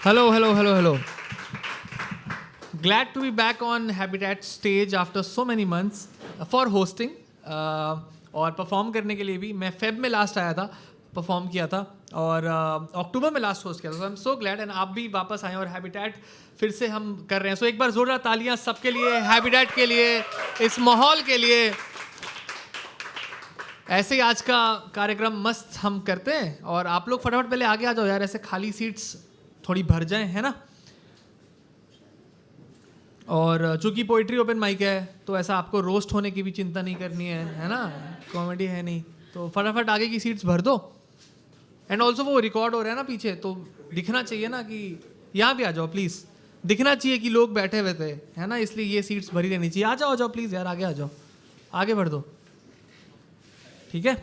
Hello. Glad to be back on Habitat stage after so many months for hosting और perform करने के लिए भी. मैं फेब में लास्ट आया था, परफॉर्म किया था और अक्टूबर में लास्ट होस्ट किया था. I am so glad and आप भी वापस आए और हैबिटेट फिर से हम कर रहे हैं. सो एक बार जोरदार तालियां सबके लिए, हैबिटेट के लिए, इस माहौल के लिए. ऐसे ही आज का कार्यक्रम मस्त हम करते हैं और आप लोग फटाफट पहले आगे आ जाओ यार, ऐसे खाली सीट्स थोड़ी भर जाएं, है ना. और चूंकि पोइट्री ओपन माइक है तो ऐसा आपको रोस्ट होने की भी चिंता नहीं करनी है ना. कॉमेडी है नहीं तो फटाफट आगे की सीट्स भर दो. एंड ऑल्सो वो रिकॉर्ड हो रहा है ना पीछे, तो दिखना चाहिए ना कि यहाँ भी आ जाओ प्लीज़. दिखना चाहिए कि लोग बैठे हुए थे, है ना. इसलिए ये सीट्स भरी रहनी चाहिए. आ जाओ प्लीज़ यार, आगे आ जाओ, आगे बढ़ दो. ठीक है,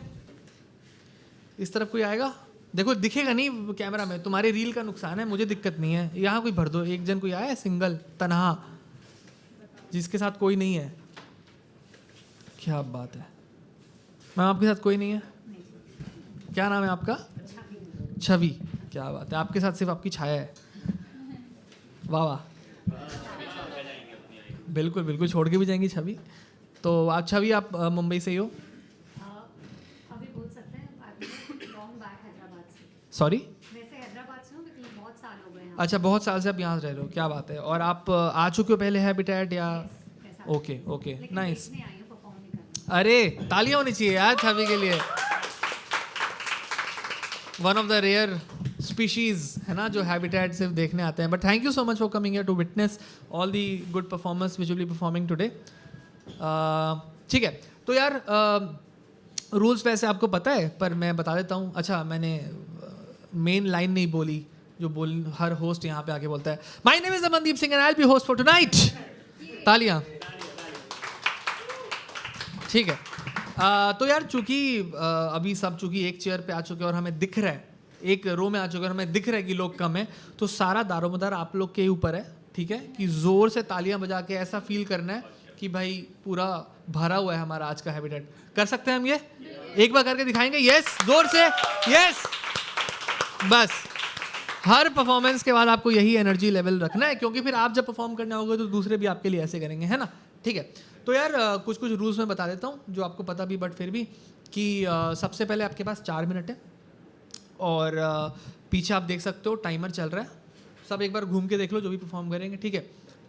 इस तरफ कोई आएगा. देखो दिखेगा नहीं कैमरा में, तुम्हारे रील का नुकसान है, मुझे दिक्कत नहीं है. यहाँ कोई भर दो. एक जन कोई आया है सिंगल तनहा जिसके साथ कोई नहीं है. क्या बात है मैम, आपके साथ कोई नहीं है. क्या नाम है आपका? छवि. क्या बात है, आपके साथ सिर्फ आपकी छाया है. वाह वाह, बिल्कुल बिल्कुल छोड़ के भी जाएंगी छवि. तो आप छवि, आप मुंबई से ही हो? अभी बोल सकते हैं लॉन्ग बैक हैदराबाद से. सॉरी, वैसे हैदराबाद से हूँ लेकिन बहुत साल हो गए हैं. अच्छा, बहुत साल से आप यहाँ रह रहे हो. क्या बात है. और आप आ चुके हो पहले हैबिटेट या? Okay okay, nice. नहीं आई हूँ, परफॉर्म नहीं करना. अरे तालियां होनी चाहिए यार छवि के लिए. One of the rare species है ना जो हैबिटेट सिर्फ देखने आते हैं. But thank you so much for coming here to witness all the good performance which will be performing today. ठीक है, तो यार रूल्स वैसे आपको पता है पर मैं बता देता हूँ. अच्छा, मैंने मेन लाइन नहीं बोली जो हर होस्ट यहाँ पे आके बोलता है. My name is Amandeep Singh and I will be host for tonight. तालियां. ठीक है. तो यार चूंकि अभी सब चूंकि एक चेयर पे आ चुके हैं और हमें दिख रहा है, एक रो में आ चुके हैं और हमें दिख रहा है कि लोग कम है, तो सारा दारोमदार आप लोग के ऊपर है. ठीक है, कि जोर से तालियां बजा के ऐसा फील करना है कि भाई पूरा भरा हुआ है हमारा आज का हैबिटेट. कर सकते हैं हम ये? एक बार करके दिखाएंगे. यस, जोर से यस. बस हर परफॉर्मेंस के बाद आपको यही एनर्जी लेवल रखना है, क्योंकि फिर आप जब परफॉर्म करने आओगे तो दूसरे भी आपके लिए ऐसे करेंगे, है ना. ठीक है, तो यार कुछ रूल्स मैं बता देता हूँ जो आपको पता भी बट फिर भी, कि सबसे पहले आपके पास 4 मिनट है और पीछे आप देख सकते हो टाइमर चल रहा है. सब एक बार घूम के देख लो जो भी परफॉर्म करेंगे. ठीक है,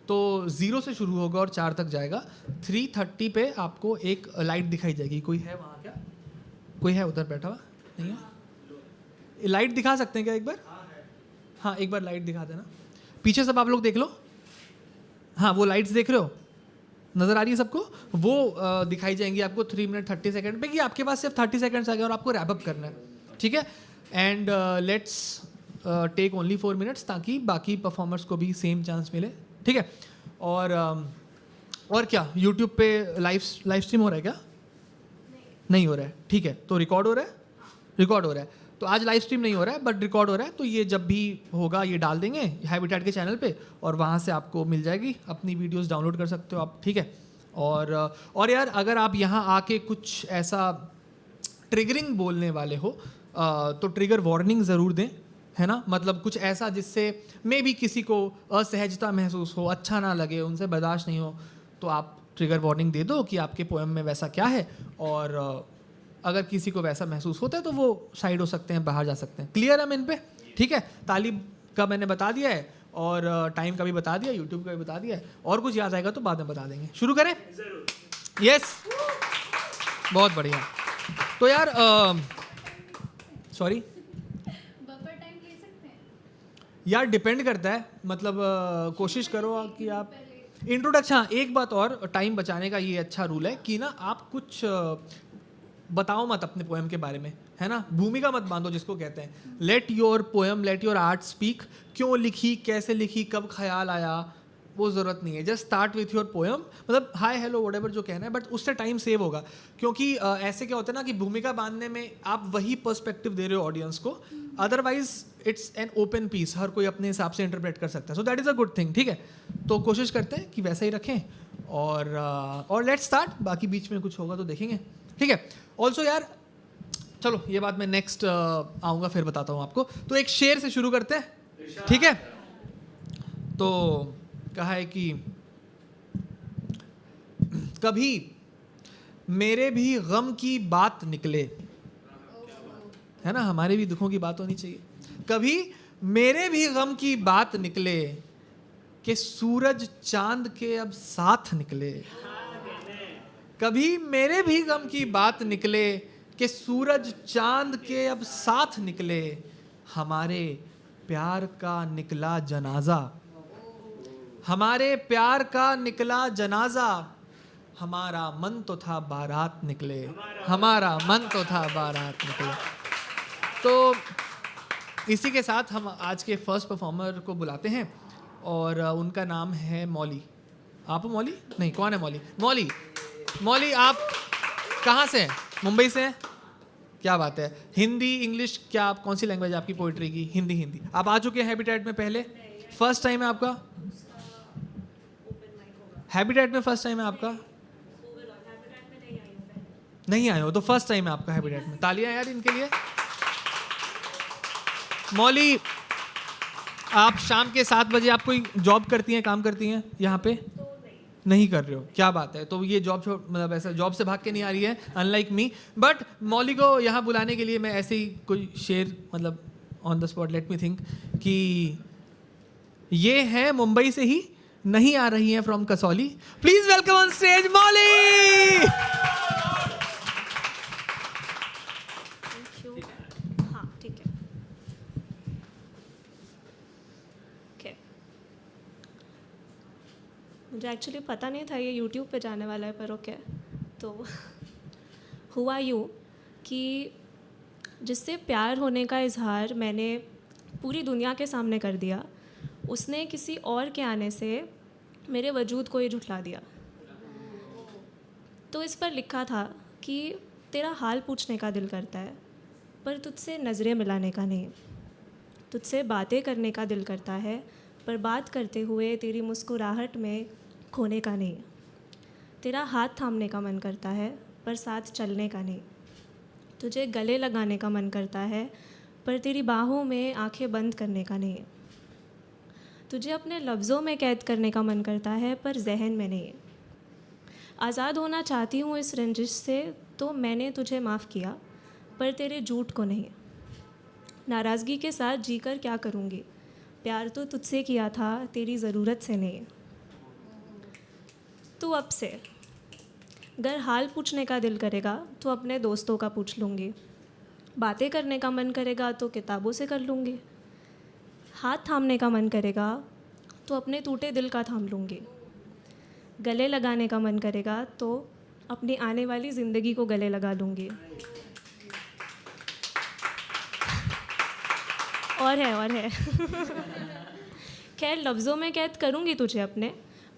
तो 0 से शुरू होगा और 4 तक जाएगा. 3:30 पे आपको एक लाइट दिखाई जाएगी. कोई है वहाँ क्या? कोई है उधर बैठा हुआ? नहीं है? लाइट दिखा सकते हैं क्या एक बार? हाँ, एक बार लाइट दिखा देना. पीछे सब आप लोग देख लो. हाँ, वो लाइट्स देख रहे हो, नज़र आ रही है सबको? वो दिखाई जाएंगी आपको 3 मिनट 30 सेकंड पे, कि आपके पास सिर्फ 30 सेकंड्स आ गए और आपको रैप अप करना है. ठीक है, and let's take only 4 minutes ताकि बाकी परफॉर्मर्स को भी सेम चांस मिले. ठीक है, और क्या यूट्यूब पे लाइव स्ट्रीम हो रहा है क्या? नहीं हो रहा है. ठीक है, तो रिकॉर्ड हो रहा है. रिकॉर्ड हो रहा है तो आज लाइव स्ट्रीम नहीं हो रहा है बट रिकॉर्ड हो रहा है. तो ये जब भी होगा ये डाल देंगे हैबिटेट के चैनल पे और वहाँ से आपको मिल जाएगी. अपनी वीडियोस डाउनलोड कर सकते हो आप. ठीक है, और यार अगर आप यहाँ आके कुछ ऐसा ट्रिगरिंग बोलने वाले हो तो ट्रिगर वार्निंग ज़रूर दें, है ना. मतलब कुछ ऐसा जिससे मे भी किसी को असहजता महसूस हो, अच्छा ना लगे, उनसे बर्दाश्त नहीं हो, तो आप ट्रिगर वार्निंग दे दो कि आपके पोएम में वैसा क्या है. और अगर किसी को वैसा महसूस होता है तो वो साइड हो सकते हैं, बाहर जा सकते हैं. क्लियर है हम इन पे? ठीक है, तालीम का मैंने बता दिया है और टाइम का भी बता दिया, यूट्यूब का भी बता दिया है. और कुछ याद आएगा तो बाद में बता देंगे. शुरू करें? यस, बहुत बढ़िया. तो यार सॉरी बफर टाइम ले सकते हैं यार, डिपेंड करता है. मतलब कोशिश करो कि आप इंट्रोडक्शन. हाँ, एक बात और, टाइम बचाने का ये अच्छा रूल है कि ना आप कुछ बताओ मत अपने पोएम के बारे में, है ना. भूमिका मत बांधो जिसको कहते हैं. Let your poem, let your art speak. क्यों लिखी, कैसे लिखी, कब ख्याल आया, वो ज़रूरत नहीं है. Just start with your poem. मतलब हाय हेलो व्हाटएवर जो कहना है, बट उससे टाइम सेव होगा. क्योंकि ऐसे क्या होता है ना कि भूमिका बांधने में आप वही पर्सपेक्टिव दे रहे हो ऑडियंस को, otherwise it's an open piece, हर कोई अपने हिसाब से इंटरप्रेट कर सकता है. So that is a good thing. ठीक है, तो कोशिश करते हैं कि वैसा ही रखें और लेट्स स्टार्ट. बाकी बीच में कुछ होगा तो देखेंगे. ठीक है, ऑल्सो यार चलो ये बात मैं नेक्स्ट आऊँगा फिर बताता हूँ आपको. तो एक शेर से शुरू करते हैं. ठीक है, तो कहा है कि कभी मेरे भी गम की बात निकले, है ना, हमारे भी दुखों की बात होनी चाहिए। कभी मेरे भी गम की बात निकले कि सूरज चांद के अब साथ निकले। कभी मेरे भी गम की बात निकले कि सूरज चांद के अब साथ निकले। हमारे प्यार का निकला जनाजा, हमारे प्यार का निकला जनाजा। हमारा मन तो था बारात निकले, हमारा मन तो था बारात निकले। तो इसी के साथ हम आज के फर्स्ट परफॉर्मर को बुलाते हैं और उनका नाम है मौली। आप हो मौली? नहीं, कौन है मौली? मौली, मौली आप कहाँ से हैं? मुंबई से हैं? क्या बात है। हिंदी, इंग्लिश, क्या आप कौन सी लैंग्वेज आपकी पोइट्री की? हिंदी। हिंदी। आप आ चुके हैं हैबिटेट में पहले? फर्स्ट टाइम है आपका? हैबिटेट में फर्स्ट टाइम है आपका? नहीं आए हो तो फर्स्ट टाइम है आपका हैबिटेट में। तालियां यार इनके लिए। मौली, आप शाम के 7 बजे आप कोई जॉब करती हैं, काम करती हैं यहाँ पे? नहीं कर रहे हो, क्या बात है। तो ये जॉब मतलब ऐसा जॉब से भाग के नहीं आ रही है, अनलाइक मी। बट मौली को यहाँ बुलाने के लिए मैं ऐसे ही कोई शेर मतलब on the spot, let me think, कि ये है मुंबई से ही, नहीं आ रही हैं from Kasauli. Please welcome on stage Mauli. हाँ ठीक है। ओके, मुझे एक्चुअली पता नहीं था ये यूट्यूब पे जाने वाला है, पर ओके। तो हुआ यूँ कि जिससे प्यार होने का इजहार मैंने पूरी दुनिया के सामने कर दिया, उसने किसी और के आने से मेरे वजूद को ही झुठला दिया। तो इस पर लिखा था कि तेरा हाल पूछने का दिल करता है, पर तुझसे नज़रें मिलाने का नहीं। तुझसे बातें करने का दिल करता है, पर बात करते हुए तेरी मुस्कुराहट में खोने का नहीं। तेरा हाथ थामने का मन करता है, पर साथ चलने का नहीं। तुझे गले लगाने का मन करता है, पर तेरी बाहों में आंखें बंद करने का नहीं। तुझे अपने लफ्ज़ों में कैद करने का मन करता है, पर जहन में नहीं। आज़ाद होना चाहती हूँ इस रंजिश से, तो मैंने तुझे माफ़ किया, पर तेरे झूठ को नहीं। नाराज़गी के साथ जीकर क्या करूँगी, प्यार तो तुझसे किया था, तेरी ज़रूरत से नहीं। तू अब से अगर हाल पूछने का दिल करेगा तो अपने दोस्तों का पूछ लूँगी। बातें करने का मन करेगा तो किताबों से कर लूँगी। हाथ थामने का मन करेगा तो अपने टूटे दिल का थाम लूँगी। गले लगाने का मन करेगा तो अपनी आने वाली ज़िंदगी को गले लगा लूँगी। और है खैर, लफ्ज़ों में कैद करूँगी तुझे अपने,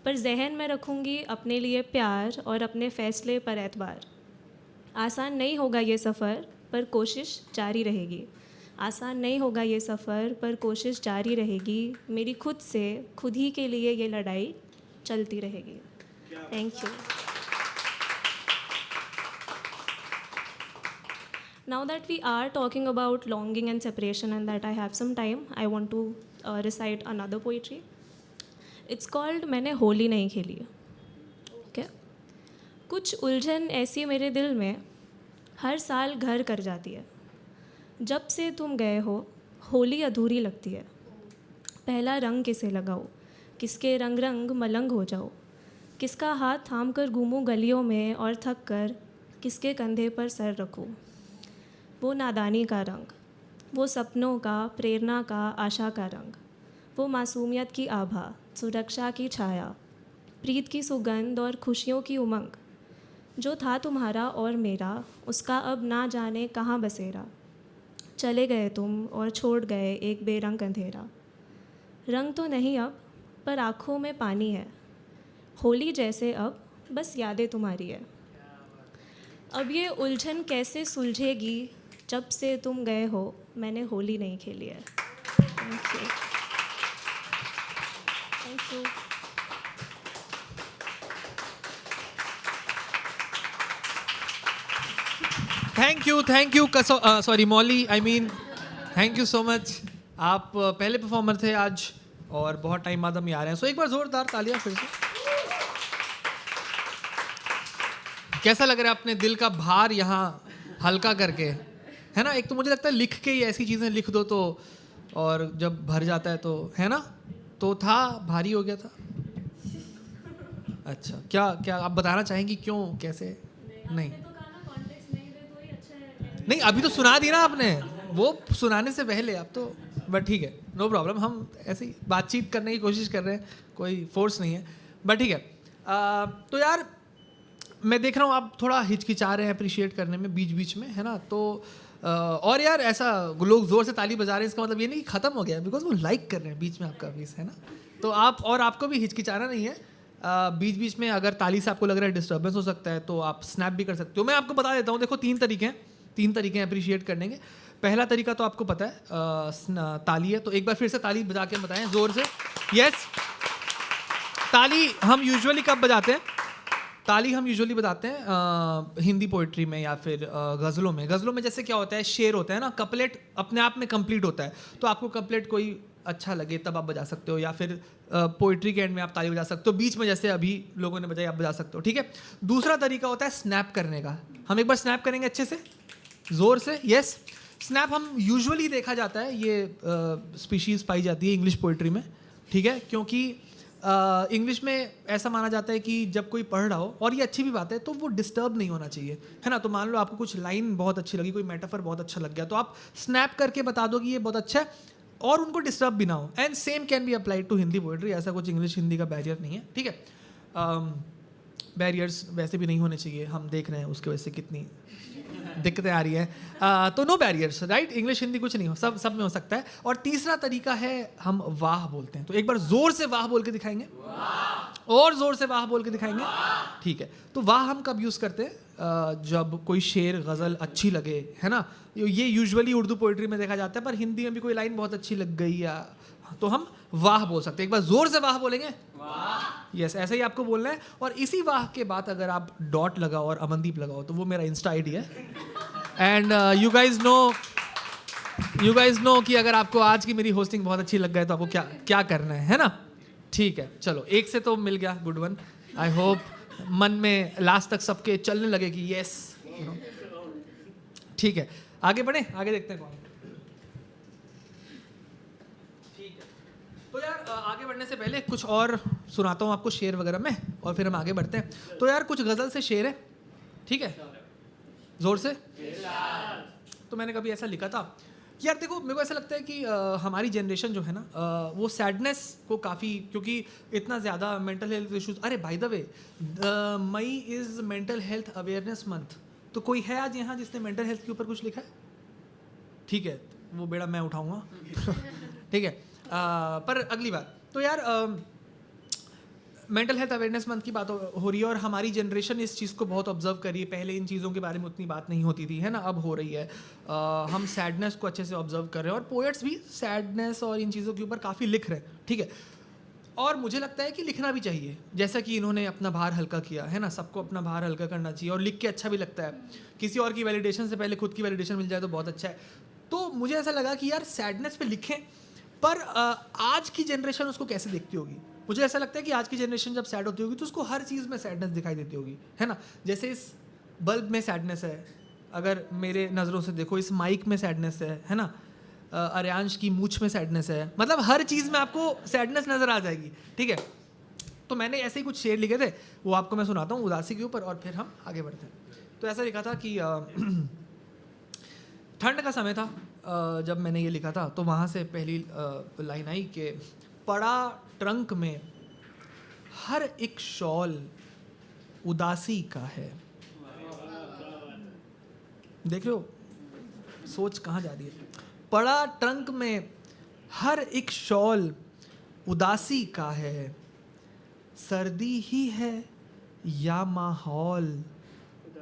पर जहन में रखूँगी अपने लिए प्यार और अपने फ़ैसले पर एतबार। आसान नहीं होगा ये सफ़र, पर कोशिश जारी रहेगी। आसान नहीं होगा ये सफ़र, पर कोशिश जारी रहेगी। मेरी खुद से खुद ही के लिए ये लड़ाई चलती रहेगी। Thank you. Now that we are talking about longing and separation and that I have some time, I want to recite another poetry. It's called मैंने होली नहीं खेली। Okay? कुछ उलझन ऐसी मेरे दिल में हर साल घर कर जाती है। जब से तुम गए हो होली अधूरी लगती है। पहला रंग किसे लगाओ, किसके रंग रंग मलंग हो जाओ। किसका हाथ थाम कर घूमूं गलियों में और थक कर किसके कंधे पर सर रखूं। वो नादानी का रंग, वो सपनों का, प्रेरणा का, आशा का रंग। वो मासूमियत की आभा, सुरक्षा की छाया, प्रीत की सुगंध और खुशियों की उमंग। जो था तुम्हारा और मेरा, उसका अब ना जाने कहाँ बसेरा। चले गए तुम और छोड़ गए एक बेरंग अंधेरा। रंग तो नहीं अब, पर आँखों में पानी है। होली जैसे अब बस यादें तुम्हारी है। अब ये उलझन कैसे सुलझेगी, जब से तुम गए हो मैंने होली नहीं खेली है। Thank you. Thank you. Thank you sorry Mauli, I mean thank you so much. आप पहले परफॉर्मर थे आज और बहुत टाइम बाद हम यहाँ आ रहे हैं, सो एक बार जोरदार तालियां फिर से। कैसा लग रहा है अपने दिल का भार यहाँ हल्का करके, है ना? एक तो मुझे लगता है लिख के ही ऐसी चीज़ें लिख दो तो, और जब भर जाता है तो, है ना? तो था भारी हो गया था। अच्छा, क्या क्या आप बताना चाहेंगी क्यों, कैसे? नहीं नहीं, अभी तो सुना दी ना आपने, वो सुनाने से पहले आप तो, बट ठीक है, नो प्रॉब्लम, हम ऐसे ही बातचीत करने की कोशिश कर रहे हैं, कोई फोर्स नहीं है, बट ठीक है। तो यार मैं देख रहा हूँ आप थोड़ा हिचकिचा रहे हैं अप्रिशिएट करने में बीच बीच में, है ना? तो और यार ऐसा लोग ज़ोर से ताली बजा रहे हैं, इसका मतलब ये नहीं कि ख़त्म हो गया, बिकॉज वो लाइक कर रहे हैं बीच में आपका पीस, है ना? तो आप, और आपको भी हिचकिचाना नहीं है, बीच बीच में अगर ताली से आपको लग रहा है डिस्टर्बेंस हो सकता है तो आप स्नैप भी कर सकते हो। मैं आपको बता देता हूँ, देखो तीन तरीके हैं अप्रिशिएट करने के। पहला तरीका तो आपको पता है, ताली है, तो एक बार फिर से ताली बजा के बताएं ज़ोर से। यस, ताली हम यूजुअली कब बजाते हैं? ताली हम यूजुअली बजाते हैं हिंदी पोइट्री में या फिर गज़लों में। गज़लों में जैसे क्या होता है, शेर होता है ना, कपलेट अपने आप में कंप्लीट होता है, तो आपको कपलेट कोई अच्छा लगे तब आप बजा सकते हो, या फिर पोइट्री के एंड में आप ताली बजा सकते हो, बीच में जैसे अभी लोगों ने बजाई आप बजा सकते हो, ठीक है? दूसरा तरीका होता है स्नैप करने का। हम एक बार स्नैप करेंगे अच्छे से, ज़ोर से। यस, स्नैप हम यूजुअली देखा जाता है, ये स्पीशीज़ पाई जाती है इंग्लिश पोइट्री में, ठीक है? क्योंकि इंग्लिश में ऐसा माना जाता है कि जब कोई पढ़ रहा हो, और ये अच्छी भी बात है, तो वो डिस्टर्ब नहीं होना चाहिए, है ना? तो मान लो आपको कुछ लाइन बहुत अच्छी लगी, कोई मेटाफर बहुत अच्छा लग गया, तो आप स्नैप करके बता दो कि ये बहुत अच्छा है, और उनको डिस्टर्ब भी ना हो। And same can be applied to Hindi poetry, ऐसा कुछ इंग्लिश हिंदी का बैरियर नहीं है, ठीक है? बैरियर्स वैसे भी नहीं होने चाहिए, हम देख रहे हैं उसकी वजह से कितनी दिक्कतें आ रही हैं, तो no barriers, right? English Hindi कुछ नहीं हो, सब में हो सकता है। और तीसरा तरीका है हम वाह बोलते हैं, तो एक बार जोर से वाह बोल के दिखाएंगे, और जोर से वाह बोल के दिखाएंगे, ठीक है? तो वाह हम कब यूज़ करते हैं? जब कोई शेर गज़ल अच्छी लगे, है ना? ये यूजुअली उर्दू पोइट्री में देखा जाता है, पर हिंदी में भी कोई लाइन बहुत अच्छी लग गई या, तो हम वाह बोल सकते हैं। एक बार जोर से वाह बोलेंगे, यस, ऐसे ही आपको बोलना है। और इसी वाह के बाद अगर आप डॉट लगाओ और अमनदीप लगाओ, तो वो मेरा इंस्टा आईडी है। एंड यू गाइज नो कि अगर आपको आज की मेरी होस्टिंग बहुत अच्छी लग गई तो आपको क्या क्या करना है ना? ठीक है, चलो, एक से तो मिल गया, गुड वन। आई होप मन में लास्ट तक सबके चलने लगे कि यस, ठीक है, आगे बढ़े, आगे देखते हैं कौन। तो यार आगे बढ़ने से पहले कुछ और सुनाता हूँ आपको शेर वगैरह में, और फिर हम आगे बढ़ते हैं। तो यार कुछ गज़ल से शेर है, ठीक है? ज़ोर से। तो मैंने कभी ऐसा लिखा था यार, देखो मेरे को ऐसा लगता है कि हमारी जनरेशन जो है ना, वो सैडनेस को काफ़ी, क्योंकि इतना ज़्यादा मेंटल हेल्थ इश्यूज। अरे by the way, May is mental health awareness month, तो कोई है आज यहाँ जिसने मेंटल हेल्थ के ऊपर कुछ लिखा है? ठीक है, वो बेड़ा मैं उठाऊँगा ठीक है, पर अगली बार। तो यार मेंटल हेल्थ अवेयरनेस मंथ की बात हो रही है, और हमारी जनरेशन इस चीज़ को बहुत ऑब्जर्व करी है। पहले इन चीज़ों के बारे में उतनी बात नहीं होती थी, है ना? अब हो रही है। हम सैडनेस को अच्छे से ऑब्जर्व कर रहे हैं, और पोएट्स भी सैडनेस और इन चीज़ों के ऊपर काफ़ी लिख रहे हैं, ठीक है? और मुझे लगता है कि लिखना भी चाहिए, जैसा कि इन्होंने अपना भार हल्का किया है ना, सबको अपना भार हल्का करना चाहिए, और लिख के अच्छा भी लगता है। किसी और की वैलिडेशन से पहले खुद की वैलिडेशन मिल जाए तो बहुत अच्छा है। तो मुझे ऐसा लगा कि यार सैडनेस पे लिखें, पर आज की जनरेशन उसको कैसे देखती होगी? मुझे ऐसा लगता है कि आज की जनरेशन जब सैड होती होगी तो उसको हर चीज़ में सैडनेस दिखाई देती होगी, है ना? जैसे इस बल्ब में सैडनेस है, अगर मेरे नज़रों से देखो, इस माइक में सैडनेस है ना? अर्यांश की मूछ में सैडनेस है, मतलब हर चीज़ में आपको सैडनेस नज़र आ जाएगी, ठीक है? तो मैंने ऐसे ही कुछ शेर लिखे थे, वो आपको मैं सुनाता हूँ उदासी के ऊपर, और फिर हम आगे बढ़ते हैं। तो ऐसा लिखा था कि ठंड का समय था जब मैंने ये लिखा था, तो वहाँ से पहली लाइन आई कि पड़ा ट्रंक में हर एक शॉल उदासी का है। देख रहे हो सोच कहाँ जा रही है? पड़ा ट्रंक में हर एक शॉल उदासी का है, सर्दी ही है या माहौल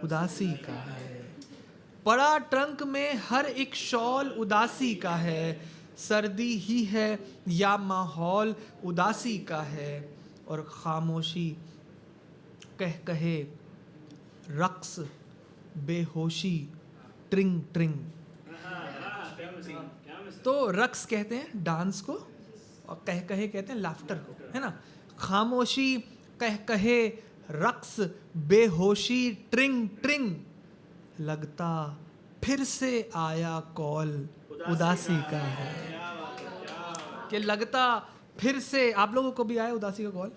उदासी का है। पड़ा ट्रंक में हर एक शॉल उदासी का है, सर्दी ही है या माहौल उदासी का है। और खामोशी कह कहे रक्स बेहोशी ट्रिंग ट्रिंग। तो रक्स कहते हैं डांस को, और कह कहे कहते हैं लाफ्टर को, है ना। खामोशी कह कहे रक्स बेहोशी ट्रिंग ट्रिंग, लगता फिर से आया कॉल उदासी का है। कि लगता फिर से, आप लोगों को भी आया उदासी का कॉल?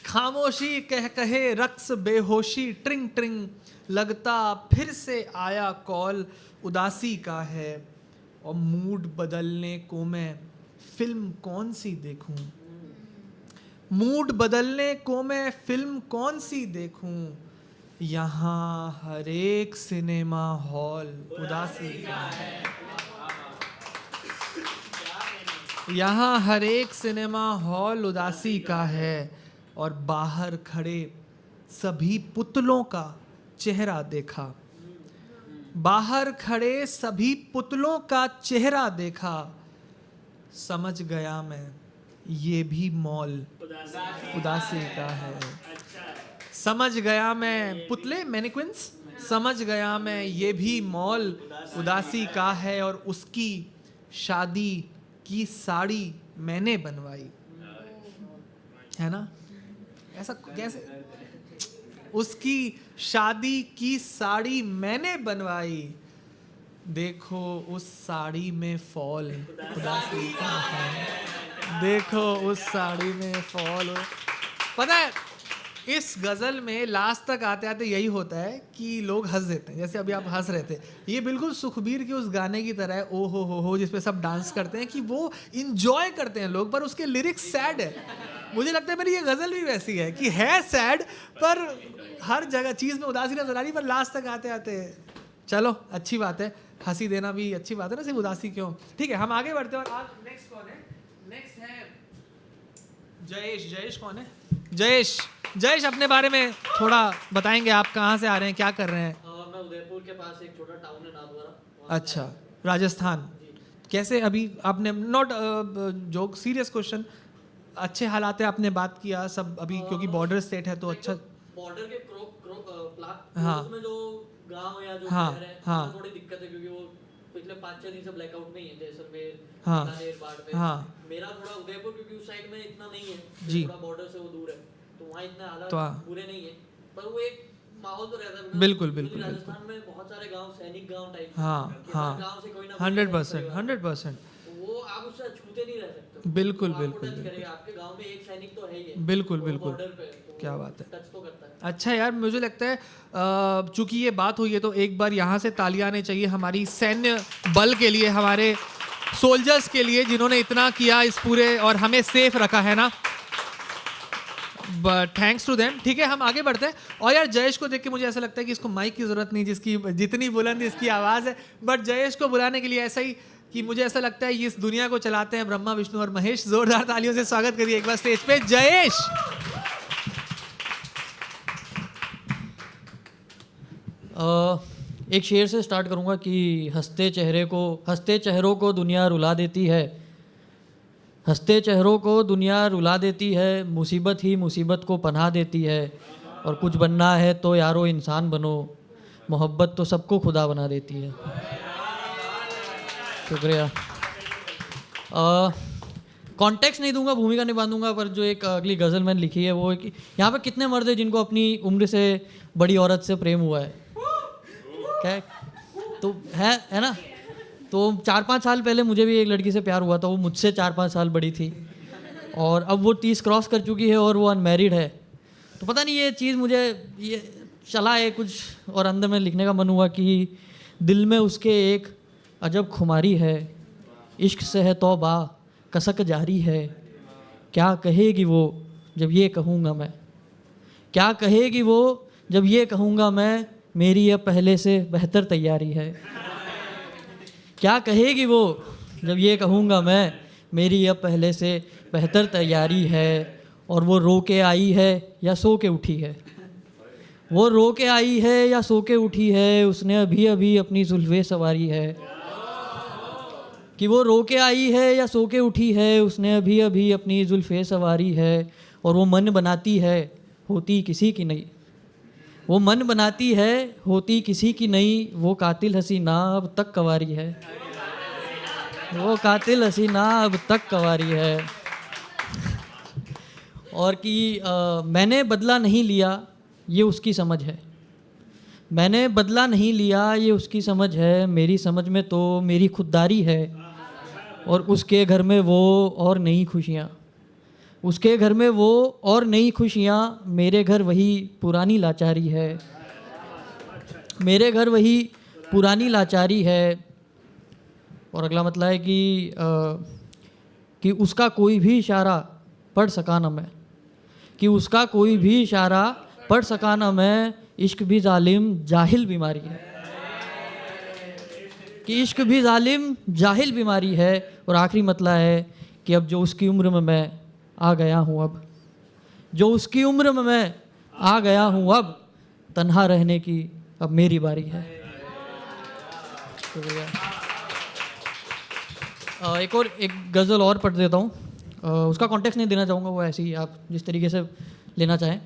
खामोशी कह कहे रक्स बेहोशी ट्रिंग ट्रिंग, लगता फिर से आया कॉल उदासी का है। और मूड बदलने को मैं फिल्म कौन सी देखूं, मूड बदलने को मैं फिल्म कौन सी देखूं, यहाँ हर एक सिनेमा हॉल उदासी का है। यहाँ हर एक सिनेमा हॉल उदासी का है। और बाहर खड़े सभी पुतलों का चेहरा देखा, बाहर खड़े सभी पुतलों का चेहरा देखा, समझ गया मैं ये भी मॉल उदासी का है। समझ गया मैं, पुतले मैनिक्विन्स, समझ गया मैं ये भी मॉल उदासी का है। और उसकी शादी की साड़ी मैंने बनवाई, है ना। ऐसा कैसे, उसकी शादी की साड़ी मैंने बनवाई, देखो उस साड़ी में फॉल उदासी का है, देखो उस साड़ी में फॉल। पता है इस गज़ल में लास्ट तक आते आते यही होता है कि लोग हंस देते हैं, जैसे अभी आप हंस रहे थे। ये बिल्कुल सुखबीर के उस गाने की तरह है, ओ हो जिसपे सब डांस करते हैं, कि वो इंजॉय करते हैं लोग, पर उसके लिरिक्स सैड है। मुझे लगता है मेरी ये गज़ल भी वैसी है कि है सैड, पर हर जगह चीज़ में उदासी नजर आ रही, पर लास्ट तक आते आते चलो अच्छी बात है, हंसी देना भी अच्छी बात है ना, सिर्फ उदासी क्यों। ठीक है, हम आगे बढ़ते हैं। और आज नेक्स्ट कौन है? नेक्स्ट है जयेश। जयेश कौन है? जयेश अपने बारे में थोड़ा बताएंगे, आप कहाँ से आ रहे हैं, क्या कर रहे हैं? मैं उदयपुर के पास एक छोटा टाउन है नाथद्वारा। अच्छा, राजस्थान। कैसे अभी आपने, नॉट जोक, सीरियस क्वेश्चन, अच्छे हालात है, आपने बात किया सब अभी, क्योंकि बॉर्डर स्टेट है तो अच्छा। बॉर्डर के हाँ। उसमें जो गांव या जो हाँ, शहर है, हाँ। उसमें थोड़ी दिक्कत है, क्योंकि वो पिछले 5-6 दिन से ब्लैकआउट में ही है, जैसलमेर, हाँ। बीकानेर, बाड़मेर। हाँ। मेरा थोड़ा उदयपुर, क्योंकि उस साइड में इतना नहीं है जी। थोड़ा बॉर्डर से वो दूर है, तो वहाँ इतना हालात तो हाँ। बुरे नहीं है, पर वो एक माहौल तो रहता है। बिल्कुल, क्योंकि बिल्कुल, राजस्थान में बहुत सारे गांव सैनिक गांव टाइप, हाँ, हाँ, गांव से कोई ना 100%। वो आप उससे छूते नहीं रह सकते। बिल्कुल, वो आपको बिल्कुल, टच करेगा। आपके गांव में एक सैनिक तो है ही है, बिल्कुल, वो बिल्कुल। बॉर्डर पे, तो क्या बात है। टच तो करता है। अच्छा यार, मुझे लगता है चूंकि ये बात हुई है तो एक बार यहाँ से तालियां आने चाहिए हमारी सैन्य बल के लिए, हमारे सोल्जर्स के लिए, जिन्होंने इतना किया इस पूरे और हमें सेफ रखा है ना। But thanks to them. ठीक है, हम आगे बढ़ते हैं। और यार जयेश को देख के मुझे ऐसा लगता है कि इसको माइक की ज़रूरत नहीं, जिसकी जितनी बुलंद इसकी आवाज़ है, बट जयेश को बुलाने के लिए ऐसा ही कि मुझे ऐसा लगता है इस दुनिया को चलाते हैं ब्रह्मा विष्णु और महेश। जोरदार तालियों से स्वागत करिए एक बार स्टेज पे जयेश। एक शेर से स्टार्ट करूंगा कि हंसते चेहरों को दुनिया रुला देती है, हंसते चेहरों को दुनिया रुला देती है, मुसीबत ही मुसीबत को पनाह देती है, और कुछ बनना है तो यारो इंसान बनो, मोहब्बत तो सबको खुदा बना देती है। शुक्रिया। कॉन्टेक्स्ट नहीं दूंगा, भूमिका नहीं बांधूंगा, पर जो एक अगली गज़ल मैंने लिखी है वो है कि यहाँ पे कितने मर्द हैं जिनको अपनी उम्र से बड़ी औरत से प्रेम हुआ है, क्या तो है ना। तो 4-5 साल पहले मुझे भी एक लड़की से प्यार हुआ था, वो मुझसे 4-5 साल बड़ी थी, और अब वो 30 क्रॉस कर चुकी है और वो अनमैरिड है। तो पता नहीं ये चीज़ मुझे ये चला है कुछ, और अंदर में लिखने का मन हुआ कि दिल में उसके एक अजब खुमारी है, इश्क से है तौबा कसक जारी है, क्या कहेगी वो जब ये कहूँगा मैं, क्या कहेगी वो जब ये कहूँगा मैं, मेरी अब पहले से बेहतर तैयारी है, क्या कहेगी वो जब ये कहूँगा मैं, मेरी अब पहले से बेहतर तैयारी है, और वो रो के आई है या सो के उठी है, वो रो के आई है या सो के उठी है, उसने अभी अभी अपनी जुल्फ़े सवारी है, कि वो रो के आई है या सो के उठी है, उसने अभी अभी अपनी जुल्फ़े सवारी है, और वो मन बनाती है होती किसी की नहीं, वो मन बनाती है होती किसी की नहीं, वो कातिल हसीना अब तक कवारी है, वो कातिल हसीना अब तक कवारी है। और कि मैंने बदला नहीं लिया ये उसकी समझ है, मैंने बदला नहीं लिया ये उसकी समझ है, मेरी समझ में तो मेरी खुददारी है, और उसके घर में वो और नई खुशियाँ, उसके घर में वो और नई खुशियाँ, मेरे घर वही पुरानी लाचारी है, मेरे घर वही पुरानी लाचारी है। और अगला मतलब है कि उसका कोई भी इशारा पढ़ सका न मैं, कि उसका कोई भी इशारा पढ़ सका न मैं, इश्क भी जालिम जाहिल बीमारी है, कि इश्क भी जालिम जाहिल बीमारी है। और आखिरी मतला है कि अब जो उसकी उम्र में मैं आ गया हूँ, अब जो उसकी उम्र में मैं आ गया हूँ, अब तन्हा रहने की अब मेरी बारी है। शुक्रिया। एक गज़ल और पढ़ देता हूँ, उसका कॉन्टेक्स्ट नहीं देना चाहूँगा, वो ऐसे ही आप जिस तरीके से लेना चाहें।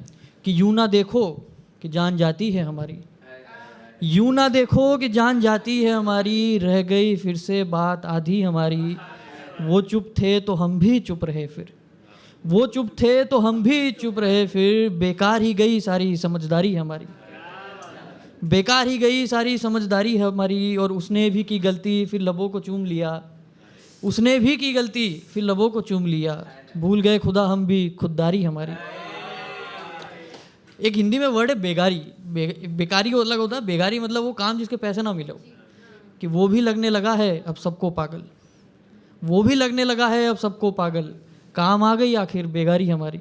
कि यूँ ना देखो कि जान जाती है हमारी, यूँ ना देखो कि जान जाती है हमारी, रह गई फिर से बात आधी हमारी, वो चुप थे तो हम भी चुप रहे फिर, वो चुप थे तो हम भी चुप रहे फिर, बेकार ही गई सारी समझदारी हमारी, बेकार ही गई सारी समझदारी है हमारी। और उसने भी की गलती फिर लबों को चूम लिया, उसने भी की गलती फिर लबों को चूम लिया, भूल गए खुदा हम भी खुददारी हमारी। एक हिंदी में वर्ड है बेगारी, बेकारी को अलग होता है, बेगारी मतलब वो काम जिसके पैसे ना मिले, कि वो भी लगने लगा है अब सबको पागल, वो भी लगने लगा है अब सबको पागल, काम आ गई आखिर बेगारी हमारी।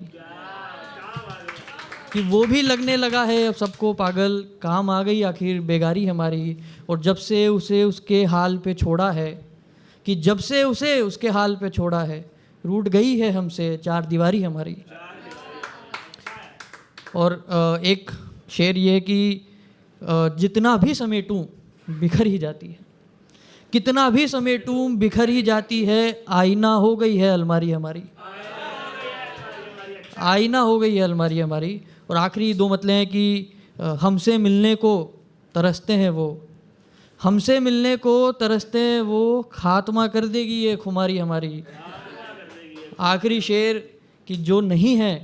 कि वो भी लगने लगा है अब सबको पागल, काम आ गई आखिर बेगारी हमारी। और जब से उसे उसके हाल पे छोड़ा है, कि जब से उसे उसके हाल पे छोड़ा है, रूठ गई है हमसे चार दीवारी हमारी। और एक शेर ये कि जितना भी समेटूं बिखर ही जाती है, कितना भी समेटूं बिखर ही जाती है, आईना हो गई है अलमारी हमारी, आईना हो गई है अलमारी हमारी। और आखिरी दो मतले हैं कि हमसे मिलने को तरसते हैं वो, हमसे मिलने को तरसते हैं वो, खात्मा कर देगी ये खुमारी हमारी। आखिरी शेर कि जो नहीं है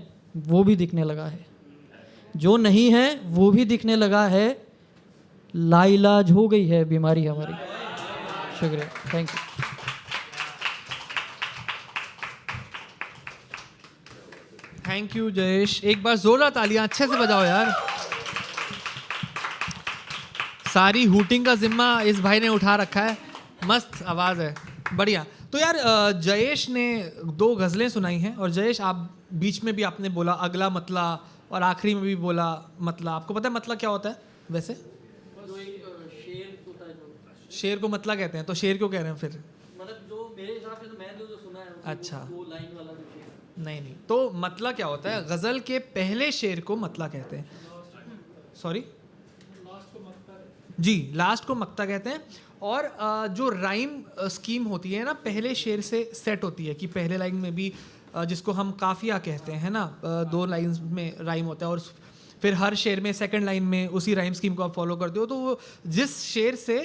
वो भी दिखने लगा है, जो नहीं है वो भी दिखने लगा है, लाइलाज हो गई है बीमारी हमारी। शुक्रिया, thank you. Thank you Jayesh, एक बार जोरदार तालियां अच्छे से बजाओ यार। सारी हूटिंग का जिम्मा इस भाई ने उठा रखा है, मस्त आवाज़ है, बढ़िया। तो यार जयेश ने दो गज़लें सुनाई हैं, और जयेश आप बीच में भी आपने बोला अगला मतला, और आखिरी में भी बोला मतला। आपको पता है मतला क्या होता है वैसे? शेर को मतला कहते हैं, तो शेर क्यों कह रहे हैं फिर? मतलब जो मेरे हिसाब से तो मैंने जो सुना है अच्छा, वो लाइन वाला नहीं, तो मतला क्या होता है? गज़ल के पहले शेर को मतला कहते हैं। सॉरी, जी, लास्ट को मक्ता कहते हैं। और जो राइम स्कीम होती है ना, पहले शेर से सेट होती है, कि पहले लाइन में भी जिसको हम काफिया कहते हैं ना, दो लाइंस में राइम होता है, और फिर हर शेर में सेकंड लाइन में उसी राइम स्कीम को आप फॉलो करते हो, तो वो जिस शेर से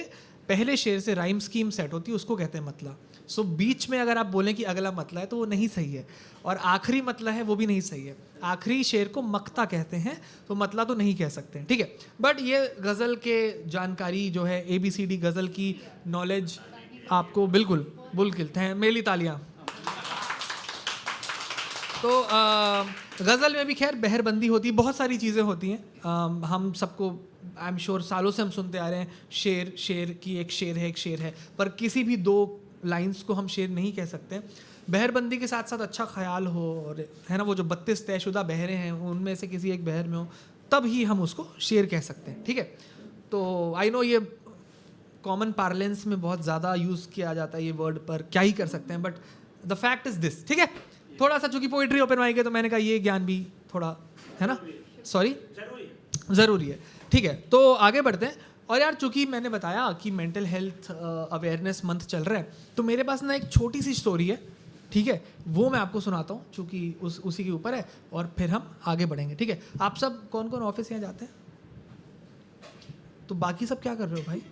पहले शेर से राइम स्कीम सेट होती है उसको कहते हैं मतला। सो बीच में अगर आप बोलें कि अगला मतला है तो वो नहीं सही है, और आखिरी मतला है वो भी नहीं सही है। आखिरी शेर को मक्ता कहते हैं, तो मतला तो नहीं कह सकते हैं, ठीक है। बट ये गज़ल के जानकारी जो है, ABCD गज़ल की नॉलेज आपको बिल्कुल बिल्कुल है। मेरी तालियाँ। तो गज़ल में भी खैर बहरबंदी होती है, बहुत सारी चीज़ें होती हैं। हम सबको आई एम श्योर सालों से हम सुनते आ रहे हैं, शेर की एक शेर है, पर किसी भी दो लाइंस को हम शेर नहीं कह सकते। बहरबंदी के साथ साथ अच्छा ख्याल हो, और है ना वो जो 32 तयशुदा बहरें हैं उनमें से किसी एक बहर में हो, तब ही हम उसको शेर कह सकते हैं, ठीक है। तो आई नो ये कॉमन पार्लेंस में बहुत ज़्यादा यूज़ किया जाता है ये वर्ड, पर क्या ही कर सकते हैं, but the fact is this, ठीक है। थोड़ा सा चूँकि पोइट्री ओपन माइक है तो मैंने कहा ये ज्ञान भी थोड़ा है ना, सॉरी, ज़रूरी है, ठीक है। तो आगे बढ़ते हैं। और यार चूँकि मैंने बताया कि मेंटल हेल्थ अवेयरनेस मंथ चल रहा है, तो मेरे पास ना एक छोटी सी स्टोरी है, ठीक है, वो मैं आपको सुनाता हूँ, चूँकि उसी के ऊपर है, और फिर हम आगे बढ़ेंगे, ठीक है। आप सब कौन कौन ऑफिस यहाँ जाते हैं? तो बाकी सब क्या कर रहे हो भाई?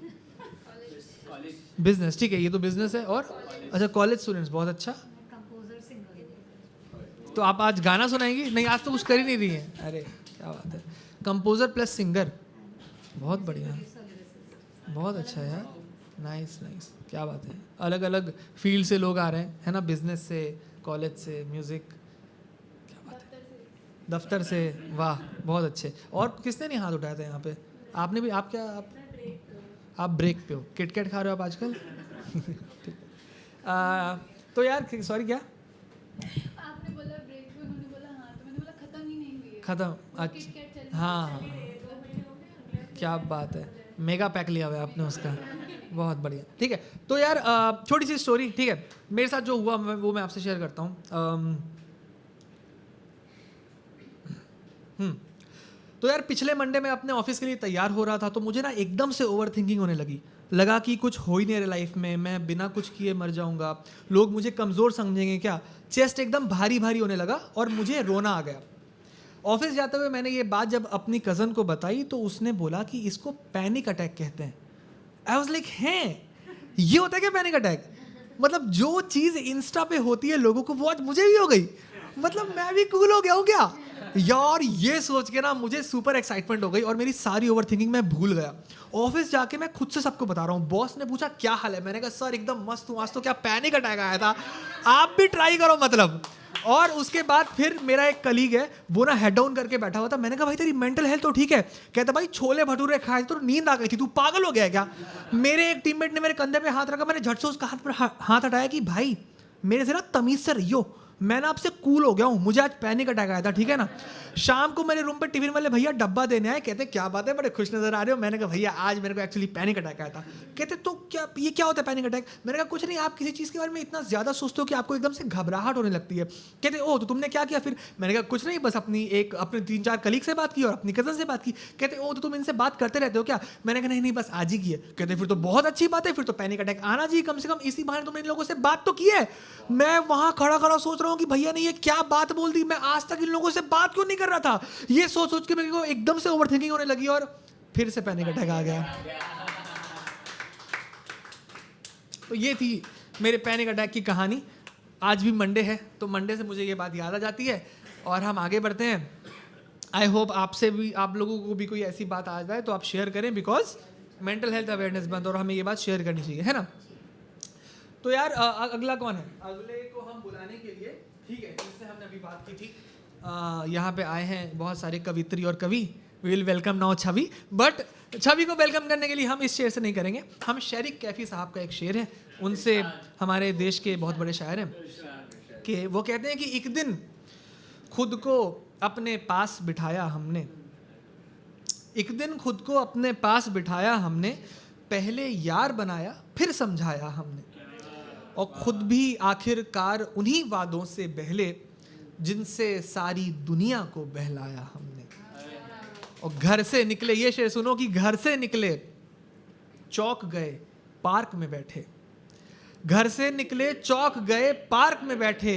बिजनेस, ठीक है, ये तो बिजनेस है। और अच्छा, कॉलेज स्टूडेंट्स, बहुत अच्छा। Composer singer. तो आप आज गाना सुनाएंगी? नहीं, आज तो कुछ कर ही नहीं रही हैं। अरे क्या बात है, कंपोजर प्लस सिंगर, बहुत बढ़िया, बहुत अच्छा है यार, नाइस नाइस, क्या बात है। अलग अलग फील्ड से लोग आ रहे हैं, है ना, बिजनेस से, कॉलेज से, म्यूजिक, क्या बात है, दफ्तर से, वाह बहुत अच्छे। और किसने नहीं हाथ उठाया था यहाँ पे? आपने भी? आप क्या, आप ब्रेक पे हो, किटकैट खा रहे हो आप आजकल? ठीक। तो यार सॉरी, क्या आपने बोला ब्रेक पे, उन्होंने बोला हाँ, तो मैंने बोला खत्म ही नहीं हुई है। खत्म? अच्छा, हाँ, क्या बात है, मेगा पैक लिया हुआ है आपने उसका, बहुत बढ़िया। ठीक है, तो यार छोटी सी स्टोरी, ठीक है, मेरे साथ जो हुआ वो मैं आपसे शेयर करता हूँ। तो यार पिछले मंडे में अपने ऑफिस के लिए तैयार हो रहा था, तो मुझे ना एकदम से ओवर थिंकिंग होने लगी। लगा कि कुछ हो ही नहीं रहा लाइफ में, मैं बिना कुछ किए मर जाऊंगा, लोग मुझे कमज़ोर समझेंगे क्या। चेस्ट एकदम भारी भारी होने लगा और मुझे रोना आ गया। ऑफिस जाते हुए मैंने ये बात जब अपनी कज़न को बताई तो उसने बोला कि इसको पैनिक अटैक कहते हैं। आई वाज लाइक, हैं ये होता है क्या पैनिक अटैक? मतलब जो चीज़ इंस्टा पे होती है लोगों को, वो आज मुझे भी हो गई। मतलब मैं भी कूल हो गया हूँ क्या यार? ये सोच के ना मुझे सुपर एक्साइटमेंट हो गई और मेरी सारी ओवर थिंकिंग मैं भूल गया। ऑफिस जाके मैं खुद से सबको बता रहा हूँ। बॉस ने पूछा क्या हाल है, मैंने कहा सर एकदम मस्त हूँ, आज तो क्या पैनिक अटैक आया था, आप भी ट्राई करो मतलब। और उसके बाद फिर मेरा एक कलीग है, वो ना हेड डाउन करके बैठा हुआ था। मैंने कहा भाई तेरी मेंटल हेल्थ तो ठीक है? कहता भाई छोले भटूरे खाए तो नींद आ गई थी, तू पागल हो गया है क्या? मेरे एक टीममेट ने मेरे कंधे पे हाथ रखा, मैंने झट से उसका हाथ पर हाथ हटाया कि भाई मेरे से ना तमीज से रहियो, मैं ना आपसे कूल हो गया हूँ, मुझे आज पैनिक अटैक आया था, ठीक है ना। शाम को मेरे रूम पे टिफिन वाले भैया डब्बा देने आए, कहते क्या बात है बड़े खुश नजर आ रहे हो। मैंने कहा भैया आज मेरे को एक्चुअली पैनिक अटैक आया था। कहते तो क्या ये क्या होता है पैनिक अटैक? मैंने कहा कुछ नहीं, आप किसी चीज़ के बारे में इतना ज़्यादा सोचते हो कि आपको एकदम से घबराहट होने लगती है। कहते ओ तो तुमने क्या किया फिर? मैंने कहा कुछ नहीं, बस अपने 3-4 कलीग से बात की और अपनी कज़न से बात की। कहते ओ तो तुम इनसे बात करते रहते हो क्या? मैंने कहा नहीं बस आज ही की है। कहते फिर तो बहुत अच्छी बात है, फिर तो पैनिक अटैक आना चाहिए कम से कम, इसी बहाने तुमने इन लोगों से बात तो की है। मैं वहाँ खड़ा खड़ा सोच रहा हूँ कि भैया ने ये क्या बात बोल दी, मैं आज तक इन लोगों से बात क्यों नहीं कर रहा था। ये सोच सोच के मेरे को एकदम से ओवर थिंकिंग होने लगी और फिर से पैनिक अटैक आ गया। तो ये थी मेरे पैनिक अटैक की कहानी। आज भी मंडे है तो मंडे से मुझे ये बात याद आ जाती है और हम आगे बढ़ते हैं। आई होप आपसे भी, आप लोगों को भी कोई ऐसी बात आ जाए तो आप शेयर करें, बिकॉज मेंटल हेल्थ अवेयरनेस बंद और हमें ये बात शेयर करनी चाहिए, है ना। तो यार अगला कौन है? अगले को हम बुलाने के लिए, ठीक है, जिससे हमने अभी बात की थी, यहाँ पे आए हैं बहुत सारे कवित्री और कवि। We will welcome now Chhavi, but Chhavi को वेलकम करने के लिए हम इस शेर से नहीं करेंगे। हम शेरिक कैफी साहब का एक शेर है, उनसे, हमारे देश के बहुत बड़े शायर हैं, कि वो कहते हैं कि एक दिन खुद को अपने पास बिठाया हमने, एक दिन खुद को अपने पास बिठाया हमने, पहले यार बनाया फिर समझाया हमने, और खुद भी आखिरकार उन्हीं वादों से बहले जिनसे सारी दुनिया को बहलाया हमने। और घर से निकले, ये शेर सुनो, कि घर से निकले चौक गए पार्क में बैठे, घर से निकले चौक गए पार्क में बैठे,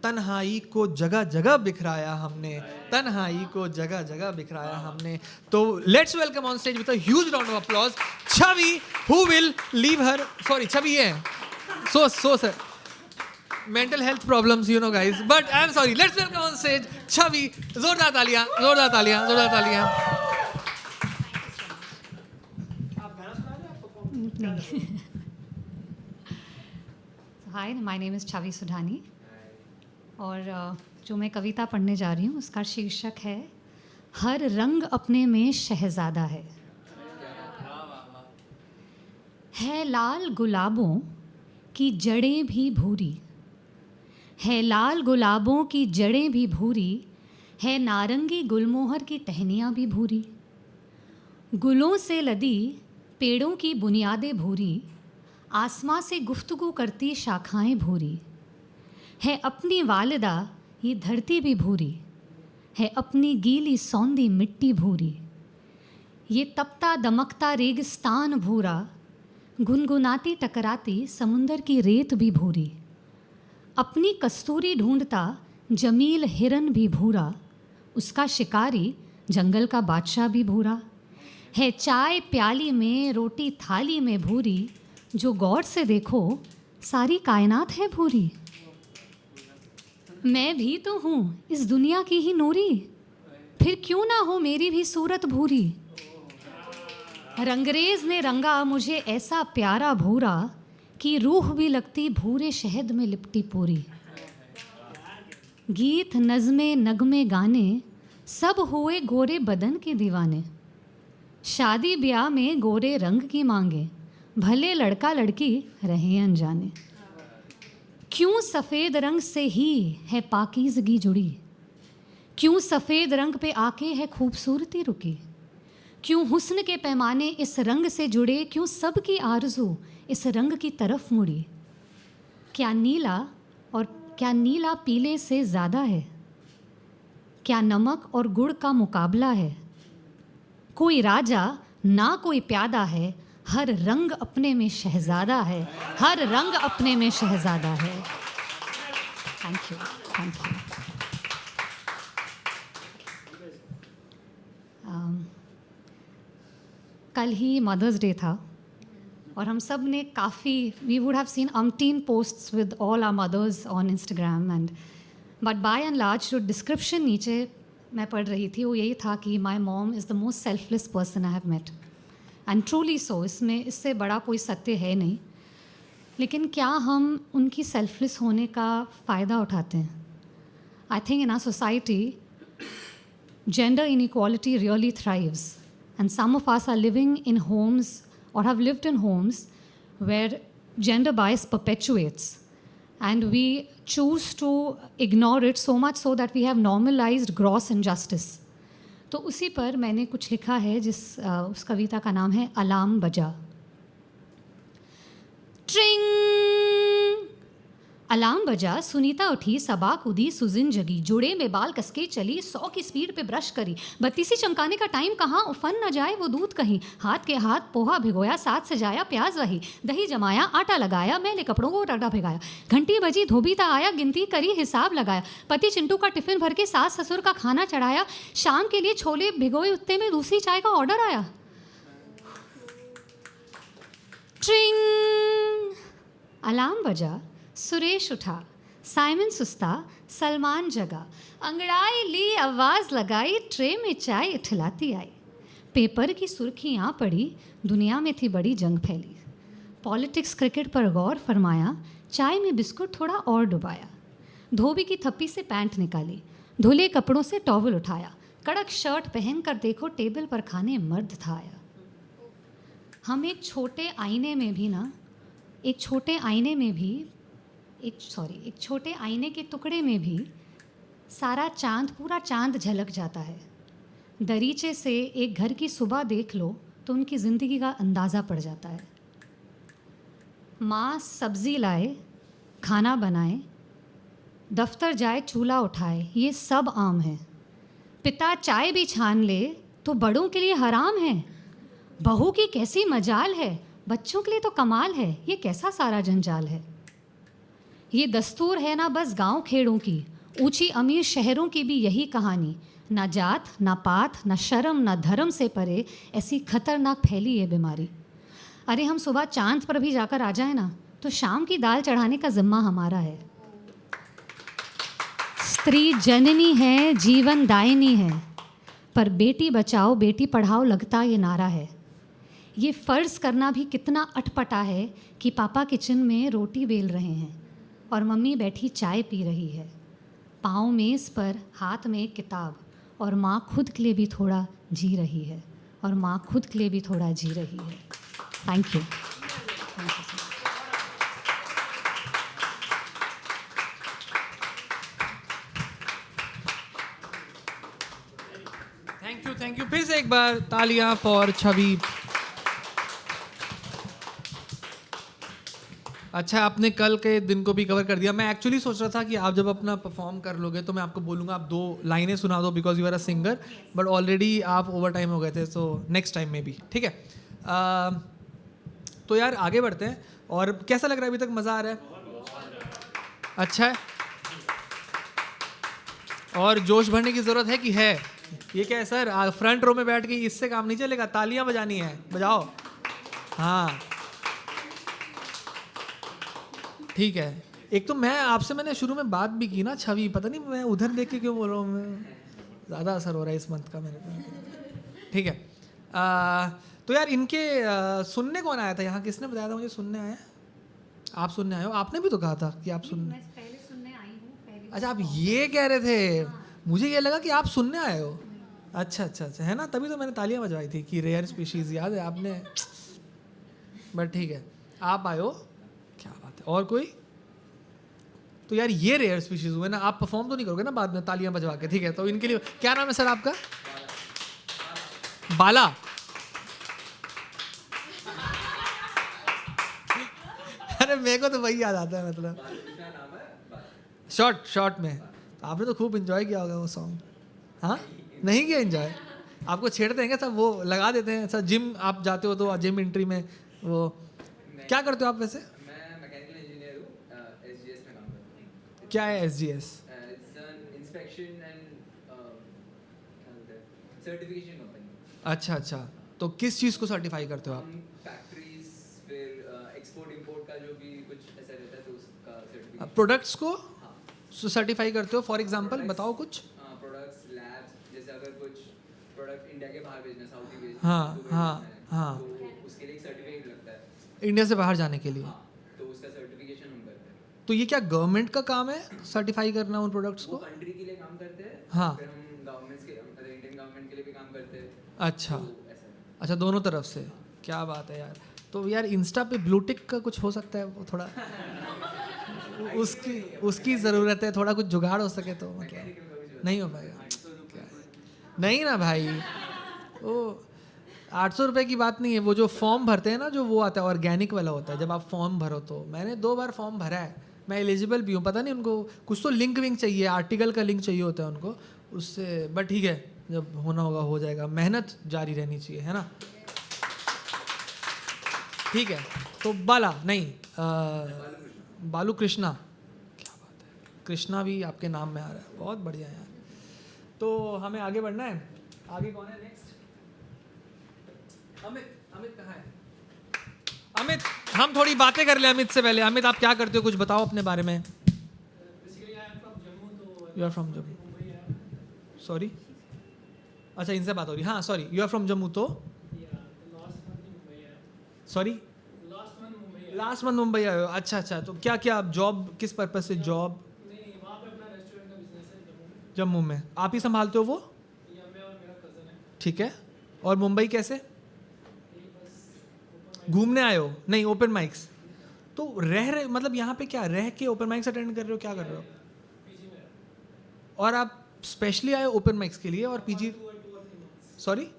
तन्हाई को जगह जगह बिखराया हमने, तन्हाई को जगह जगह बिखराया हमने। तो let's welcome on stage with a huge round of applause Chhavi, who will leave her, sorry Chhavi ये है, so sir, mental health problems, you know guys, but I'm sorry, let's welcome on stage छवि। जोरदार तालियां, जोरदार तालियां, जोरदार तालियां। आप गाना सुना रहे हैं? हाय, माय नेम इज़ छवि सुधानी और जो मैं कविता पढ़ने जा रही हूँ उसका शीर्षक है हर रंग अपने में शहजादा है लाल गुलाबों की जड़ें भी भूरी, है लाल गुलाबों की जड़ें भी भूरी, है नारंगी गुलमोहर की टहनियाँ भी भूरी, गुलों से लदी पेड़ों की बुनियादें भूरी, आसमां से गुफ्तगू करती शाखाएं भूरी, है अपनी वालिदा ये धरती भी भूरी, है अपनी गीली सौंधी मिट्टी भूरी, ये तपता दमकता रेगिस्तान भूरा, गुनगुनाती टकराती समुंदर की रेत भी भूरी, अपनी कस्तूरी ढूंढता जमील हिरन भी भूरा, उसका शिकारी जंगल का बादशाह भी भूरा, है चाय प्याली में, रोटी थाली में भूरी, जो गौर से देखो सारी कायनात है भूरी। मैं भी तो हूँ इस दुनिया की ही नूरी, फिर क्यों ना हो मेरी भी सूरत भूरी। रंगरेज ने रंगा मुझे ऐसा प्यारा भूरा, कि रूह भी लगती भूरे शहद में लिपटी पूरी। गीत नज़्मे नगमे गाने सब हुए गोरे बदन के दीवाने, शादी ब्याह में गोरे रंग की मांगे, भले लड़का लड़की रहे अनजाने। क्यों सफ़ेद रंग से ही है पाकीज़गी जुड़ी, क्यों सफ़ेद रंग पे आके है खूबसूरती रुकी। क्यों हुस्न के पैमाने इस रंग से जुड़े, क्यों सबकी आरज़ू इस रंग की तरफ मुड़ी। क्या नीला पीले से ज़्यादा है, क्या नमक और गुड़ का मुकाबला है। कोई राजा ना कोई प्यादा है, हर रंग अपने में शहज़ादा है, हर रंग अपने में शहज़ादा है। Thank you, thank you. कल ही मदर्स डे था और हम सब ने काफ़ी, we would have seen umpteen posts with all our mothers on Instagram and but by and large जो डिस्क्रिप्शन नीचे मैं पढ़ रही थी वो यही था कि my mom is the most selfless person I have met and truly so। इसमें इससे बड़ा कोई सत्य है नहीं, लेकिन क्या हम उनकी सेल्फलेस होने का फ़ायदा उठाते हैं? I think in our society gender inequality really thrives and some of us are living in homes or have lived in homes where gender bias perpetuates and we choose to ignore it so much so that we have normalized gross injustice। तो उसी पर मैंने कुछ लिखा है उस कविता का नाम है अलार्म बजा। ट्रिंग अलार्म बजा, सुनीता उठी, सबा कूदी, सुजिन जगी, जुड़े में बाल कसके चली, 100 की स्पीड पे ब्रश करी, बत्तीसी चमकाने का टाइम कहाँ, उफन न जाए वो दूध कहीं, हाथ के हाथ पोहा भिगोया, साथ सजाया प्याज वही, दही जमाया, आटा लगाया, मैले कपड़ों को रगड़ा भिगाया, घंटी बजी, धोबीता आया, गिनती करी, हिसाब लगाया, पति चिंटू का टिफिन भर के सास ससुर का खाना चढ़ाया, शाम के लिए छोले भिगोए, उतने में दूसरी चाय का ऑर्डर आया। ट्रिंग अलार्म बजा, सुरेश उठा, साइमन सुस्ता, सलमान जगा, अंगड़ाई ली, आवाज़ लगाई, ट्रे में चाय इठलाती आई, पेपर की सुर्खियाँ पड़ी, दुनिया में थी बड़ी जंग फैली, पॉलिटिक्स क्रिकेट पर गौर फरमाया, चाय में बिस्कुट थोड़ा और डुबाया, धोबी की थप्पी से पैंट निकाली, धुले कपड़ों से टॉवल उठाया, कड़क शर्ट पहन कर देखो टेबल पर खाने मर्द था आया। हम एक छोटे आईने के टुकड़े में भी सारा चांद, पूरा चांद झलक जाता है। दरीचे से एक घर की सुबह देख लो तो उनकी ज़िंदगी का अंदाज़ा पड़ जाता है। माँ सब्ज़ी लाए, खाना बनाए, दफ्तर जाए, चूल्हा उठाए, ये सब आम है। पिता चाय भी छान ले तो बड़ों के लिए हराम है। बहू की कैसी मजाल है, बच्चों के लिए तो कमाल है, ये कैसा सारा जंजाल है। ये दस्तूर है ना बस गांव खेड़ों की, ऊंची अमीर शहरों की भी यही कहानी। ना जात ना पात ना शर्म ना धर्म से परे, ऐसी खतरनाक फैली ये बीमारी। अरे हम सुबह चांद पर भी जाकर आ जाए ना तो शाम की दाल चढ़ाने का जिम्मा हमारा है। स्त्री जननी है, जीवन दायिनी है, पर बेटी बचाओ बेटी पढ़ाओ लगता ये नारा है। ये फ़र्ज़ करना भी कितना अटपटा है कि पापा किचन में रोटी बेल रहे हैं और मम्मी बैठी चाय पी रही है, पाँव मेज़ पर, हाथ में एक किताब, और माँ खुद के लिए भी थोड़ा जी रही है, और माँ खुद के लिए भी थोड़ा जी रही है। Thank you. Thank you. फिर से एक बार तालियां फॉर छवि। अच्छा, आपने कल के दिन को भी कवर कर दिया। मैं एक्चुअली सोच रहा था कि आप जब अपना परफॉर्म कर लोगे तो मैं आपको बोलूँगा आप 2 लाइनें सुना दो because you are a singer, but already आप ओवर टाइम हो गए थे, सो नेक्स्ट टाइम में भी ठीक है। तो यार आगे बढ़ते हैं। और कैसा लग रहा है अभी तक? मज़ा आ रहा है? अच्छा है। और जोश भरने की ज़रूरत है कि है? ये क्या है सर, फ्रंट रो में बैठ के इससे काम नहीं चलेगा, तालियां बजानी है, बजाओ। हाँ ठीक है। एक तो मैंने शुरू में बात भी की ना, छवि, पता नहीं मैं उधर देख के क्यों बोल रहा हूँ, मैं ज़्यादा असर हो रहा है इस मंथ का मेरे पे। ठीक है। तो यार इनके सुनने कौन आया था यहाँ, किसने बताया था मुझे सुनने आया? आप सुनने आए हो, आपने भी तो कहा था कि आप सुनने। मैं पहले सुनने आई हूँ पहले। अच्छा आप ये कह रहे थे, मुझे ये लगा कि आप सुनने आए हो। अच्छा अच्छा अच्छा, है ना, तभी तो मैंने तालियां बजवाई थी कि रेयर स्पीशीज, याद है आपने। बट ठीक है, आप आए हो, क्या बात है। और कोई? तो यार ये रेयर स्पीशीज हुए ना, आप परफॉर्म तो नहीं करोगे ना बाद में तालियां बजवा के? ठीक है, तो इनके लिए क्या नाम है सर आपका? बाला। अरे मेरे को तो वही याद आता है, मतलब शॉर्ट में। आपने तो खूब एंजॉय किया होगा वो सॉन्ग। हाँ नहीं किया एंजॉय? आपको छेड़ते हैं क्या सब, वो लगा देते हैं सर? जिम आप जाते हो तो जिम एंट्री में वो क्या करते हो आप वैसे? मैं मैकेनिकल इंजीनियर हूँ, एसजीएस में काम करता हूँ। क्या है SGS? It's an inspection and certification company. अच्छा अच्छा, तो किस चीज़ को सर्टिफाई करते हो आप? हम फैक्ट्रीज, फिर एक्सपोर्ट इंपोर्ट का जो भी कुछ ऐसा रहता है तो उसका सर्टिफिकेशन। प्रोडक्ट्स को सर्टिफाई करते हो? फॉर एग्जांपल बताओ कुछ। प्रोडक्ट्स, लैब्स, जैसे अगर कुछ प्रोडक्ट इंडिया के बाहर भेजना, साउथ ही भेजना, हाँ, दुबई हाँ, भेजना है, हाँ। तो उसके लिए एक सर्टिफिकेट लगता है। इंडिया से बाहर जाने के लिए? हाँ, तो उसका सर्टिफिकेशन हम करते हैं। तो ये क्या गवर्नमेंट का काम है सर्टिफाई करना उन प्रोडक्ट्स वो को? कंट्री के लिए काम करते हैं, हाँ। फिर हम गवर्नमेंट्स के, इंडियन गवर्नमेंट के लिए भी काम करते हैं। अच्छा तो ऐसा है। अच्छा, दोनों तरफ से। क्या बात है यार। तो यार इंस्टा पे ब्लूटिक का कुछ हो सकता है, वो थोड़ा उसकी ज़रूरत है, थोड़ा कुछ जुगाड़ हो सके तो, मतलब नहीं हो पाएगा क्या है? नहीं ना भाई, वो 800 रुपये की बात नहीं है। वो जो फॉर्म भरते हैं ना, जो वो आता है ऑर्गेनिक वाला होता है, जब आप फॉर्म भरो तो, मैंने 2 बार फॉर्म भरा है, मैं एलिजिबल भी हूँ। पता नहीं उनको कुछ तो लिंक विंक चाहिए, आर्टिकल का लिंक चाहिए होता है उनको उससे, बट ठीक है, जब होना होगा हो जाएगा, मेहनत जारी रहनी चाहिए, है ना। ठीक है, तो बाला नहीं, बालू कृष्णा, क्या बात है, कृष्णा भी आपके नाम में आ रहा है, बहुत बढ़िया यार। तो हमें आगे बढ़ना है। आगे कौन है नेक्स्ट? अमित कहाँ है? अमित, हम थोड़ी बातें कर ले अमित से पहले। अमित आप क्या करते हो, कुछ बताओ अपने बारे में। You are from Jammu? Sorry, अच्छा इनसे बात हो रही। हाँ sorry, you are from Jammu, तो सॉरी लास्ट मंथ मुंबई आए हो? अच्छा अच्छा, तो क्या क्या आप जॉब, किस पर्पज से जॉब? जम्मू में आप ही संभालते हो वो? ठीक है, और मुंबई कैसे घूमने आए हो? नहीं, ओपन माइक्स तो रहे मतलब यहाँ पे क्या रह के ओपन माइक्स अटेंड कर रहे हो, क्या कर रहे हो? और आप स्पेशली आए ओपन माइक्स के लिए? और पीजी, सॉरी,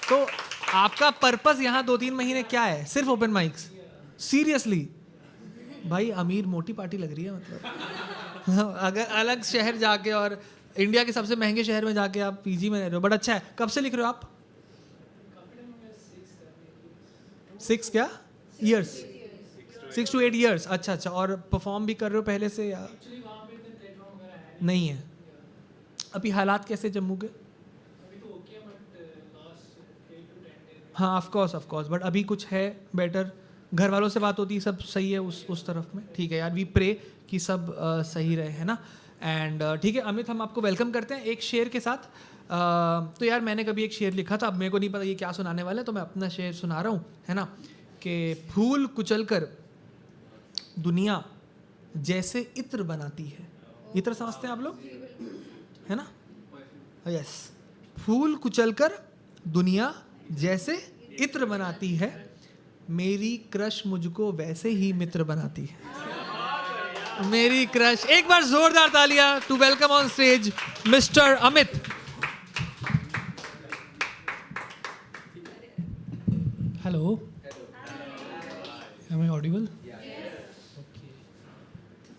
तो आपका पर्पस यहाँ 2-3 महीने क्या है? सिर्फ ओपन माइक्स? सीरियसली भाई, अमीर मोटी पार्टी लग रही है मतलब। अगर अलग शहर जाके और इंडिया के सबसे महंगे शहर में जाके आप पीजी में रह रहे हो, बट अच्छा है। कब से लिख रहे हो आप? 6 क्या ईयर्स? 6 to 8 years. अच्छा अच्छा, और परफॉर्म भी कर रहे हो पहले से या नहीं है? अभी हालात कैसे जम्मू के? हाँ ऑफ कोर्स, बट अभी कुछ है बेटर? घर वालों से बात होती है, सब सही है उस तरफ में? ठीक है यार, वी प्रे कि सब सही रहे, है ना। एंड ठीक है अमित, हम आपको वेलकम करते हैं एक शेर के साथ। तो यार मैंने कभी एक शेर लिखा था, अब मेरे को नहीं पता ये क्या सुनाने वाला है, तो मैं अपना शेर सुना रहा हूँ, है ना। कि फूल कुचलकर दुनिया जैसे इत्र बनाती है। इत्र समझते हैं आप लोग, है ना? यस, फूल कुचलकर दुनिया जैसे इत्र बनाती है, मेरी क्रश मुझको वैसे ही मित्र बनाती है। मेरी क्रश। एक बार जोरदार तालियां to welcome on stage mister Amit. Hello, am I audible?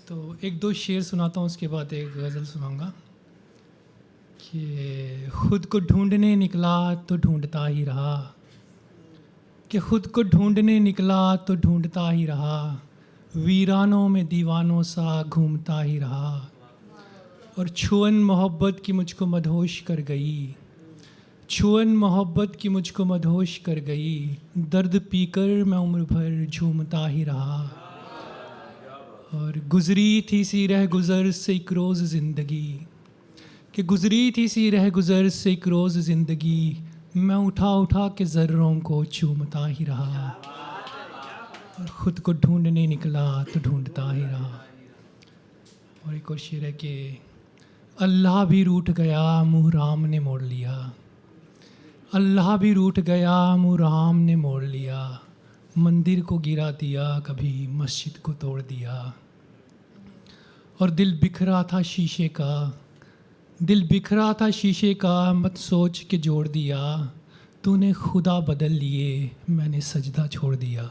तो 1-2 शेर सुनाता हूँ, उसके बाद एक गज़ल सुनाऊंगा। कि खुद को ढूंढने निकला तो ढूंढता ही रहा, कि खुद को ढूंढने निकला तो ढूंढता ही रहा, वीरानों में दीवानों सा घूमता ही रहा। और छुअन मोहब्बत की मुझको मदहोश कर गई, छुअन मोहब्बत की मुझको मदहोश कर गई, दर्द पीकर मैं उम्र भर झूमता ही रहा। और गुजरी थी सी रह गुज़र से एक रोज़ ज़िंदगी, कि गुजरी थी सी रह गुज़र से एक रोज़ ज़िंदगी, मैं उठा उठा के ज़र्रों को चूमता ही रहा। और ख़ुद को ढूंढने निकला तो ढूंढता ही रहा। और एक और शेर है कि अल्लाह भी रूठ गया मुँह राम ने मोड़ लिया, अल्लाह भी रूठ गया मुँह राम ने मोड़ लिया, मंदिर को गिरा दिया कभी मस्जिद को तोड़ दिया। और दिल बिखरा था शीशे का, दिल बिखरा था शीशे का, मत सोच के जोड़ दिया, तूने खुदा बदल लिए मैंने सजदा छोड़ दिया।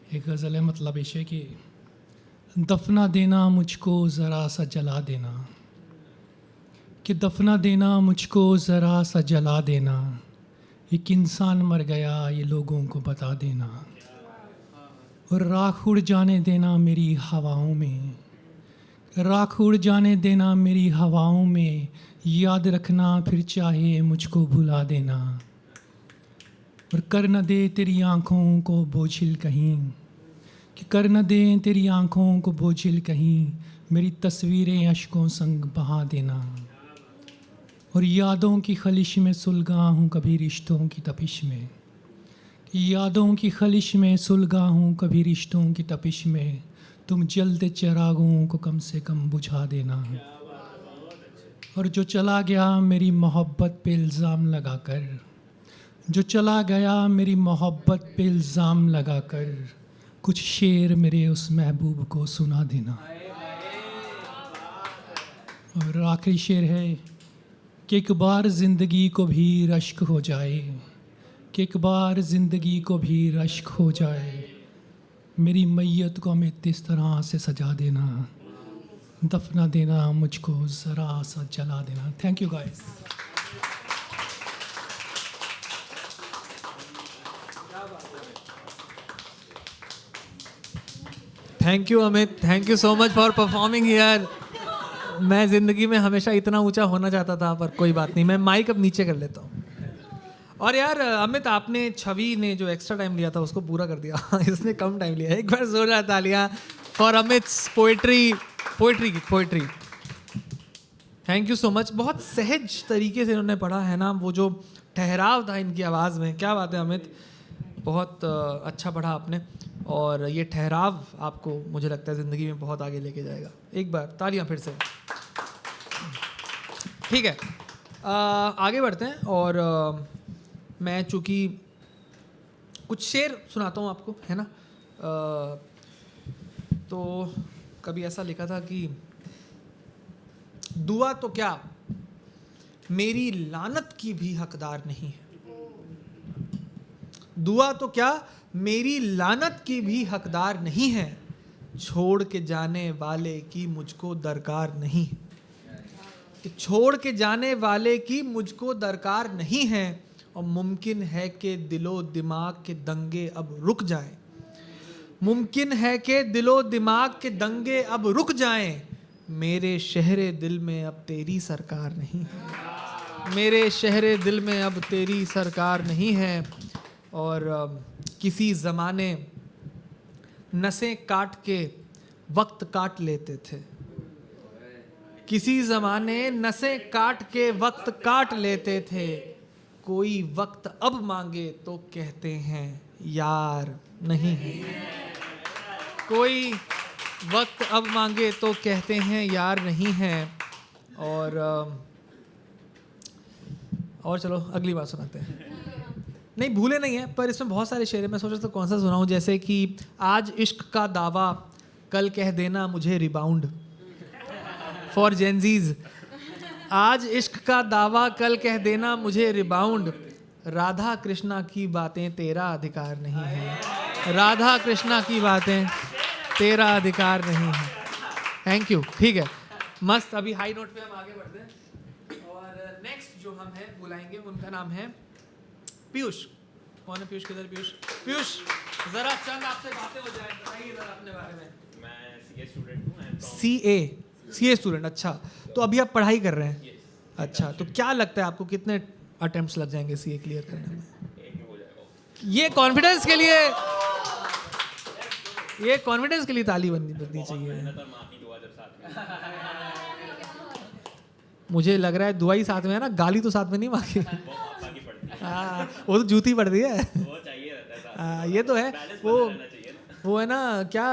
एक गज़ल है, मतलब ऐसे कि दफना देना मुझको ज़रा सा जला देना, कि दफना देना मुझको ज़रा सा जला देना, एक इंसान मर गया ये लोगों को बता देना। और राख उड़ जाने देना मेरी हवाओं में, राख उड़ जाने देना मेरी हवाओं में, याद रखना फिर चाहे मुझको भुला देना। और कर न दे तेरी आँखों को बोझिल कहीं, कि कर न दे तेरी आँखों को बोझिल कहीं, मेरी तस्वीरें अश्कों संग बहा देना। और यादों की खलिश में सुलगा हूँ कभी रिश्तों की तपिश में, यादों की खलिश में सुलगा हूँ कभी रिश्तों की तपिश में, तुम जलते चिरागों को कम से कम बुझा देना। और जो चला गया मेरी मोहब्बत पे इल्ज़ाम लगाकर, जो चला गया मेरी मोहब्बत पे इल्ज़ाम लगाकर, कुछ शेर मेरे उस महबूब को सुना देना। और आखिरी शेर है कि एक बार ज़िंदगी को भी रश्क हो जाए, कि एक बार ज़िंदगी को भी रश्क हो जाए, मेरी मैयत को हमें इस तरह से सजा देना, दफना देना मुझको ज़रा सा जला देना। Thank you guys. Thank you Amit, thank you so much for performing यार। मैं ज़िंदगी में हमेशा इतना ऊंचा होना चाहता था, पर कोई बात नहीं, मैं माइक अब नीचे कर लेता हूँ। और यार अमित, आपने छवि ने जो एक्स्ट्रा टाइम लिया था उसको पूरा कर दिया इसने कम टाइम लिया। एक बार जोरदार तालियां for Amit's poetry. Thank you so much. बहुत सहज तरीके से इन्होंने पढ़ा है ना, वो जो ठहराव था इनकी आवाज़ में, क्या बात है अमित, बहुत अच्छा पढ़ा आपने। और ये ठहराव आपको मुझे लगता है ज़िंदगी में बहुत आगे लेके जाएगा। एक बार तालियां फिर से। ठीक है, आगे बढ़ते हैं। और मैं चूँकि कुछ शेर सुनाता हूँ आपको, है ना। तो कभी ऐसा लिखा था कि दुआ तो क्या मेरी लानत की भी हकदार नहीं है, दुआ तो क्या मेरी लानत की भी हकदार नहीं है, छोड़ के जाने वाले की मुझको दरकार नहीं है, कि छोड़ के जाने वाले की मुझको दरकार नहीं है। और मुमकिन है कि दिलो दिमाग के दंगे अब रुक जाएं, मुमकिन है कि दिलो दिमाग के दंगे अब रुक जाएं, मेरे शहरे दिल में अब तेरी सरकार नहीं है, मेरे शहरे दिल में अब तेरी सरकार नहीं है। और किसी ज़माने नसें काट के वक्त काट लेते थे, किसी ज़माने नसें काट के वक्त काट लेते थे, कोई वक्त अब मांगे तो कहते हैं यार नहीं है, कोई वक्त अब मांगे तो कहते हैं यार नहीं है। और चलो अगली बात सुनाते हैं। नहीं भूले नहीं है, पर इसमें बहुत सारे शेर हैं, मैं सोच रहा था कौन सा सुनाऊं। जैसे कि आज इश्क का दावा कल कह देना मुझे रिबाउंड, फॉर जेनजीज। आज इश्क का दावा कल कह देना मुझे रिबाउंड, राधा कृष्णा की बातें तेरा अधिकार नहीं है, राधा कृष्णा की बातें तेरा अधिकार नहीं है। Thank you. ठीक है, मस्त। अभी हाई नोट पे हम आगे बढ़ते हैं। और नेक्स्ट जो हम हैं बुलाएंगे, उनका नाम है पीयूष। कौन है पीयूष? किधर पीयूष? पीयूष जरा चंद आपसे बातें हो जाए, बताइए जरा अपने बारे में। मैं सीए स्टूडेंट हूँ। सीए स्टूडेंट, अच्छा। तो अभी आप पढ़ाई कर रहे हैं? अच्छा, तो क्या लगता है आपको कितने अटेम्प्ट्स लग जाएंगे सीए क्लियर करने में? एक में हो जाएगा। ये कॉन्फिडेंस के लिए ताली बननी चाहिए। मेहनत और माँ की दुआ जब साथ में, मुझे लग रहा है दुआ ही साथ में है ना, गाली तो साथ में नहीं मांगी। वो पापा की पड़ती है, हाँ, वो तो जूती पड़ती है। वो चाहिए रहता है साथ में। हाँ, ये तो है। बैलेंस वो बना रहना चाहिए ना। वो है ना, क्या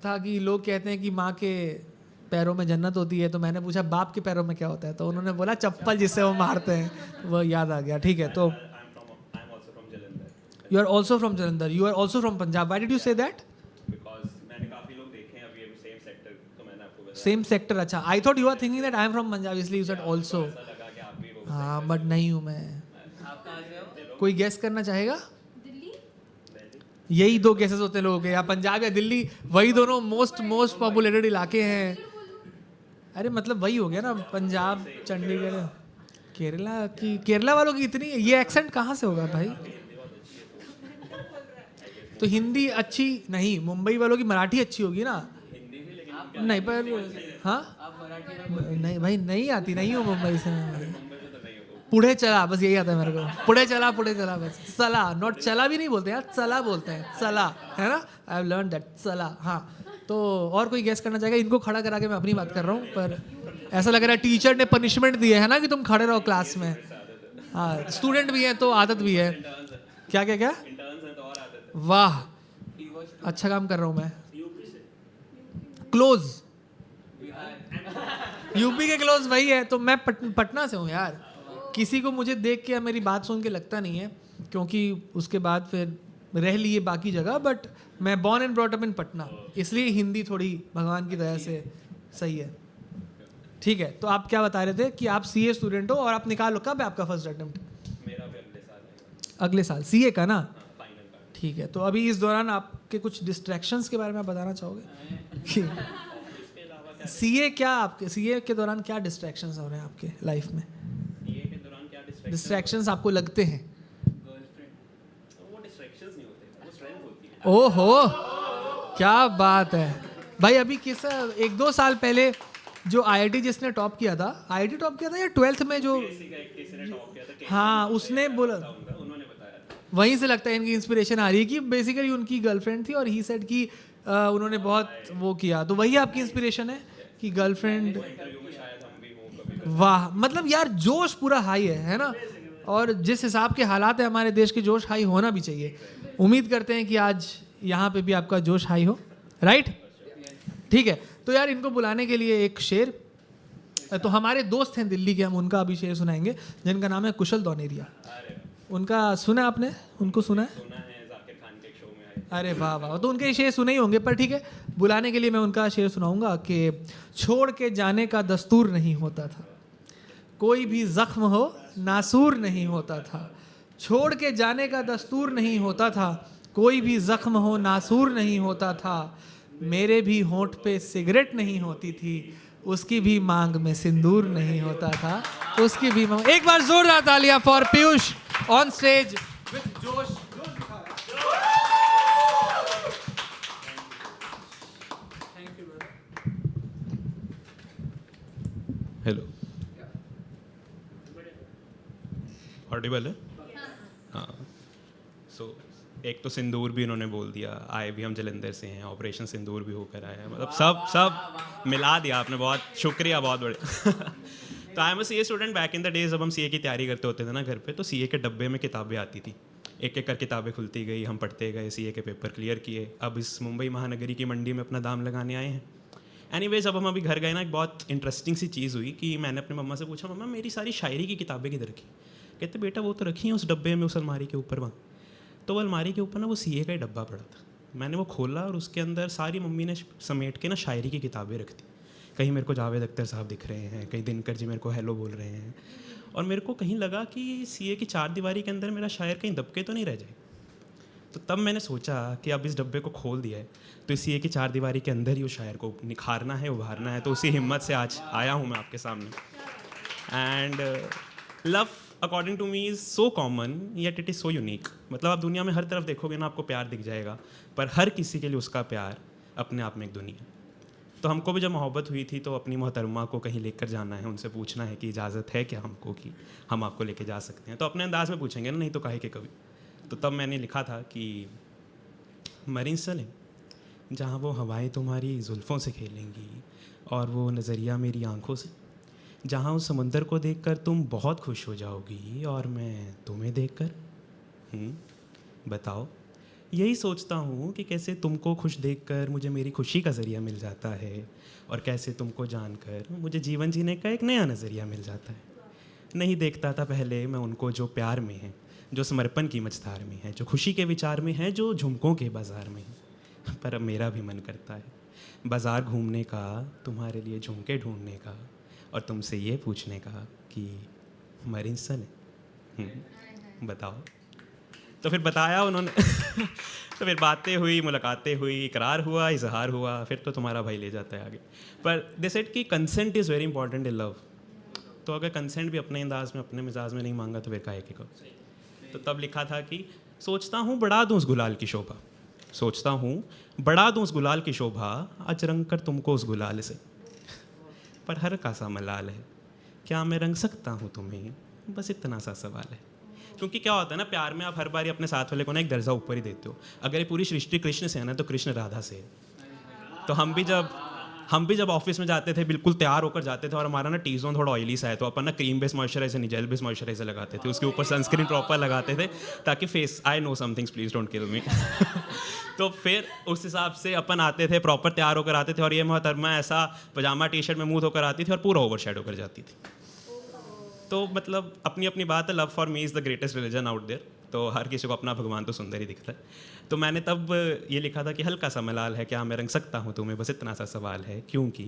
था कि लोग कहते हैं कि माँ के पैरों में जन्नत होती है, तो मैंने पूछा बाप के पैरों में क्या होता है, तो उन्होंने बोला चप्पल जिससे वो मारते हैं। वो याद आ गया। ठीक है, तो I am also from Jalandhar you are also from Jalandhar, you are also from Punjab. Why did you say that? because मैंने काफी लोग देखे हैं अभी सेम सेक्टर, तो मैंने आपको बताया। सेम सेक्टर, अच्छा। I thought you are thinking that I am from Punjab, इसलिए यू सेड ऑल्सो। ऐसा लगा कि आप भी वो हाँ, बट नहीं हूँ मैं। आप कहाँ से हो? कोई गेस करना चाहेगा? दिल्ली। यही दो गेसेस होते हैं लोगों के, या पंजाब या दिल्ली, वही दोनों मोस्ट पॉपुलेटेड इलाके हैं। अरे मतलब वही हो गया ना, पंजाब, चंडीगढ़, केरला वालों की इतनी ये एक्सेंट कहाँ से होगा भाई? तो हिंदी अच्छी नहीं, मुंबई वालों की मराठी अच्छी होगी ना? नहीं पर हाँ, आप मराठी में नहीं भाई, नहीं आती, नहीं हूँ मुंबई से मैं। पुढ़े चला, बस यही आता है मेरे को। पुढ़े चला बस। चला, नॉट चला भी नहीं बोलते यार, चला बोलते हैं, चला, है ना? आई हैव लर्न दैट, चला। हाँ, तो और कोई गेस करना चाहेगा? इनको खड़ा करा के मैं अपनी बात कर रहा हूँ, पर ऐसा लग रहा है टीचर ने पनिशमेंट दी है ना कि तुम खड़े रहो क्लास में। हाँ, स्टूडेंट भी है तो आदत भी है। क्या क्या क्या? इंटर्न्स हैं तो और आदत है। वाह, अच्छा काम कर रहा हूँ मैं। क्लोज, यूपी के क्लोज वही है। तो मैं पटना से हूँ यार। किसी को मुझे देख के या मेरी बात सुन के लगता नहीं है, क्योंकि उसके बाद फिर रह लिए बाकी जगह, बट मैं born and brought up in Patna, इसलिए हिंदी थोड़ी भगवान की दया से सही है। ठीक है, तो आप क्या बता रहे थे कि आप सीए स्टूडेंट हो और आप निकालो, कब है आपका फर्स्ट अटेम्प्ट? मेरा भी अगले साल है, अगले साल सीए का ना? फाइनल का। ठीक है, तो अभी इस दौरान आपके कुछ डिस्ट्रैक्शंस के बारे में आप बताना चाहोगे? सीए क्या, आपके सीए के दौरान क्या डिस्ट्रैक्शंस हो रहे हैं आपके लाइफ में? सीए के दौरान क्या डिस्ट्रैक्शंस आपको लगते हैं? वो डिस्ट्रैक्शंस नहीं होते, वो स्ट्रेंथ होती है। ओहो, क्या बात है भाई। अभी किस 1-2 साल पहले जो आईआईटी जिसने टॉप किया था, आईआईटी टॉप किया था या 12th में जो, किसी ने टॉप किया था, हाँ उसने बोला, उन्होंने बताया था। वहीं से लगता है इनकी इंस्पिरेशन आ रही है कि बेसिकली उनकी गर्लफ्रेंड थी और ही सेड कि उन्होंने बहुत वो किया, तो वही आपकी इंस्पिरेशन है कि गर्लफ्रेंड? इंटरव्यू में शायद हम भी हो कभी। वाह, मतलब यार जोश पूरा हाई है ना? और जिस हिसाब के हालात है हमारे देश के, जोश हाई होना भी चाहिए। उम्मीद करते हैं कि आज यहाँ पे भी आपका जोश हाई हो, राइट? ठीक है, तो यार इनको बुलाने के लिए एक शेर, तो हमारे दोस्त हैं दिल्ली के, हम उनका अभी शेर सुनाएंगे, जिनका नाम है कुशल दौनेरिया। उनका सुना आपने? उनको सुना है? सुना है, जाकिर खान के शो में आए। अरे वाह वाह, तो उनके शेर सुने ही होंगे, पर ठीक है, बुलाने के लिए मैं उनका शेर सुनाऊंगा कि छोड़ के जाने का दस्तूर नहीं होता था, कोई भी जख्म हो नासूर नहीं होता था। छोड़ के जाने का दस्तूर नहीं होता था, कोई भी जख्म हो नासूर नहीं होता था। मेरे भी होंठ पे सिगरेट नहीं होती थी, उसकी भी मांग में सिंदूर नहीं होता था, उसकी भी मांग। एक बार जोरदार तालियां for Piyush on stage with जोश। हेलो, ऑडिबल है? हाँ। सो एक तो सिंदूर भी उन्होंने बोल दिया, आए भी हम जलंधर से हैं, ऑपरेशन सिंदूर भी होकर आया है, मतलब सब मिला दिया आपने, बहुत शुक्रिया, बहुत बड़े। तो I am a CA student. Back in the days जब हम सीए की तैयारी करते होते थे ना घर पे, तो सीए के डब्बे में किताबें आती थी, एक एक कर किताबें खुलती गई, हम पढ़ते गए, सीए के पेपर क्लियर किए। अब इस मुंबई महानगरी की मंडी में अपना दाम लगाने आए हैं। एनीवेज, जब हम अभी घर गए ना, एक बहुत इंटरेस्टिंग सी चीज़ हुई कि मैंने अपने मम्मा से पूछा, मम्मा मेरी सारी शायरी की किताबें किधर रखी? कहते बेटा वो तो रखी हैं उस डब्बे में, उस अलमारी के ऊपर वहाँ। तो वो अलमारी के ऊपर ना वो सीए का ही डब्बा पड़ा था। मैंने वो खोला और उसके अंदर सारी मम्मी ने समेट के ना शायरी की किताबें रख दी। कहीं मेरे को जावेद अख्तर साहब दिख रहे हैं, कहीं दिनकर जी मेरे को हेलो बोल रहे हैं, और मेरे को कहीं लगा कि सीए की 4 दीवारी के अंदर मेरा शायर कहीं दबके तो नहीं रह जाए। तो तब मैंने सोचा कि अब इस डब्बे को खोल दिया है तो इस सीए की 4 दीवारी के अंदर ही उस शायर को निखारना है, उभारना है। तो उसी हिम्मत से आज आया हूँ मैं आपके सामने। And love according to me is so common yet it is so unique. मतलब आप दुनिया में हर तरफ देखोगे ना, आपको प्यार दिख जाएगा, पर हर किसी के लिए उसका प्यार अपने आप में एक दुनिया। तो हमको भी जब मोहब्बत हुई थी तो अपनी मोहतरमा को कहीं लेकर जाना है, उनसे पूछना है कि इजाज़त है क्या हमको कि हम आपको लेके जा सकते हैं। तो अपने अंदाज में पूछेंगे ना, नहीं तो काहे के कभी। तो तब मैंने लिखा था कि मरीन चलें जहाँ वो हवाएं तुम्हारी जुल्फ़ों से खेलेंगी और वो नज़रिया मेरी आंखों से, जहाँ उस समुंदर को देखकर तुम बहुत खुश हो जाओगी और मैं तुम्हें देखकर बताओ। यही सोचता हूँ कि कैसे तुमको खुश देखकर मुझे मेरी खुशी का ज़रिया मिल जाता है, और कैसे तुमको जानकर मुझे जीवन जीने का एक नया नज़रिया मिल जाता है। नहीं देखता था पहले मैं उनको जो प्यार में है, जो समर्पण की मझधार में है, जो खुशी के विचार में है, जो झुमकों के बाज़ार में है। पर अब मेरा भी मन करता है बाज़ार घूमने का, तुम्हारे लिए झुमके ढूंढने का, और तुमसे ये पूछने का कि मरीन चलें, बताओ। तो फिर बताया उन्होंने तो फिर बातें हुई, मुलाकातें हुई, इकरार हुआ, इजहार हुआ, फिर तो तुम्हारा भाई ले जाता है आगे। पर दे सेड कि consent is very important in love. तो अगर कंसेंट भी अपने अंदाज में, अपने मिजाज में नहीं मांगा तो फिर काहे के कब। तो तब लिखा था कि सोचता हूँ बढ़ा दूँ उस गुलाल की शोभा, सोचता हूँ बढ़ा दूँ उस गुलाल की शोभा, आज रंग कर तुमको उस गुलाल से। पर हर का सा मलाल है, क्या मैं रंग सकता हूँ तुम्हें, बस इतना सा सवाल है। क्योंकि क्या होता है ना, प्यार में आप हर बार अपने साथ वाले को ना एक दर्जा ऊपर ही देते हो। अगर ये पूरी सृष्टि कृष्ण से है ना, तो कृष्ण राधा से है। तो हम भी जब ऑफिस में जाते थे, बिल्कुल तैयार होकर जाते थे, और हमारा ना टी जोन थोड़ा ऑयली सा है, तो अपन ना क्रीम बेस मॉइस्चराइजर नहीं, जेल बेस मॉइस्चराइजर लगाते थे, उसके ऊपर सनस्क्रीन प्रॉपर लगाते थे ताकि face, I know somethings, please don't kill me. तो फिर उस हिसाब से अपन आते थे, प्रॉपर तैयार होकर आते थे, और ये मोहतरमा ऐसा पजामा टी शर्ट में मुँह धोकर आती थी और पूरा ओवर शेडो कर जाती थी। तो मतलब अपनी अपनी बात है, love for me is the greatest religion out there. तो हर किसी को अपना भगवान तो सुंदर ही दिखता है। तो मैंने तब ये लिखा था कि हल्का सा मलाल है, क्या मैं रंग सकता हूँ तुम्हें, बस इतना सा सवाल है। क्योंकि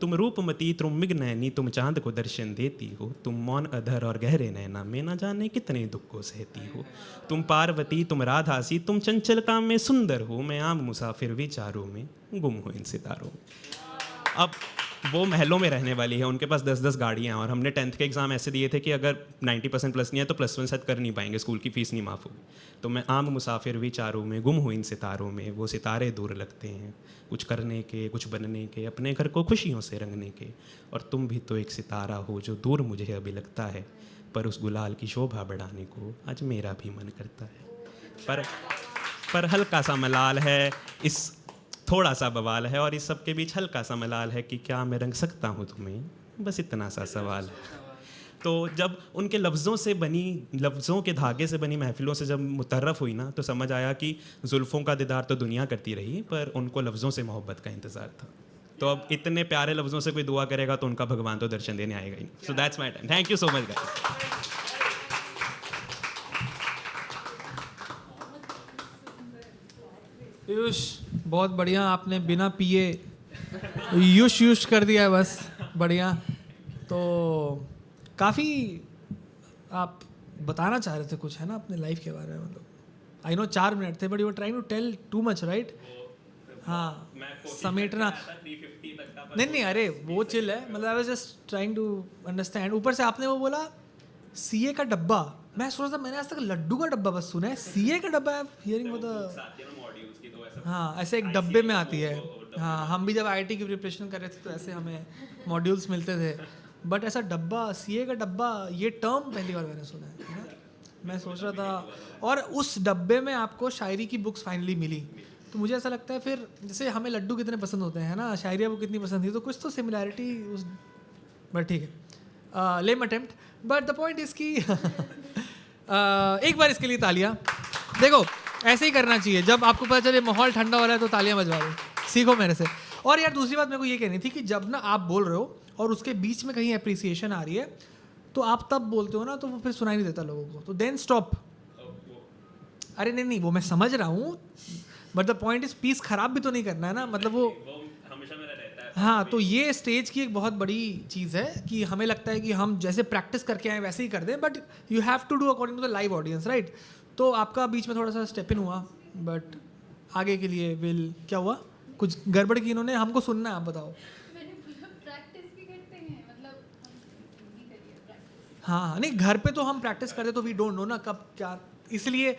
तुम रूपमती, तुम मिगनैनी, तुम चांद को दर्शन देती हो, तुम मौन अधर और गहरे नैना में न जाने कितने दुख को सहती हो। तुम पार्वती, तुम राधासी, तुम चंचल काम में सुंदर हो, मैं आम मुसाफिर विचारों में गुम हो इन सितारों। अब वो महलों में रहने वाली है, उनके पास 10-10 गाड़ियाँ हैं, और हमने 10th के एग्ज़ाम ऐसे दिए थे कि अगर 90% प्लस नहीं है तो +1 शायद कर नहीं पाएंगे, स्कूल की फ़ीस नहीं माफ़ होगी। तो मैं आम मुसाफिर विचारों में गुम हूँ इन सितारों में, वो सितारे दूर लगते हैं कुछ करने के, कुछ बनने के, अपने घर को खुशियों से रंगने के। और तुम भी तो एक सितारा हो जो दूर मुझे अभी लगता है, पर उस गुलाल की शोभा बढ़ाने को आज मेरा भी मन करता है। पर हल्का सा मलाल है, इस थोड़ा सा बवाल है, और इस सब के बीच हल्का सा मलाल है कि क्या मैं रंग सकता हूँ तुम्हें, बस इतना सा सवाल है। तो जब उनके लफ्ज़ों के धागे से बनी महफिलों से जब मुतर्रफ़ हुई ना, तो समझ आया कि जुल्फ़ों का दीदार तो दुनिया करती रही, पर उनको लफ्ज़ों से मोहब्बत का इंतज़ार था। तो अब इतने प्यारे लफ्ज़ों से कोई दुआ करेगा तो उनका भगवान तो दर्शन देने आएगा ही। So that's my time. Thank you so much guys. Piyush, बहुत बढ़िया, आपने बिना पिए युश कर दिया है, बस बढ़िया। तो काफ़ी आप बताना चाह रहे थे कुछ, है ना, अपने लाइफ के बारे में। मतलब आई नो 4 मिनट थे, but you were trying to tell too much, right? हाँ, समेटना नहीं, अरे वो चिल है, मतलब I was just trying to understand. ऊपर से आपने वो बोला सीए का डब्बा, मैं सोच रहा था मैंने आज तक लड्डू का डब्बा बस सुना है, सीए का डब्बा हियरिंग मतलब, हाँ ऐसे एक डब्बे में आती है। हाँ, हम भी जब आईआईटी की प्रिपरेशन कर रहे थे तो ऐसे हमें मॉड्यूल्स मिलते थे, बट ऐसा डब्बा, सीए का डब्बा, ये टर्म पहली बार मैंने सुना है ना? मैं सोच रहा था, और उस डब्बे में आपको शायरी की बुक्स फाइनली मिली, तो मुझे ऐसा लगता है फिर जैसे हमें लड्डू कितने पसंद होते हैं ना, शायरिया बुक कितनी पसंद थी, तो कुछ तो सिमिलैरिटी उस, बट ठीक है, lame attempt, but the point is कि एक बार इसके लिए तालियां। देखो ऐसे ही करना चाहिए, जब आपको पता चले माहौल ठंडा हो रहा है तो तालियां बजवा दो, सीखो मेरे से। और यार दूसरी बात मेरे को ये कहनी थी कि जब ना आप बोल रहे हो और उसके बीच में कहीं अप्रिसिएशन आ रही है, तो आप तब बोलते हो ना, तो वो फिर सुनाई नहीं देता लोगों को, तो देन स्टॉप। अरे नहीं, वो मैं समझ रहा हूँ, but the point is peace खराब भी तो नहीं करना है ना, मतलब वो हमेशा मेरा रहता है। हाँ, तो ये स्टेज की एक बहुत बड़ी चीज़ है कि हमें लगता है कि हम जैसे प्रैक्टिस करके आए वैसे ही कर दें, but you have to do according to the live audience, right? तो आपका बीच में थोड़ा सा स्टेप इन हुआ, बट आगे के लिए विल क्या हुआ, कुछ गड़बड़ की इन्होंने, हमको सुनना है, आप बताओ। मैंने प्रैक्टिस भी करते हैं, मतलब हम भी करिए प्रैक्टिस। हाँ नहीं, घर पे तो हम प्रैक्टिस करते तो वी डोंट नो ना कब क्या, इसलिए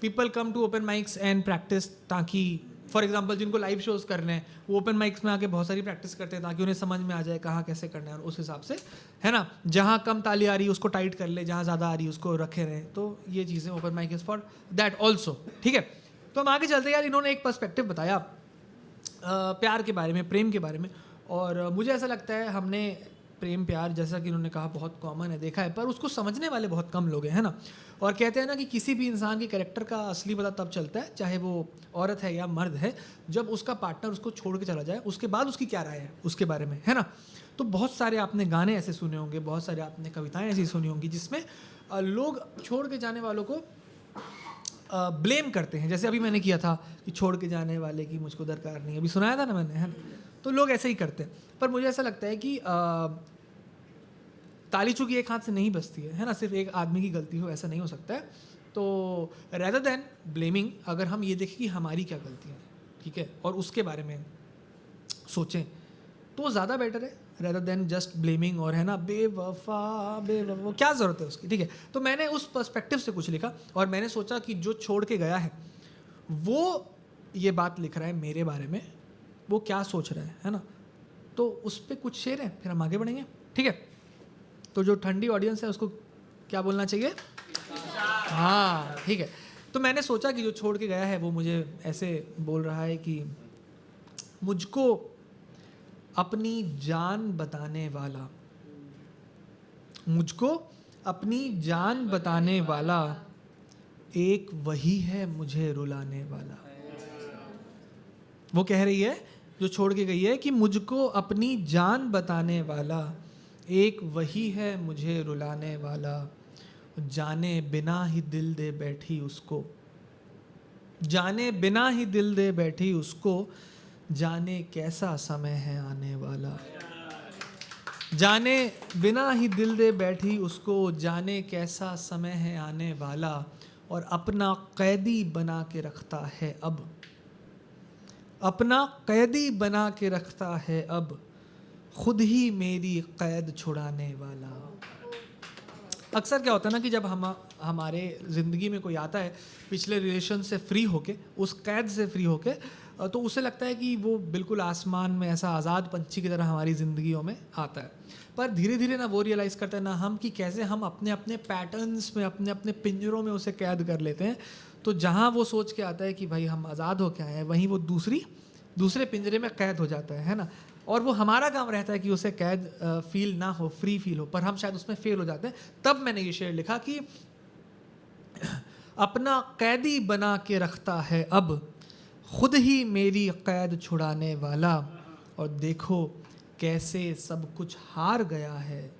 people come to open mics and practice, ताकि फॉर एग्जांपल जिनको लाइव शोज करने हैं वो ओपन माइक्स में आके बहुत सारी प्रैक्टिस करते हैं ताकि उन्हें समझ में आ जाए कहाँ कैसे करना है, और उस हिसाब से है ना, जहाँ कम ताली आ रही है उसको टाइट कर ले, जहाँ ज़्यादा आ रही है उसको रखे रहे। तो ये चीज़ें open mic is for that also, ठीक है। तो हम आगे चलते हैं यार, इन्होंने एक पर्सपेक्टिव बताया प्यार के बारे में, प्रेम के बारे में, और मुझे ऐसा लगता है हमने प्रेम प्यार जैसा कि उन्होंने कहा बहुत कॉमन है, देखा है, पर उसको समझने वाले बहुत कम लोग हैं, है ना। और कहते हैं ना कि किसी भी इंसान के कैरेक्टर का असली पता तब चलता है, चाहे वो औरत है या मर्द है, जब उसका पार्टनर उसको छोड़ के चला जाए, उसके बाद उसकी क्या राय है उसके बारे में, है ना। तो बहुत सारे आपने गाने ऐसे सुने होंगे, बहुत सारे आपने कविताएं ऐसी सुनी होंगी जिसमें लोग छोड़ के जाने वालों को ब्लेम करते हैं, जैसे अभी मैंने किया था कि छोड़ के जाने वाले की मुझको दरकार नहीं, अभी सुनाया था ना मैंने, है ना। तो लोग ऐसे ही करते हैं, पर मुझे ऐसा लगता है कि ताली चूंकि एक हाथ से नहीं बजती है ना, सिर्फ एक आदमी की गलती हो ऐसा नहीं हो सकता है। तो रेदर देन ब्लेमिंग, अगर हम ये देखें कि हमारी क्या गलती है, ठीक है, और उसके बारे में सोचें तो ज़्यादा बेटर है रेदर देन जस्ट ब्लेमिंग, और है ना बेवफा बेवफा, क्या ज़रूरत है उसकी, ठीक है। तो मैंने उस पर्सपेक्टिव से कुछ लिखा, और मैंने सोचा कि जो छोड़ के गया है वो ये बात लिख रहा है मेरे बारे में, वो क्या सोच रहा है ना। तो उस पर कुछ शेर है, फिर हम आगे बढ़ेंगे, ठीक है। तो जो ठंडी ऑडियंस है उसको क्या बोलना चाहिए, हाँ ठीक है। तो मैंने सोचा कि जो छोड़ के गया है वो मुझे ऐसे बोल रहा है कि मुझको अपनी जान बताने वाला, मुझको अपनी जान बताने वाला, एक वही है मुझे रुलाने वाला। वो कह रही है जो छोड़ के गई है कि मुझको अपनी जान बताने वाला, एक वही है मुझे रुलाने वाला, जाने बिना ही दिल दे बैठी उसको, जाने बिना ही दिल दे बैठी उसको, जाने कैसा समय है आने वाला, जाने बिना ही दिल दे बैठी उसको, जाने कैसा समय है आने वाला, और अपना कैदी बना के रखता है अब, अपना कैदी बना के रखता है अब, खुद ही मेरी कैद छुड़ाने वाला। अक्सर क्या होता है ना कि जब हमारे ज़िंदगी में कोई आता है पिछले रिलेशन से फ्री होके, उस कैद से फ्री होके, तो उसे लगता है कि वो बिल्कुल आसमान में ऐसा आज़ाद पंछी की तरह हमारी ज़िंदगियों में आता है। पर धीरे धीरे ना वो रियलाइज़ करते हैं ना हम कि कैसे हम अपने अपने पैटर्न्स में, अपने अपने पिंजरों में उसे कैद कर लेते हैं। तो जहाँ वो सोच के आता है कि भाई हम आज़ाद हो के आए हैं, वहीं वो दूसरे पिंजरे में कैद हो जाता है ना। और वो हमारा काम रहता है कि उसे कैद फील ना हो, फ्री फील हो, पर हम शायद उसमें फेल हो जाते हैं। तब मैंने ये शेर लिखा कि अपना कैदी बना के रखता है अब, खुद ही मेरी कैद छुड़ाने वाला, और देखो कैसे सब कुछ हार गया है,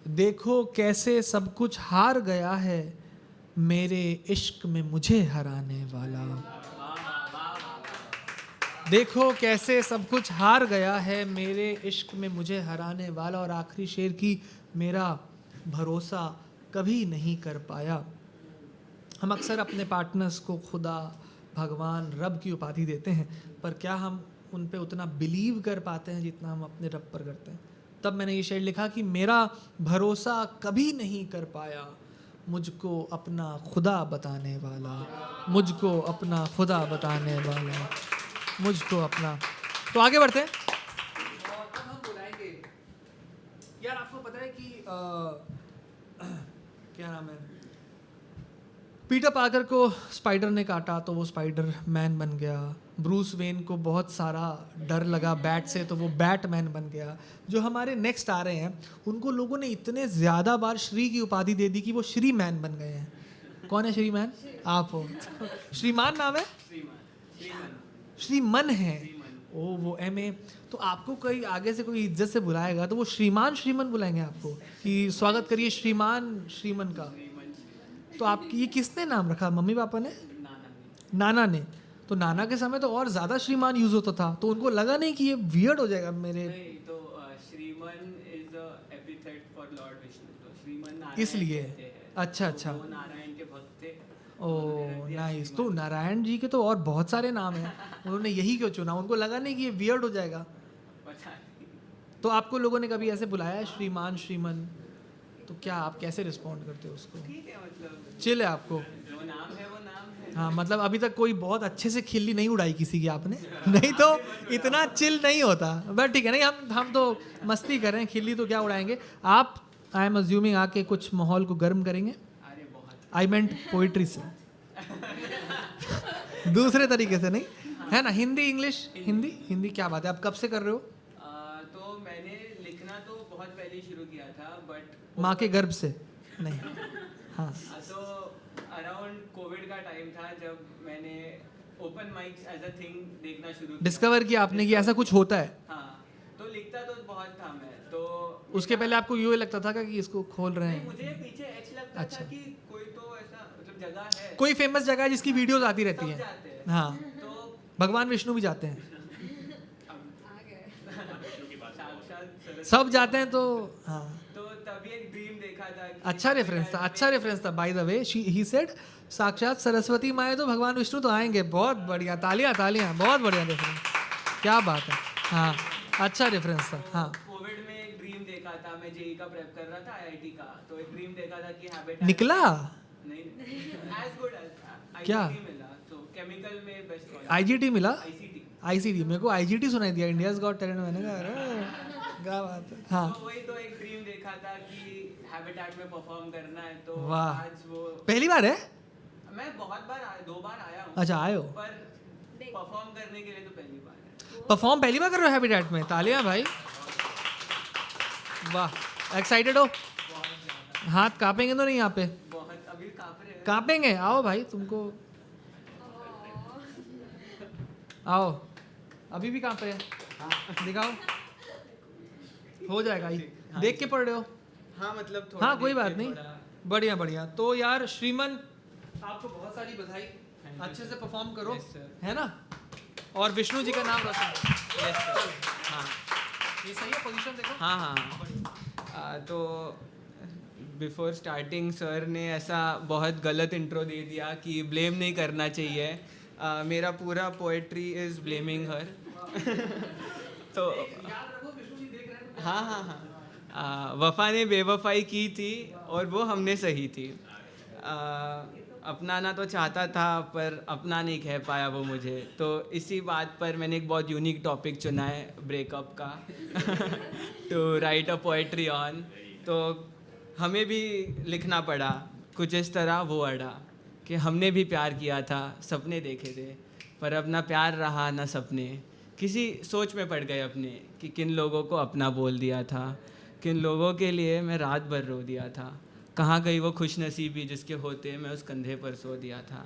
देखो कैसे सब कुछ हार गया है, मेरे इश्क में मुझे हराने वाला, देखो कैसे सब कुछ हार गया है, मेरे इश्क में मुझे हराने वाला। और आखिरी शेर की, मेरा भरोसा कभी नहीं कर पाया। हम अक्सर अपने पार्टनर्स को खुदा, भगवान, रब की उपाधि देते हैं, पर क्या हम उन पे उतना बिलीव कर पाते हैं जितना हम अपने रब पर करते हैं। तब मैंने ये शेर लिखा कि मेरा भरोसा कभी नहीं कर पाया, मुझको अपना खुदा बताने वाला, मुझको अपना खुदा बताने वाला, मुझको अपना। तो आगे बढ़ते हैं। और अब हम बुलाएंगे यार, आपको पता है कि क्या नाम है, पीटर पार्कर को स्पाइडर ने काटा तो वो स्पाइडर मैन बन गया। ब्रूस वेन को बहुत सारा डर लगा बैट से तो वो बैटमैन बन गया। जो हमारे नेक्स्ट आ रहे हैं उनको लोगों ने इतने ज़्यादा बार श्री की उपाधि दे दी कि वो श्रीमैन बन गए हैं। कौन है श्रीमैन? आप हो। श्रीमान नाम है, श्रीमन है। ओ वो MA। तो आपको कोई आगे से कोई इज्जत से बुलाएगा तो वो श्रीमान बुलाएंगे आपको कि स्वागत करिए श्रीमन का। तो आपकी ये किसने नाम रखा? मम्मी पापा ने? नाना ने। तो नाना के समय तो और ज़्यादा श्रीमान यूज़ होता था, तो उनको लगा नहीं कि ये वियर्ड हो जाएगा मेरे। नहीं, तो Shriman is the epithet for Lord Vishnu, तो श्रीमन नारायण इसलिए कहते हैं। अच्छा तो वो नारायण के भक्त थे। ओ नाइस। तो नारायण जी के तो और बहुत सारे नाम हैं, उन्होंने यही क्यों चुना? उनको लगा नहीं कि ये वियर्ड हो जाएगा। पता नहीं। तो आपको लोगों ने कभी ऐसे बुलाया है श्रीमान, श्रीमन? तो क्या आप कैसे रिस्पॉन्ड करते हो उसको? ठीक है, मतलब चिल है आपको? जो नाम है वो नाम है। हाँ, मतलब अभी तक कोई बहुत अच्छे से खिल्ली नहीं उड़ाई किसी की आपने? नहीं तो इतना चिल नहीं होता, बट ठीक है। नहीं, हम तो मस्ती कर रहे हैं, खिल्ली तो क्या उड़ाएंगे आप। आई एम अज्यूमिंग आके कुछ माहौल को गर्म करेंगे। अरे बहुत। आई मेंट पोइट्री से, दूसरे तरीके से नहीं, है ना? हिंदी, इंग्लिश, हिंदी क्या बात है। आप कब से कर रहे हो? तो मैंने लिखना तो बहुत पहले शुरू किया था, बट माँ के गर्भ से? नहीं, हाँ। तो अराउंड कोविड का टाइम था जब मैंने open mics as a thing देखना शुरू किया। डिस्कवर किया आपने कि ऐसा कुछ होता है? हाँ, तो लिखता तो बहुत था मैं तो। उसके पहले आपको यूँ लगता था कि इसको खोल रहे नहीं, हैं? मुझे पीछे एच लगता अच्छा। था कि कोई तो ऐसा मतलब जगह है, कोई फेमस जगह है जिसकी वीडियोस आती रहती सब हैं? जाते हैं। हाँ, तो भगवान विष्णु भी जाते हैं, साक्षात सरस्वती। सब जाते हैं तो हाँ। तो तभी एक ड्रीम देखा था कि अच्छा रेफरेंस था bye the way. He said साक्षात सरस्वती माँ है तो भगवान विष्णु तो आएंगे। बहुत बढ़िया, तालियां, बहुत बढ़िया रेफरेंस, क्या बात है। हाँ, अच्छा रेफरेंस था। हाँ, कोविड में एक ड्रीम देखा था, मैं जेई का प्रेप कर रहा था आईआईटी का, तो एक ड्रीम देखा था कि हैबिट निकला नहीं एज गुड एज क्या? मिला, तो केमिकल में बेस्ट आईजीटी मिला? आईसीटी। आईसीटी, मेरे को आईजीटी सुनाई दिया, इंडियाज गॉट टैलेंट। मैंने कहा अरे क्या बात है। हाँ, तो वही तो एक ड्रीम देखा था कि हैबिटेट में परफॉर्म करना है, तो वाह। आज वो पहली बार है? मैं बहुत बार आया, 2 बार आया हूँ। अच्छा, आए हो। पर परफॉर्म करने के लिए तो पहली बार है। परफॉर्म पहली बार कर रहे हो हैबिटेट में? तालियां भाई, वाह। एक्साइटेड हो? हाथ कांपेंगे तो नहीं यहाँ पे? बहुत अभी कांप रहे हैं। कांपेंगे? आओ भाई, तुमको आओ। अभी भी कांप रहे हैं? दिखाओ, हो जाएगा ही। देख के पढ़ रहे हो? हाँ, मतलब थोड़ा हाँ, कोई देख बात के नहीं। थोड़ा- बढ़िया। तो यार श्रीमन, आपको बहुत सारी बधाई, अच्छे से परफॉर्म करो, Yes, sir. है ना? और विष्णु जी का नाम रोशन। Yes, sir. हाँ ये सही है, पोजीशन देखो। हाँ। तो बिफोर स्टार्टिंग सर ने ऐसा बहुत गलत इंट्रो दे दिया कि ब्लेम नहीं करना चाहिए। मेरा पूरा पोएट्री इज़ ब्लेमिंग हर। तो हाँ, वफ़ा ने बेवफ़ाई की थी और वो हमने सही थी। अपनाना तो चाहता था पर अपना नहीं कह पाया वो मुझे, तो इसी बात पर मैंने एक बहुत यूनिक टॉपिक चुना है, ब्रेकअप का। To write a poetry on. तो हमें भी लिखना पड़ा कुछ इस तरह, वो अड़ा कि हमने भी प्यार किया था, सपने देखे थे, पर अब ना प्यार रहा ना सपने। किसी सोच में पड़ गए अपने कि किन लोगों को अपना बोल दिया था, किन लोगों के लिए मैं रात भर रो दिया था। कहाँ गई वो खुशनसीबी जिसके होते मैं उस कंधे पर सो दिया था।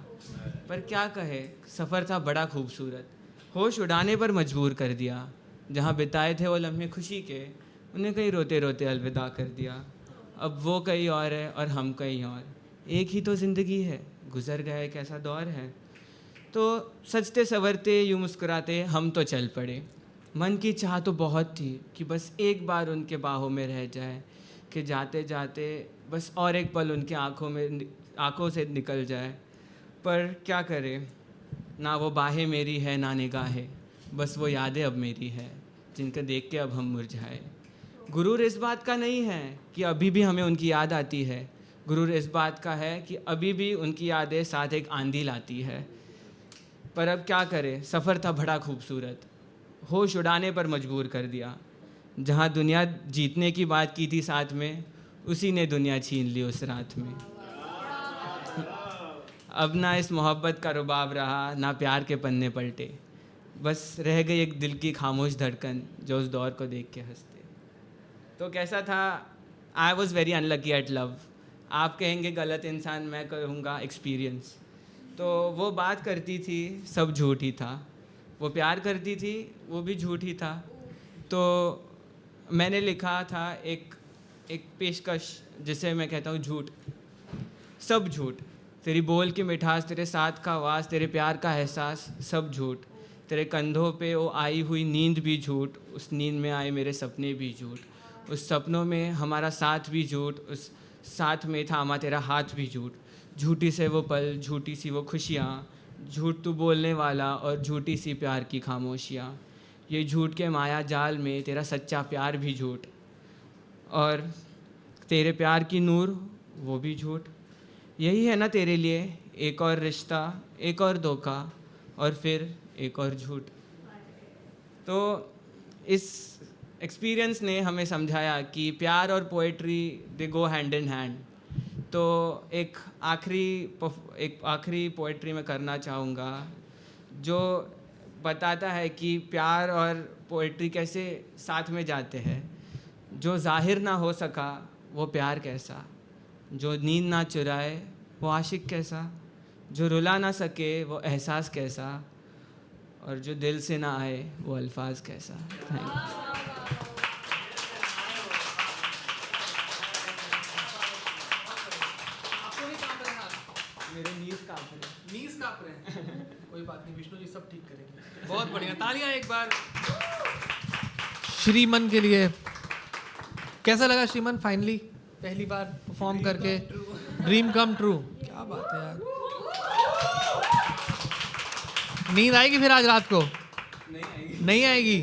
पर क्या कहे, सफ़र था बड़ा खूबसूरत, होश उड़ाने पर मजबूर कर दिया। जहाँ बिताए थे वो लम्हे खुशी के, उन्हें कहीं रोते रोते अलविदा कर दिया। अब वो कहीं और है और हम कहीं और, एक ही तो ज़िंदगी है, गुजर गया एक ऐसा दौर है। तो सजते संवरते यूँ मुस्कुराते हम तो चल पड़े। मन की चाह तो बहुत थी कि बस एक बार उनके बाहों में रह जाए, कि जाते जाते बस और एक पल उनके आँखों से निकल जाए। पर क्या करें, ना वो बाहें मेरी है ना निगाहें, बस वो यादें अब मेरी है जिनके देख के अब हम मुरझाए। गुरूर इस बात का नहीं है कि अभी भी हमें उनकी याद आती है, गुरूर इस बात का है कि अभी भी उनकी यादें साथ एक आंधी लाती है। पर अब क्या करें, सफ़र था बड़ा खूबसूरत, होश उड़ाने पर मजबूर कर दिया। जहाँ दुनिया जीतने की बात की थी साथ में, उसी ने दुनिया छीन ली उस रात में। अब ना इस मोहब्बत का रुबाब रहा, ना प्यार के पन्ने पलटे, बस रह गई एक दिल की खामोश धड़कन जो उस दौर को देख के हंसते। तो कैसा था, I was very unlucky at love. आप कहेंगे गलत इंसान, मैं कहूँगा एक्सपीरियंस। तो वो बात करती थी, सब झूठ ही था। वो प्यार करती थी, वो भी झूठ ही था। तो मैंने लिखा था एक पेशकश जिसे मैं कहता हूँ झूठ। सब झूठ, तेरी बोल की मिठास, तेरे साथ का आवाज़, तेरे प्यार का एहसास, सब झूठ। तेरे कंधों पे वो आई हुई नींद भी झूठ, उस नींद में आए मेरे सपने भी झूठ, उस सपनों में हमारा साथ भी झूठ, उस साथ में था हमारा तेरा हाथ भी झूठ। झूठी से वो पल, झूठी सी वो खुशियाँ, झूठ तू बोलने वाला और झूठी सी प्यार की खामोशियाँ। ये झूठ के माया जाल में तेरा सच्चा प्यार भी झूठ। और तेरे प्यार की नूर वो भी झूठ, यही है ना तेरे लिए एक और रिश्ता, एक और धोखा और फिर एक और झूठ। तो इस एक्सपीरियंस ने हमें समझाया कि प्यार और poetry they go hand in hand. तो एक आखिरी पोएट्री मैं करना चाहूँगा जो बताता है कि प्यार और पोएट्री कैसे साथ में जाते हैं। जो जाहिर ना हो सका वो प्यार कैसा, जो नींद ना चुराए वो आशिक कैसा, जो रुला ना सके वो एहसास कैसा, और जो दिल से ना आए वो अल्फाज कैसा। Thank you. मेरे नीज काँप रहे हैं। कोई बात नहीं, विष्णु जी सब ठीक करेंगे। बहुत बढ़िया, तालियां एक बार श्रीमन के लिए। कैसा लगा श्रीमन, फाइनली पहली बार परफॉर्म करके? ड्रीम कम ट्रू, क्या बात है यार। नींद आएगी फिर आज रात को? नहीं आएगी।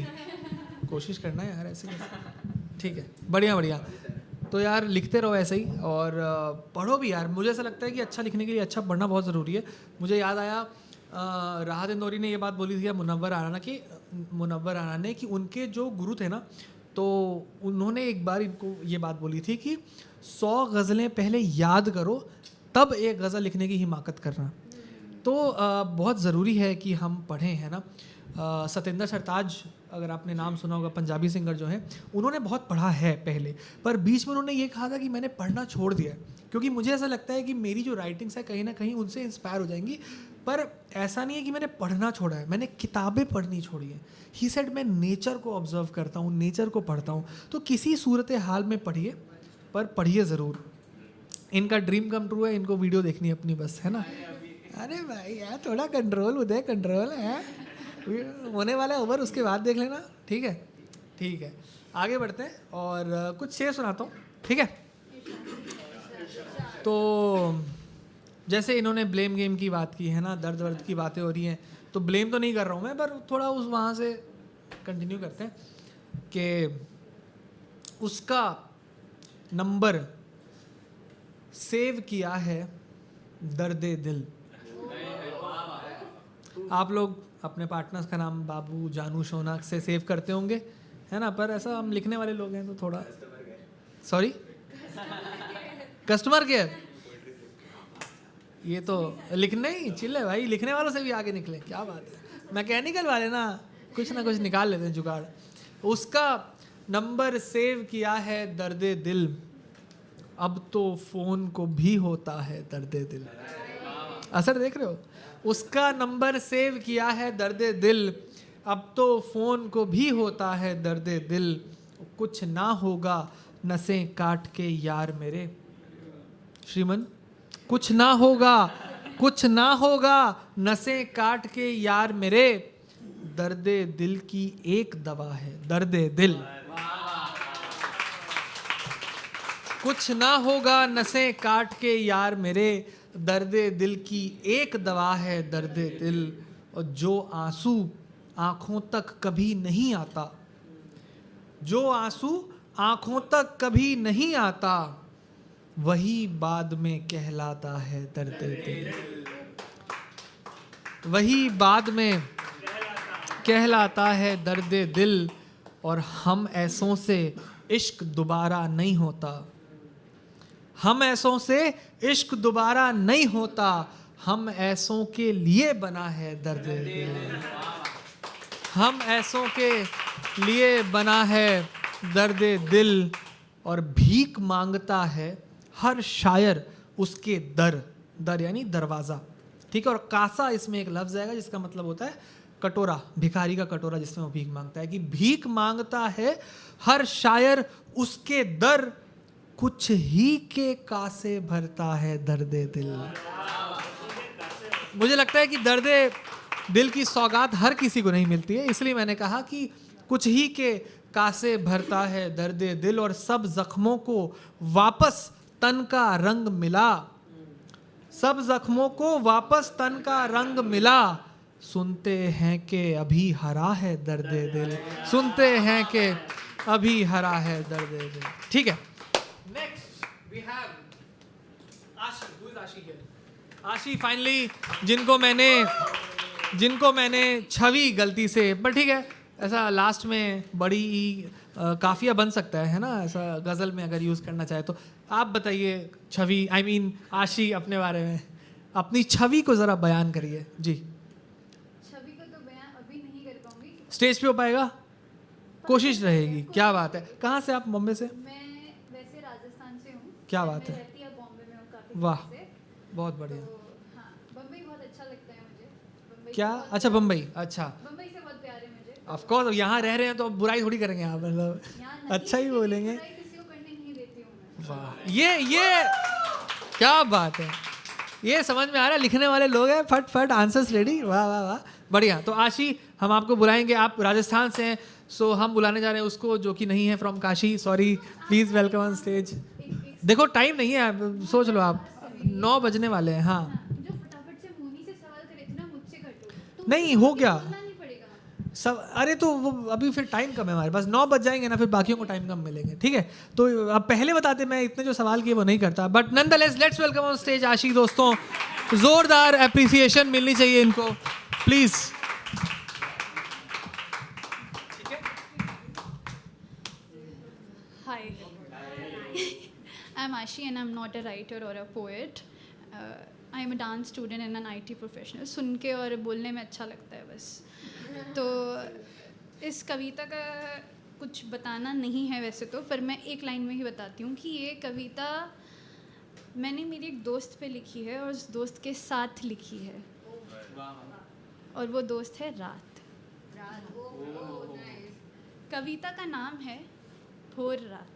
कोशिश करना है यार ऐसे कैसे। ठीक है, बढ़िया बढ़िया। तो यार लिखते रहो ऐसे ही, और पढ़ो भी यार। मुझे ऐसा लगता है कि अच्छा लिखने के लिए अच्छा पढ़ना बहुत ज़रूरी है। मुझे याद आया राहत इंदौरी ने ये बात बोली थी मुनव्वर आना ने कि उनके जो गुरु थे ना, तो उन्होंने एक बार इनको ये बात बोली थी कि 100 गज़लें पहले याद करो तब एक गज़ल लिखने की हिमाकत करना। तो बहुत ज़रूरी है कि हम पढ़ें, है ना। सतेंद्र सरताज, अगर आपने नाम सुना होगा, पंजाबी सिंगर जो हैं, उन्होंने बहुत पढ़ा है पहले, पर बीच में उन्होंने ये कहा था कि मैंने पढ़ना छोड़ दिया है, क्योंकि मुझे ऐसा लगता है कि मेरी जो राइटिंग्स है कहीं ना कहीं उनसे इंस्पायर हो जाएंगी। पर ऐसा नहीं है कि मैंने पढ़ना छोड़ा है, मैंने किताबें पढ़नी छोड़ी है। ही सेड मैं नेचर को ऑब्जर्व करता हूँ, नेचर को पढ़ता हूँ। तो किसी सूरत हाल में पढ़िए, पर पढ़िए ज़रूर। इनका ड्रीम कम ट्रू है, इनको वीडियो देखनी है अपनी बस, है ना। अरे भाई यार थोड़ा कंट्रोल, उदय कंट्रोल है, होने वाला है ओवर, उसके बाद देख लेना। ठीक है, ठीक है, आगे बढ़ते हैं और कुछ शेर सुनाता हूँ, ठीक है। तो जैसे इन्होंने ब्लेम गेम की बात की है ना, दर्द वर्द की बातें हो रही हैं, तो ब्लेम तो नहीं कर रहा हूँ मैं, पर थोड़ा उस वहाँ से कंटिन्यू करते हैं कि उसका नंबर सेव किया है दर्दे दिल। आप लोग अपने पार्टनर्स का नाम बाबू, जानू, शौनाक से सेव करते होंगे, है ना, पर ऐसा हम लिखने वाले लोग हैं तो थोड़ा, सॉरी, कस्टमर केयर, ये तो लिखने ही चिल है भाई, लिखने वालों से भी आगे निकले, क्या बात है। मैकेनिकल वाले ना कुछ निकाल लेते हैं जुगाड़। उसका नंबर सेव किया है दर्दे दिल, अब तो फ़ोन को भी होता है दर्दे दिल। असर देख रहे हो? उसका नंबर सेव किया है दर्दे दिल, अब तो फ़ोन को भी होता है दर्दे दिल। कुछ ना होगा नसें काट के यार मेरे। श्रीमन, कुछ ना होगा नसें काट के यार मेरे, दर्दे दिल की एक दवा है दर्दे दिल। कुछ ना होगा नसें काट के यार मेरे, दर्दे दिल की एक दवा है दर्दे दिल। और जो आंसू आँखों तक कभी नहीं आता, जो आंसू आँखों तक कभी नहीं आता, वही बाद में कहलाता है दर्दे दिल। वही बाद में कहलाता है दर्दे दिल। और हम ऐसों से इश्क दोबारा नहीं होता, हम ऐसों से इश्क दोबारा नहीं होता, हम ऐसों के लिए बना है दर्दे दिल। हम ऐसों के लिए बना है दर्दे दिल। और भीख मांगता है हर शायर उसके दर यानी दरवाज़ा, ठीक है। और कासा इसमें एक लफ्ज़ आएगा जिसका मतलब होता है कटोरा, भिखारी का कटोरा जिसमें वो भीख मांगता है, कि भीख मांगता है हर शायर उसके दर, कुछ ही के कासे भरता है दर्दे दिल। मुझे लगता है कि दर्दे दिल की सौगात हर किसी को नहीं मिलती है, इसलिए मैंने कहा कि कुछ ही के कासे भरता है दर्दे दिल। और सब जख्मों को वापस तन का रंग मिला, सब जख्मों को वापस तन का रंग मिला, सुनते हैं कि अभी हरा है दर्दे दिल, सुनते हैं कि अभी हरा है दर्दे दिल। ठीक है, next we have Ashi. Who is Ashi here? Ashi finally, जिनको मैंने छवि गलती से, पर ठीक है, ऐसा लास्ट में बड़ी काफिया बन सकता है ना, ऐसा गज़ल में अगर यूज़ करना चाहे तो। आप बताइए छवि, I mean आशी, अपने बारे में अपनी छवि को ज़रा बयान करिए जी। छवि को तो बयान अभी नहीं कर पाऊंगी। स्टेज पे हो पाएगा? कोशिश रहेगी। क्या बात है। कहाँ से आप? मुंबई से? मैं वैसे राजस्थान से हूँ। क्या बात है। मैं रहती है बॉम्बे में हूँ काफी वाह, समय से। बहुत बढ़िया। तो हाँ, बम्बई बहुत अच्छा लगता है मुझे। बम्बई क्या? से बहुत अच्छा, प्यार- बम्बई। अच्छा, बम्बई से बहुत प्यार है मुझे। ऑफ कोर्स यहाँ रह रहे हैं तो अब बुराई थोड़ी करेंगे आप, मतलब यहाँ नहीं, अच्छा ही लेकिन बोलेंगे। बुराई किसी को करने नहीं देती हूँ मैं। वाह, ये क्या बात है। ये समझ में आ रहा है, लिखने वाले लोग हैं, फट फट आंसर्स रेडी। वाह वाह वाह, बढ़िया। तो आशी, हम आपको बुलाएंगे, आप राजस्थान से हैं, सो हम बुलाने जा रहे हैं उसको जो कि नहीं है from Kashi. Sorry, please welcome on stage. देखो टाइम नहीं है, आप सोच लो, आप 9 बजने वाले हैं। हाँ, जो फटाफट से मुनी से सवाल करे थे ना, मुझसे कर दो। नहीं हो गया बोलना नहीं पड़ेगा। सब। अरे तो वो अभी फिर टाइम कम है हमारे पास, 9 बज जाएंगे ना, फिर बाकियों को टाइम कम मिलेंगे। ठीक है, तो अब पहले बताते, मैं इतने जो सवाल किए वो नहीं करता, but nonetheless let's welcome on stage आशी। दोस्तों, जोरदार एप्रिसिएशन मिलनी चाहिए इनको, please. Hi. I'm Ashi and I'm not a writer or a poet. I'm a dance student and an IT professional. सुन के और बोलने में अच्छा लगता है बस। तो इस कविता का कुछ बताना नहीं है वैसे तो, पर मैं एक लाइन में ही बताती हूँ कि ये कविता मैंने मेरी एक दोस्त पे लिखी है और उस दोस्त के साथ लिखी है, और वो दोस्त है रात। कविता का नाम है भोर रात।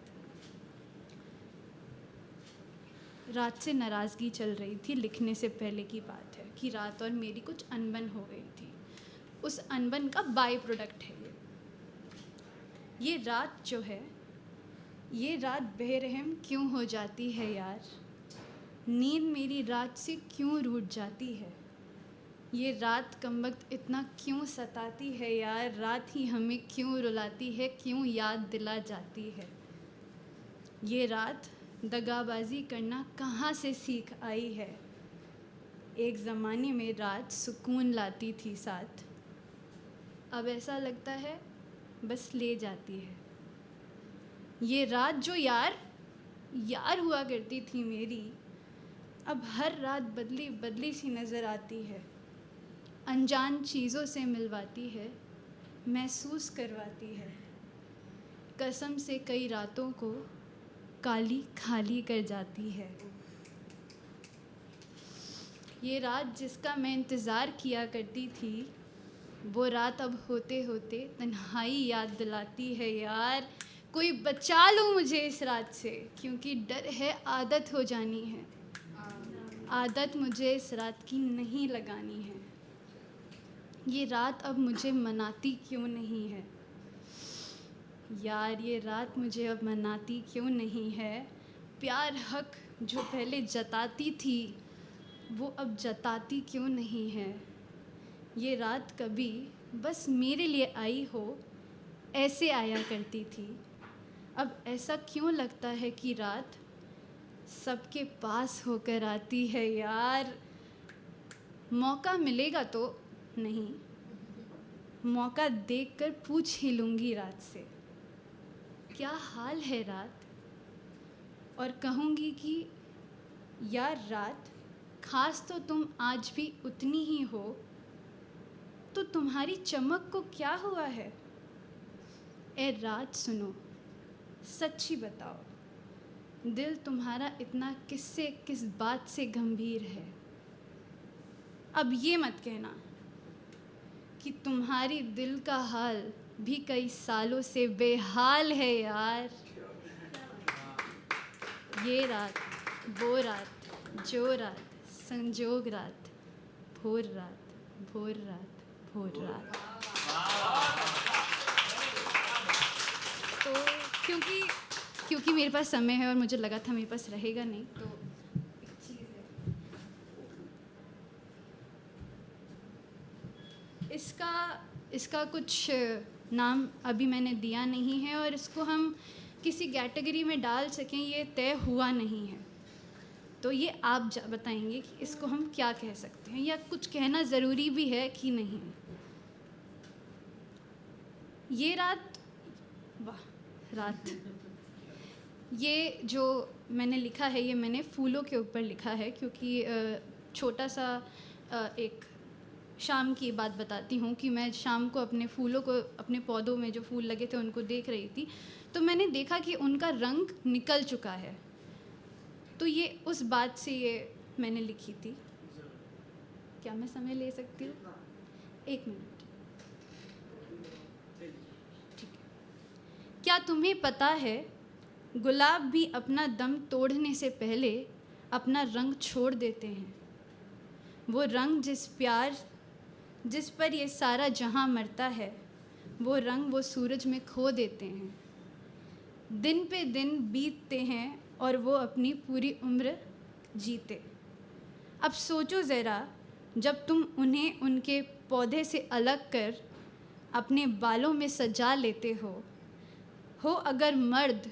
रात से नाराज़गी चल रही थी, लिखने से पहले की बात है कि रात और मेरी कुछ अनबन हो गई थी। उस अनबन का बाई प्रोडक्ट है ये रात जो है, ये रात बेरहम क्यों हो जाती है यार, नींद मेरी रात से क्यों रूठ जाती है, ये रात कमबख्त इतना क्यों सताती है यार, रात ही हमें क्यों रुलाती है, क्यों याद दिला जाती है, ये रात दगाबाजी करना कहाँ से सीख आई है, एक ज़माने में रात सुकून लाती थी साथ, अब ऐसा लगता है बस ले जाती है, ये रात जो यार हुआ करती थी मेरी, अब हर रात बदली बदली सी नज़र आती है, अनजान चीज़ों से मिलवाती है, महसूस करवाती है, कसम से कई रातों को काली खाली कर जाती है, ये रात जिसका मैं इंतज़ार किया करती थी, वो रात अब होते होते तन्हाई याद दिलाती है यार, कोई बचा लो मुझे इस रात से, क्योंकि डर है आदत हो जानी है, आदत मुझे इस रात की नहीं लगानी है, ये रात अब मुझे मनाती क्यों नहीं है यार, ये रात मुझे अब मनाती क्यों नहीं है, प्यार हक जो पहले जताती थी वो अब जताती क्यों नहीं है, ये रात कभी बस मेरे लिए आई हो ऐसे आया करती थी, अब ऐसा क्यों लगता है कि रात सबके पास होकर आती है यार, मौका मिलेगा तो नहीं, मौका देखकर पूछ ही लूँगी रात से, क्या हाल है रात, और कहूँगी कि यार रात खास तो तुम आज भी उतनी ही हो, तो तुम्हारी चमक को क्या हुआ है, ए रात सुनो सच्ची बताओ, दिल तुम्हारा इतना किस बात से गंभीर है, अब ये मत कहना कि तुम्हारी दिल का हाल भी कई सालों से बेहाल है यार, ये रात वो रात जो रात संजोग रात, भोर रात भोर रात भोर रात। तो क्योंकि मेरे पास समय है और मुझे लगा था मेरे पास रहेगा नहीं, तो एक चीज़ है, इसका कुछ नाम अभी मैंने दिया नहीं है, और इसको हम किसी कैटेगरी में डाल सकें ये तय हुआ नहीं है। तो ये आप बताएंगे कि इसको हम क्या कह सकते हैं, या कुछ कहना ज़रूरी भी है कि नहीं। ये रात, वाह रात, ये जो मैंने लिखा है ये मैंने फूलों के ऊपर लिखा है, क्योंकि छोटा सा एक शाम की बात बताती हूँ कि मैं शाम को अपने फूलों को, अपने पौधों में जो फूल लगे थे उनको देख रही थी, तो मैंने देखा कि उनका रंग निकल चुका है। तो ये उस बात से ये मैंने लिखी थी। क्या मैं समय ले सकती हूँ? 1 मिनट। ठीक है। क्या तुम्हें पता है गुलाब भी अपना दम तोड़ने से पहले अपना रंग छोड़ देते हैं। वो रंग जिस पर ये सारा जहां मरता है, वो रंग वो सूरज में खो देते हैं। दिन पे दिन बीतते हैं और वो अपनी पूरी उम्र जीते। अब सोचो ज़रा, जब तुम उन्हें उनके पौधे से अलग कर अपने बालों में सजा लेते हो अगर मर्द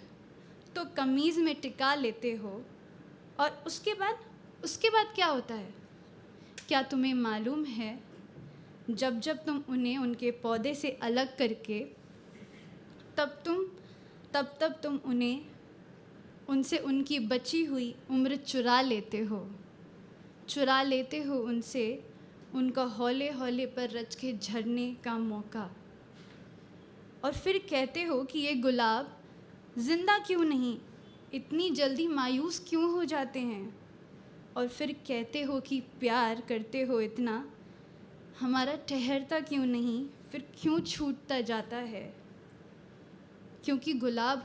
तो कमीज़ में टिका लेते हो, और उसके बाद क्या होता है? क्या तुम्हें मालूम है जब तुम उन्हें उनके पौधे से अलग करके तब तुम उनसे उनकी बची हुई उम्र चुरा लेते हो उनसे उनका हौले हौले पर रच के झरने का मौका। और फिर कहते हो कि ये गुलाब जिंदा क्यों नहीं, इतनी जल्दी मायूस क्यों हो जाते हैं। और फिर कहते हो कि प्यार करते हो इतना, हमारा ठहरता क्यों नहीं, फिर क्यों छूटता जाता है। क्योंकि गुलाब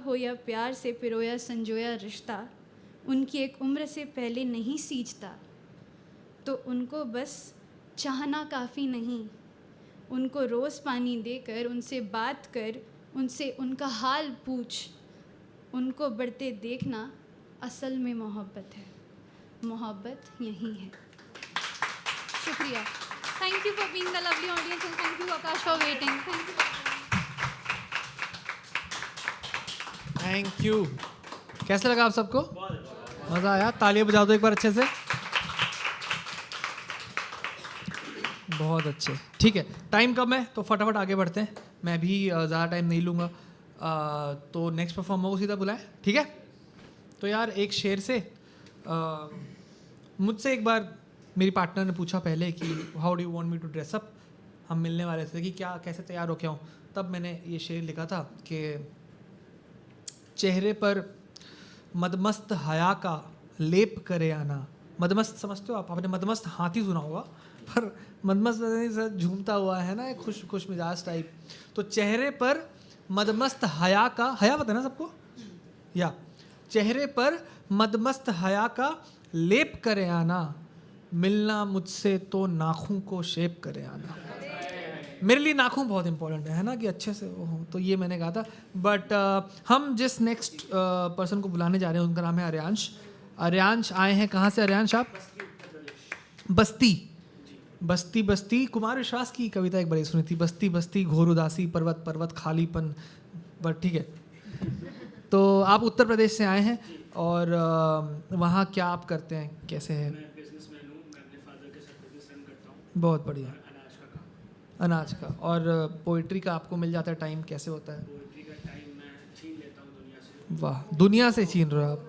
हो या प्यार से पिरोया संजोया रिश्ता उनकी एक उम्र से पहले नहीं सींचता। तो उनको बस चाहना काफ़ी नहीं, उनको रोज़ पानी देकर, उनसे बात कर, उनसे उनका हाल पूछ, उनको बढ़ते देखना असल में मोहब्बत है। मोहब्बत यही है। शुक्रिया। Thank you for being the lovely audience and thank you Akash for waiting. Thank you. कैसा लगा आप सबको? मज़ा आया? तालियां बजा दो एक बार अच्छे से। बहुत अच्छे। ठीक है, टाइम कम है तो फटाफट आगे बढ़ते हैं। मैं भी ज़्यादा टाइम नहीं लूँगा। तो नेक्स्ट परफॉर्मर को सीधा बुलाएं, ठीक है? तो यार एक शेर से मुझसे एक बार मेरी पार्टनर ने पूछा पहले कि how do you want me to dress up. हम मिलने वाले थे कि क्या कैसे तैयार हो के आऊँ। तब मैंने ये शेर लिखा था कि चेहरे पर मदमस्त हया का लेप करे आना। मदमस्त समझते हो आप? आपने मदमस्त हाथी सुना होगा, पर मदमस्त सर झूमता हुआ है ना, एक खुश मिजाज टाइप। तो चेहरे पर मदमस्त हया का, हया पता है ना सबको, या चेहरे पर मदमस्त हया का लेप करे आना, मिलना मुझसे तो नाखून को शेप करे आना। मेरे लिए नाखून बहुत इंपॉर्टेंट है ना, कि अच्छे से वो हो। तो ये मैंने कहा था। बट हम जिस नेक्स्ट पर्सन को बुलाने जा रहे हैं उनका नाम है आर्यांश। आर्यांश आए हैं कहाँ से आर्यांश आप? बस्ती। कुमार विश्वास की कविता एक बड़ी सुनी थी, बस्ती बस्ती घोर उदासी, पर्वत पर्वत खालीपन। बट ठीक है, तो आप उत्तर प्रदेश से आए हैं और वहाँ क्या आप करते हैं, कैसे है? मैं बिजनेसमैन हूँ। मैं अपने फादर के साथ बिजनेस रन करता हूँ। बहुत बढ़िया। अनाज का काम। अनाज का। और पोइट्री का आपको मिल जाता है टाइम, कैसे होता है? पोइट्री का टाइम मैं छीन लेता हूँ दुनिया से। वाह, दुनिया से छीन रहे हो आप।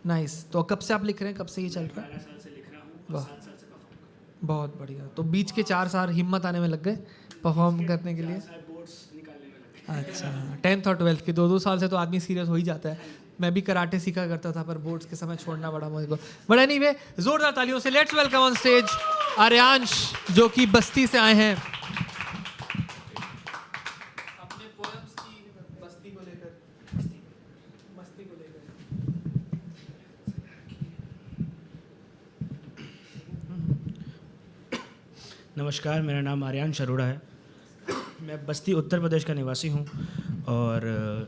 नाइस। तो कब से आप लिख रहे हैं, कब से ये चल रहा है? 12 साल से लिख रहा हूँ और वाह। 7 साल से परफॉर्म बहुत बढ़िया। तो बीच के 4 साल हिम्मत आने में लग गए परफॉर्म करने के लिए? बोर्ड्स निकालने में लगे। अच्छा, 10th और 12th के 2 साल से तो आदमी सीरियस हो ही जाता है। मैं भी कराटे सीखा करता था, पर बोर्ड्स के समय छोड़ना पड़ा मुझे को। बट एनीवे, जोरदार तालियों से let's welcome on stage Aaryansh, जो कि बस्ती से आए हैं। अपने पोएम्स की बस्ती को लेकर। नमस्कार, मेरा नाम आर्यांश अरोड़ा है। मैं बस्ती उत्तर प्रदेश का निवासी हूँ और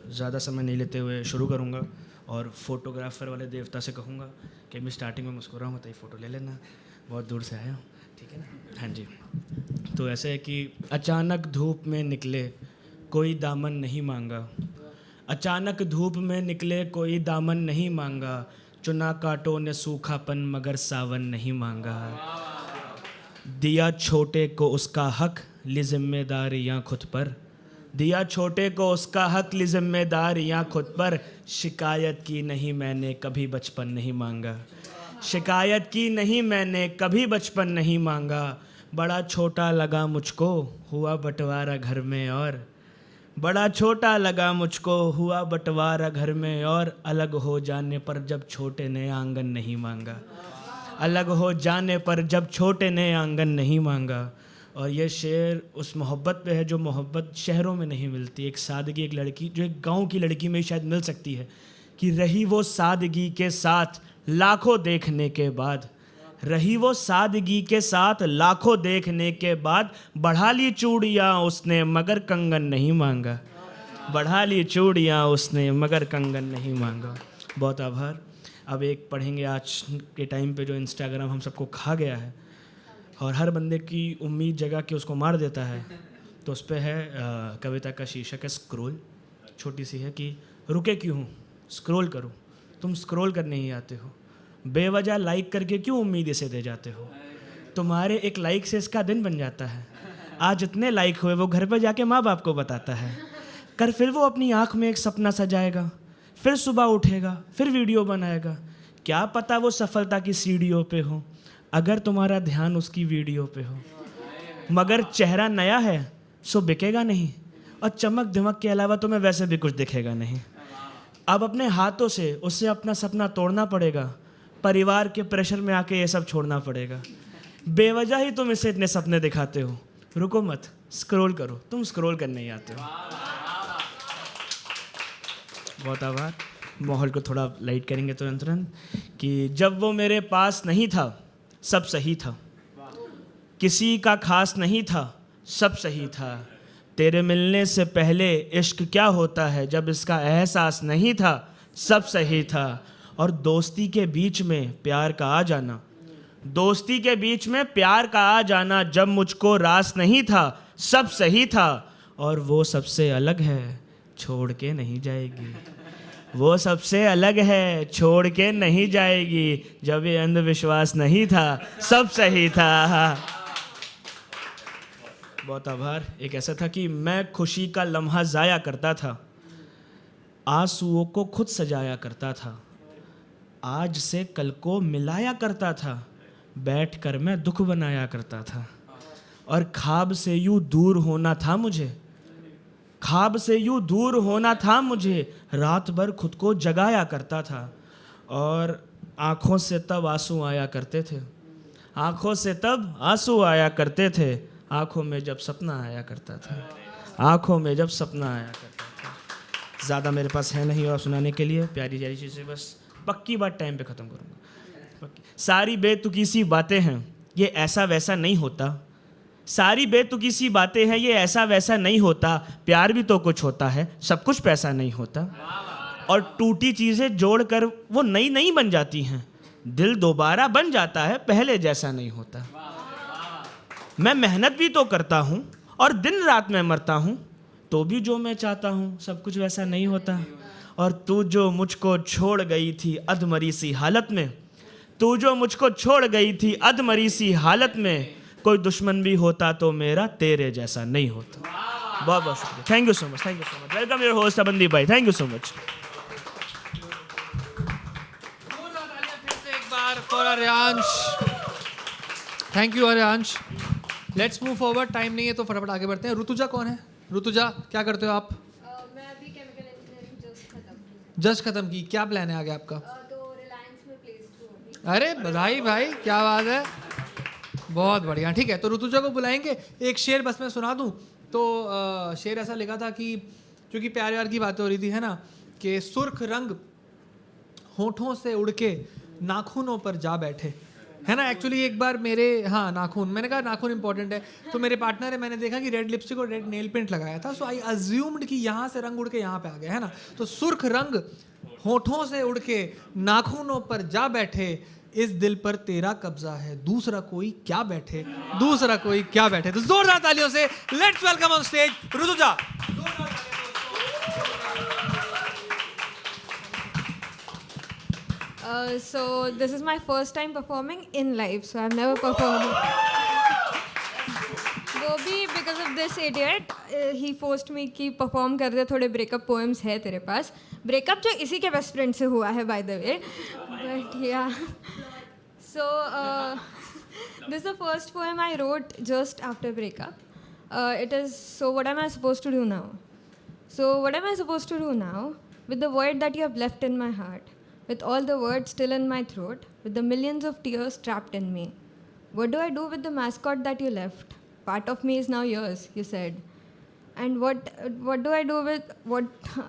ज़्यादा समय नहीं लेते हुए शुरू करूँगा। और फोटोग्राफर वाले देवता से कहूँगा कि मैं स्टार्टिंग में मुस्कुराऊँगा तो ये फ़ोटो ले लेना, बहुत दूर से आया हूँ, ठीक है ना? हाँ जी। तो ऐसे है कि अचानक धूप में निकले कोई दामन नहीं मांगा, अचानक धूप में निकले कोई दामन नहीं मांगा, चुना कांटों ने सूखापन मगर सावन नहीं मांगा। दिया छोटे को उसका हक ली जिम्मेदारियाँ खुद पर, दिया छोटे को उसका हक ली जिम्मेदारियाँ खुद पर, शिकायत की नहीं मैंने कभी बचपन नहीं मांगा, शिकायत की नहीं मैंने कभी बचपन नहीं मांगा। बड़ा छोटा लगा मुझको हुआ बंटवारा घर में और, बड़ा छोटा लगा मुझको हुआ बंटवारा घर में और, अलग हो जाने पर जब छोटे ने आंगन नहीं मांगा, अलग हो जाने पर जब छोटे ने आंगन नहीं मांगा। और ये शेर उस मोहब्बत पे है जो मोहब्बत शहरों में नहीं मिलती, एक सादगी, एक लड़की जो एक गांव की लड़की में शायद मिल सकती है, कि रही वो सादगी के साथ लाखों देखने के बाद, रही वो सादगी के साथ लाखों देखने के बाद, बढ़ा ली चूड़ियाँ उसने मगर कंगन नहीं मांगा, बढ़ा ली चूड़ियाँ उसने मगर कंगन नहीं मांगा। बहुत आभार। अब एक पढ़ेंगे आज के टाइम पे जो इंस्टाग्राम हम सबको खा गया है और हर बंदे की उम्मीद जगा के उसको मार देता है, तो उस पर है कविता का शीर्षक है स्क्रॉल। छोटी सी है कि रुके क्यों हूँ, स्क्रॉल करो, तुम स्क्रॉल करने ही आते हो, बेवजह लाइक करके क्यों उम्मीद इसे दे जाते हो, तुम्हारे एक लाइक से इसका दिन बन जाता है, आज इतने लाइक हुए वो घर पर जाके माँ बाप को बताता है, कर फिर वो अपनी आँख में एक सपना सजाएगा, फिर सुबह उठेगा, फिर वीडियो बनाएगा, क्या पता वो सफलता की सीढ़ियों पे हो, अगर तुम्हारा ध्यान उसकी वीडियो पे हो, मगर चेहरा नया है सो बिकेगा नहीं, और चमक धमक के अलावा तुम्हें वैसे भी कुछ दिखेगा नहीं। अब अपने हाथों से उससे अपना सपना तोड़ना पड़ेगा, परिवार के प्रेशर में आके ये सब छोड़ना पड़ेगा, बेवजह ही तुम इसे इतने सपने दिखाते हो, रुको मत, स्क्रॉल करो, तुम स्क्रॉल करने ही आते हो। बहुत आभार। माहौल को थोड़ा लाइट करेंगे तुरंत कि जब वो मेरे पास नहीं था सब सही था, किसी का खास नहीं था सब सही था, तेरे मिलने से पहले इश्क क्या होता है जब इसका एहसास नहीं था सब सही था, और दोस्ती के बीच में प्यार का आ जाना, दोस्ती के बीच में प्यार का आ जाना, जब मुझको रास नहीं था सब सही था, और वो सबसे अलग है छोड़ के नहीं जाएगी, वो सबसे अलग है छोड़ के नहीं जाएगी, जब ये अंधविश्वास नहीं था सब सही था। बहुत आभार। एक ऐसा था कि मैं खुशी का लम्हा ज़ाया करता था, आंसुओं को खुद सजाया करता था, आज से कल को मिलाया करता था, बैठकर मैं दुख बनाया करता था, और ख्वाब से यूँ दूर होना था मुझे, ख्वाब से यूँ दूर होना था मुझे, रात भर खुद को जगाया करता था, और आँखों से तब आंसू आया करते थे, आँखों से तब आंसू आया करते थे, आँखों में जब सपना आया करता था, आँखों में जब सपना आया करता था। ज़्यादा मेरे पास है नहीं और सुनाने के लिए, प्यारी प्यारी चीज़ें बस पक्की बात टाइम पे ख़त्म करूँगा। सारी बेतुकी सी बातें हैं ये ऐसा वैसा नहीं होता, सारी बेतुकी सी बातें हैं ये ऐसा वैसा नहीं होता, प्यार भी तो कुछ होता है सब कुछ पैसा नहीं होता, और टूटी चीज़ें जोड़कर वो नई नई बन जाती हैं, दिल दोबारा बन जाता है पहले जैसा नहीं होता। मैं मेहनत भी तो करता हूँ और दिन रात में मरता हूँ, तो भी जो मैं चाहता हूँ सब कुछ वैसा नहीं होता, और तू जो मुझको छोड़ गई थी अधमरी सी हालत में, तू जो मुझको छोड़ गई थी अधमरी सी हालत में, कोई दुश्मन भी होता तो मेरा तेरे जैसा नहीं होता। बहुत बहुत शुक्रिया। Thank you so much, thank you so much. Welcome your host Abandeep भाई, थैंक यू सो मच। एक बार for Aryansh, thank you Aryansh. Let's move forward, time नहीं है तो फटाफट आगे बढ़ते हैं। ऋतुजा कौन है? ऋतुजा क्या करते हो आप? मैं अभी केमिकल इंजीनियरिंग जस्ट खत्म की, क्या प्लान है आगे आपका? तो रिलायंस में प्लेस्ड हूँ। अरे बधाई भाई, क्या बात है, बहुत बढ़िया। ठीक है, तो ऋतुजा को बुलाएंगे। एक शेर बस मैं सुना दूं तो शेर ऐसा लिखा था कि क्योंकि प्यार व्यार की बातें हो रही थी है ना, कि सुर्ख रंग होठों से उड़ के नाखूनों पर जा बैठे, है ना। एक्चुअली एक बार मेरे नाखून, मैंने कहा नाखून इंपॉर्टेंट है, तो मेरे पार्टनर है, मैंने देखा कि रेड लिपस्टिक और रेड नेल पेंट लगाया था, सो आई अज्यूम्ड कि यहाँ से रंग उड़ के यहाँ पे आ गया, है ना। तो सुर्ख रंग होठों से उड़ के नाखूनों पर जा बैठे, इस दिल पर तेरा कब्जा है, दूसरा कोई क्या बैठे, दूसरा कोई क्या बैठे। तो जोरदार तालियों से let's welcome on stage Rutuja. So this is my first time performing in live, so I've never performed. वो भी because of this idiot, he forced me कि perform कर दे, थोड़े breakup poems है तेरे पास, breakup जो इसी के best friend से हुआ है by the way, but yeah. So this is the first poem I wrote just after breakup. It is, so what am I supposed to do now? So what am I supposed to do now with the void that you have left in my heart? With all the words still in my throat, with the millions of tears trapped in me. What do I do with the mascot that you left? Part of me is now yours, you said. And what do I do with what?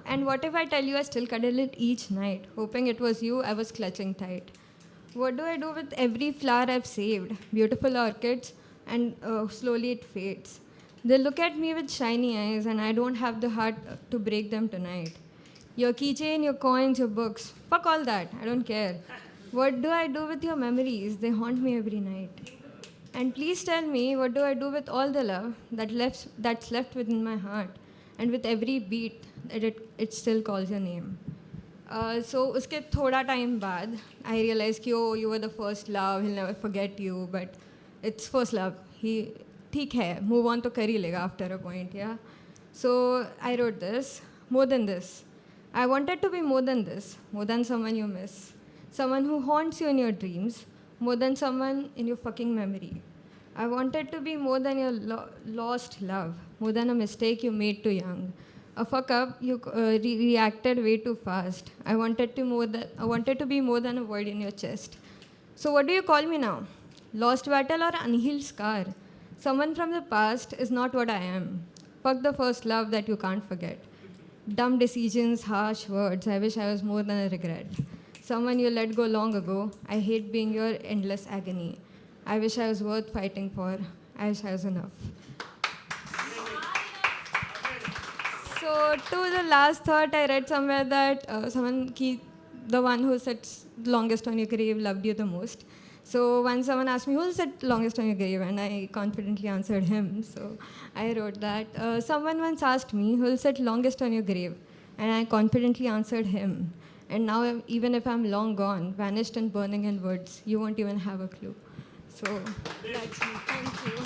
And what if I tell you I still cuddle it each night, hoping it was you I was clutching tight? What do I do with every flower I've saved, beautiful orchids, and slowly it fades? They look at me with shiny eyes, and I don't have the heart to break them tonight. Your keychain, your coins, your books. Fuck all that. I don't care. What do I do with your memories? They haunt me every night. And please tell me, what do I do with all the love that's left within my heart? And with every beat, it still calls your name. So उसके थोड़ा time बाद, I realized कि oh, you were the first love, he'll never forget you, but it's first love. ठीक है, move on तो कर ही लेगा after a point, yeah. So I wrote this, more than this. I wanted to be more than this, more than someone you miss, someone who haunts you in your dreams, more than someone in your fucking memory. I wanted to be more than your lost love, more than a mistake you made too young, a fuck up you reacted way too fast. I wanted to be more than a word in your chest. So what do you call me now? Lost battle or unhealed scar? Someone from the past is not what I am. Fuck the first love that you can't forget. Dumb decisions, harsh words, I wish I was more than a regret. Someone you let go long ago, I hate being your endless agony. I wish I was worth fighting for, I wish I was enough. So to the last thought, I read somewhere that the one who sits longest on your grave loved you the most. So once someone asked me, who will sit longest on your grave? And I confidently answered him. So I wrote that. Someone once asked me, who will sit longest on your grave? And I confidently answered him. And now, even if I'm long gone, vanished and burning in woods, you won't even have a clue. So that's me. Thank you.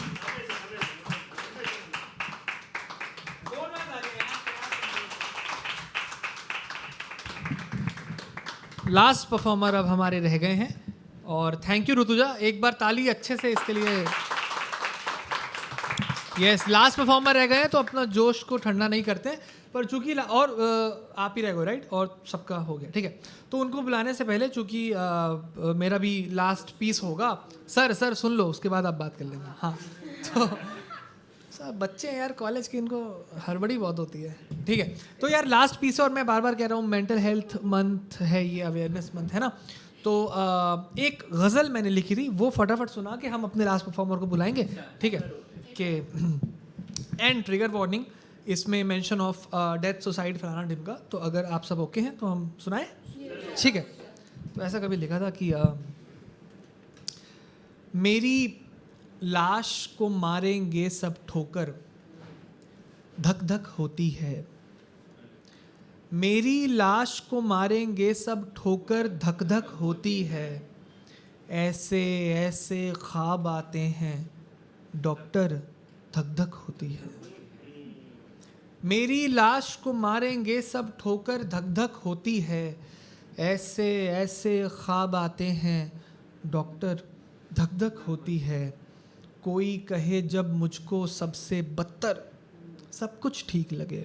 Last performer अब हमारे रह गए हैं और thank you Rutuja, एक बार ताली अच्छे से इसके लिए। यस, लास्ट परफॉर्मर रह गए हैं तो अपना जोश को ठंडा नहीं करते, पर चूंकि और आप ही रह गए राइट, और सबका हो गया ठीक है, तो उनको बुलाने से पहले चूंकि मेरा भी लास्ट पीस होगा। सर सुन लो, उसके बाद आप बात कर लेंगे। हाँ तो सब बच्चे हैं यार कॉलेज के, इनको हड़बड़ी बहुत होती है ठीक है। तो यार लास्ट पीस है और मैं बार बार कह रहा हूँ, मेंटल हेल्थ मंथ है ये, अवेयरनेस मंथ है ना, तो एक गज़ल मैंने लिखी थी, वो फटाफट सुना के हम अपने लास्ट परफॉर्मर को बुलाएंगे ठीक है। कि एंड ट्रिगर वार्निंग, इसमें मेंशन ऑफ डेथ, सुसाइड, फलाना ढिमका, तो अगर आप सब ओके हैं तो हम सुनाएं ठीक है। तो ऐसा कभी लिखा था कि मेरी लाश को मारेंगे सब ठोकर, धक धक होती है। मेरी लाश को मारेंगे सब ठोकर, धक धक होती है। ऐसे ऐसे ख्वाब आते हैं डॉक्टर, धक धक होती है। मेरी लाश को मारेंगे सब ठोकर, धक धक होती है। ऐसे ऐसे ख्वाब आते हैं डॉक्टर, धक धक होती है। कोई कहे जब मुझको सबसे बदतर सब कुछ ठीक लगे,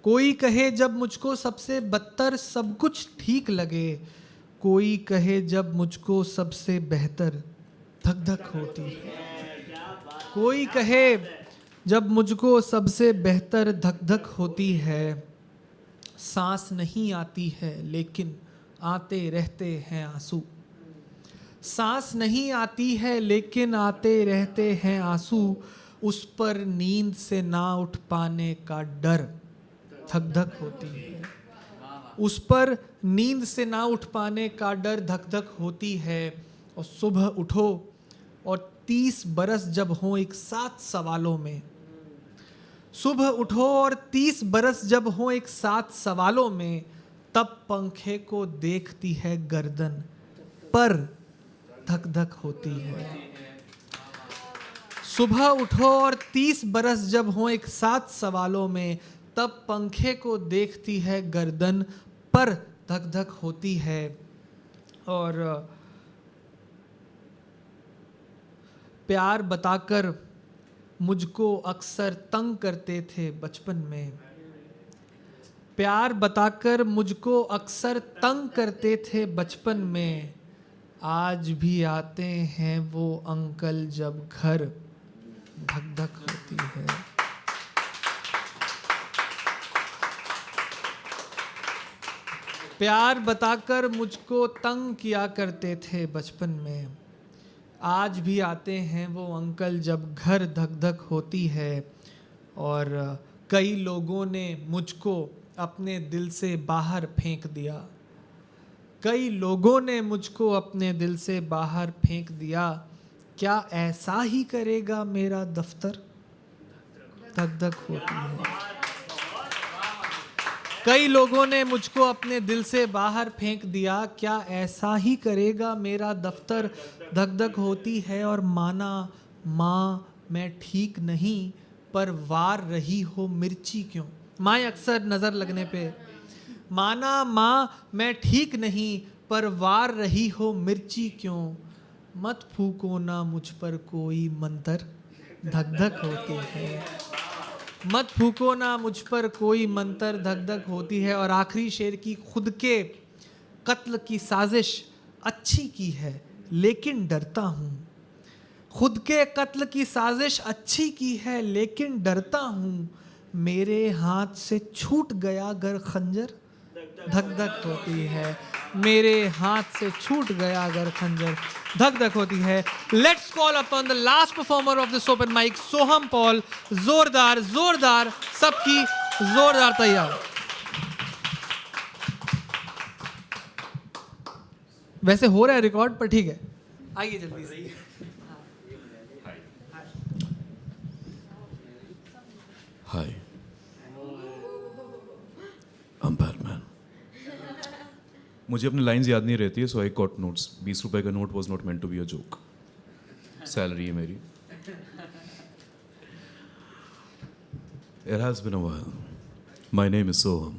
कोई कहे जब मुझको सबसे बदतर सब कुछ ठीक लगे, कोई कहे जब मुझको सबसे बेहतर, धक धक होती है। कोई कहे जब मुझको सबसे बेहतर, धक धक होती है। सांस नहीं आती है लेकिन आते रहते हैं आंसू। सांस नहीं आती है लेकिन आते रहते हैं आंसू। उस पर नींद से ना उठ पाने का डर, धक धक होती है। उस पर नींद से ना उठ पाने का डर धक धक होती है। और सुबह उठो और 30 बरस जब हों एक साथ सवालों में, सुबह उठो और 30 बरस जब हों एक साथ सवालों में, तब पंखे को देखती है गर्दन पर धक धक होती है। सुबह उठो और 30 बरस जब हों एक साथ सवालों में, तब पंखे को देखती है गर्दन पर धक धक होती है। और प्यार बताकर मुझको अक्सर तंग करते थे बचपन में, प्यार बताकर मुझको अक्सर तंग करते थे बचपन में, आज भी आते हैं वो अंकल जब घर धक धक होती है। प्यार बताकर मुझको तंग किया करते थे बचपन में, आज भी आते हैं वो अंकल जब घर धक धक होती है। और कई लोगों ने मुझको अपने दिल से बाहर फेंक दिया, कई लोगों ने मुझको अपने दिल से बाहर फेंक दिया, क्या ऐसा ही करेगा मेरा दफ्तर धक धक होती है। कई लोगों ने मुझको अपने दिल से बाहर फेंक दिया, क्या ऐसा ही करेगा मेरा दफ्तर धक धक होती है। और माना माँ मैं ठीक नहीं पर वार रही हो मिर्ची क्यों, माँ अक्सर नज़र लगने पे, माना माँ मैं ठीक नहीं पर वार रही हो मिर्ची क्यों, मत फूको ना मुझ पर कोई मंतर धक धक होती है, मत फूको ना मुझ पर कोई मंतर धक धक होती है। और आखिरी शेर की, खुद के कत्ल की साजिश अच्छी की है लेकिन डरता हूँ, खुद के कत्ल की साजिश अच्छी की है लेकिन डरता हूँ, मेरे हाथ से छूट गया अगर खंजर धक धक होती है, मेरे हाथ से छूट गया अगर खंजर धक धक होती है। Let's call upon the last performer of this open mic, Soham Paul. जोरदार जोरदार सबकी जोरदार तैयार। वैसे हो रहा है रिकॉर्ड पर ठीक है, आइए जल्दी से। हाय, I'm Batman. मुझे अपनी लाइंस याद नहीं रहती है, सो आई गॉट नोट्स। 20 रुपए का note was not meant to be a joke. Salary है मेरी। It has been a while. My name is Soham.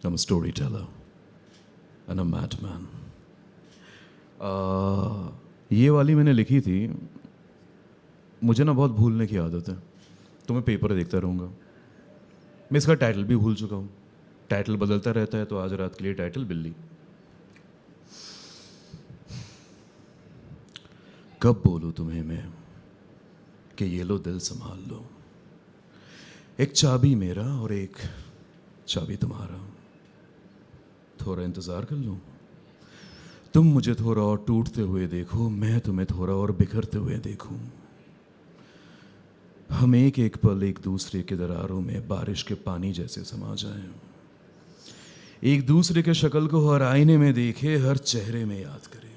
I'm a storyteller and a madman. ये वाली मैंने लिखी थी। मुझे ना बहुत भूलने की आदत है, तो मैं पेपर देखता रहूँगा। मैं इसका टाइटल भी भूल चुका हूँ, टाइटल बदलता रहता है, तो आज रात के लिए टाइटल बिल्ली। कब बोलूँ तुम्हें मैं कि ये लो दिल संभाल लो, एक चाबी मेरा और एक चाबी तुम्हारा, थोड़ा इंतज़ार कर लो, तुम मुझे थोड़ा और टूटते हुए देखो, मैं तुम्हें थोड़ा और बिखरते हुए देखूं, हम एक एक पल एक दूसरे के दरारों में बारिश के पानी जैसे समा जाएं, एक दूसरे के शक्ल को हर आईने में देखे, हर चेहरे में याद करें,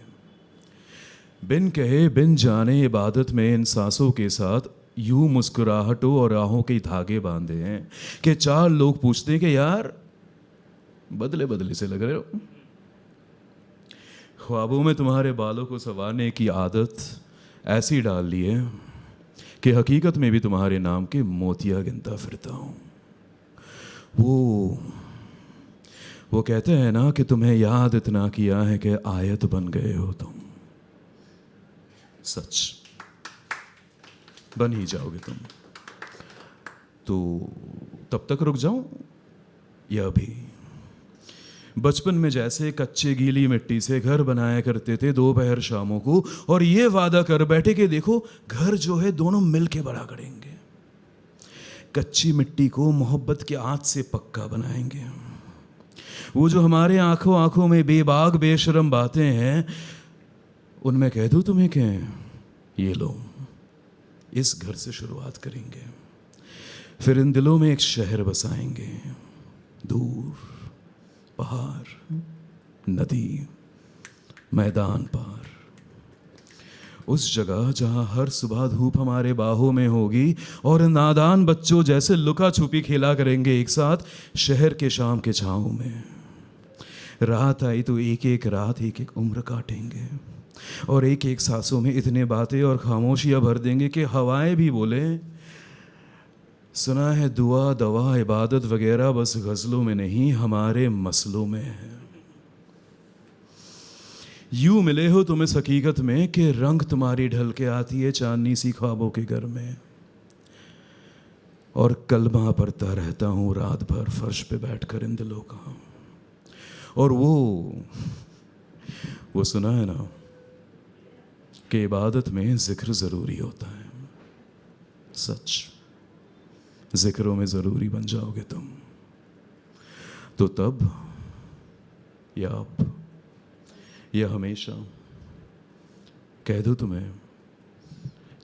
बिन कहे बिन जाने इबादत में इन सांसों के साथ यूं मुस्कुराहटों और राहों के धागे बांधे हैं कि चार लोग पूछते हैं कि यार बदले बदले से लग रहे हो। ख्वाबों में तुम्हारे बालों को संवारने की आदत ऐसी डाल ली है कि हकीकत में भी तुम्हारे नाम के मोतिया गिनता फिरता हूँ। वो कहते हैं ना कि तुम्हें याद इतना किया है कि आयत बन गए हो तुम। सच बन ही जाओगे तुम। तो तब तक रुक जाऊं या अभी? बचपन में जैसे कच्चे गीली मिट्टी से घर बनाया करते थे दोपहर शामों को, और ये वादा कर बैठे कि देखो घर जो है दोनों मिल के बड़ा करेंगे, कच्ची मिट्टी को मोहब्बत के आंच से पक्का बनाएंगे। वो जो हमारे आंखों आंखों में बेबाक बेशरम बातें हैं, उनमें कह दूं तुम्हें कि ये लो इस घर से शुरुआत करेंगे, फिर इन दिलों में एक शहर बसाएंगे दूर पहाड़, नदी, मैदान पार, उस जगह जहां हर सुबह धूप हमारे बाहों में होगी और नादान बच्चों जैसे लुका छुपी खेला करेंगे एक साथ शहर के शाम के छाँव में। रात आई तो एक एक रात एक एक उम्र काटेंगे और एक एक सांसों में इतने बातें और खामोशियां भर देंगे कि हवाएं भी बोले। सुना है दुआ दवा इबादत वगैरह बस गज़लों में नहीं हमारे मसलों में है। यूं मिले हो तुम इस हकीकत में कि रंग तुम्हारी ढल के आती है चांदनी सी ख्वाबों के घर में, और कलमा पढ़ता रहता हूँ रात भर फर्श पे बैठकर इन दिलों का। और वो सुना है ना कि इबादत में जिक्र ज़रूरी होता है। सच, जिक्रों में ज़रूरी बन जाओगे तुम तो तब या अब या हमेशा कह दो तुम्हें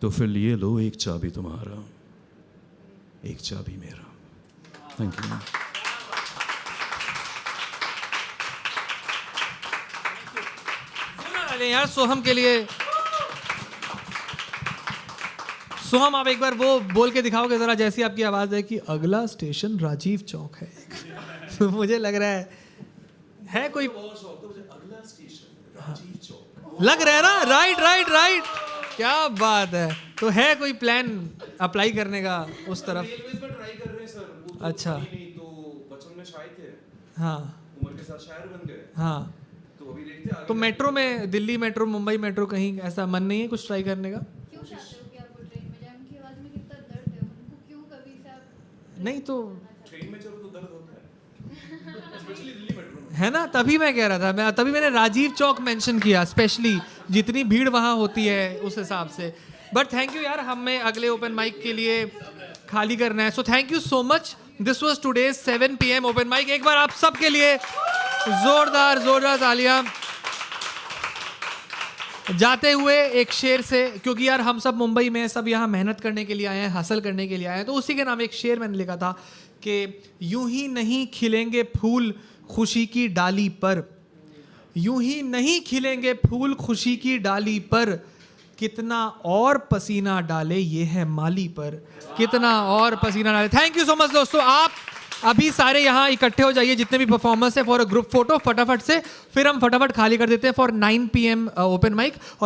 तो फिर लिए लो एक चाबी तुम्हारा, एक चाबी मेरा। Thank you. यार सोहम के लिए, सोहम आप एक बार वो बोल के दिखाओगे जरा, जैसी आपकी आवाज है कि अगला स्टेशन राजीव चौक है। तो मुझे लग रहा है कोई लग रहा है ना। राइट राइट राइट, क्या बात है। तो है कोई प्लान अप्लाई करने का उस तरफ? ट्राई कर रहे हैं सर। अच्छा, तो बचपन में शायर थे, हाँ, उम्र के साथ शायर बन गए। हाँ, तो अभी देखते हैं तो मेट्रो में, दिल्ली मेट्रो, मुंबई मेट्रो, कहीं ऐसा मन नहीं है कुछ ट्राई करने का? क्यों चाहते हो कि आप वो ट्रेन में जाएं? उनकी आवाज़ में कितना दर्द है, उनको क्यों कभी से आप नहीं तो ट्रेन में चलो तो दर्द होता है, स्पेशली दिल्ली मेट्रो में। है ना, तभी मैं कह रहा था, तभी मैंने राजीव चौक मेंशन किया, स्पेशली जितनी भीड़ वहाँ होती है उस हिसाब से। बट थैंक यू यार, हमें अगले ओपन माइक के लिए खाली करना है। So thank you so much. This was today's 7 PM open mic. एक बार आप सब के लिए जोरदार जोरदार तालियां। जाते हुए एक शेर से, क्योंकि यार हम सब मुंबई में, सब यहाँ मेहनत करने के लिए आए हैं, हासिल करने के लिए आए हैं, तो उसी के नाम एक शेर मैंने लिखा था कि यूं ही नहीं खिलेंगे फूल खुशी की डाली पर, यूं ही नहीं खिलेंगे फूल खुशी की डाली पर, कितना और पसीना डाले ये है माली पर, कितना और पसीना डाले। थैंक यू सो मच दोस्तों। आप अभी सारे यहाँ इकट्ठे हो जाइए, जितने भी परफॉर्मर्स है, फॉर अ ग्रुप फोटो फटाफट से, फिर हम फटाफट खाली कर देते हैं फॉर 9 PM ओपन माइक। और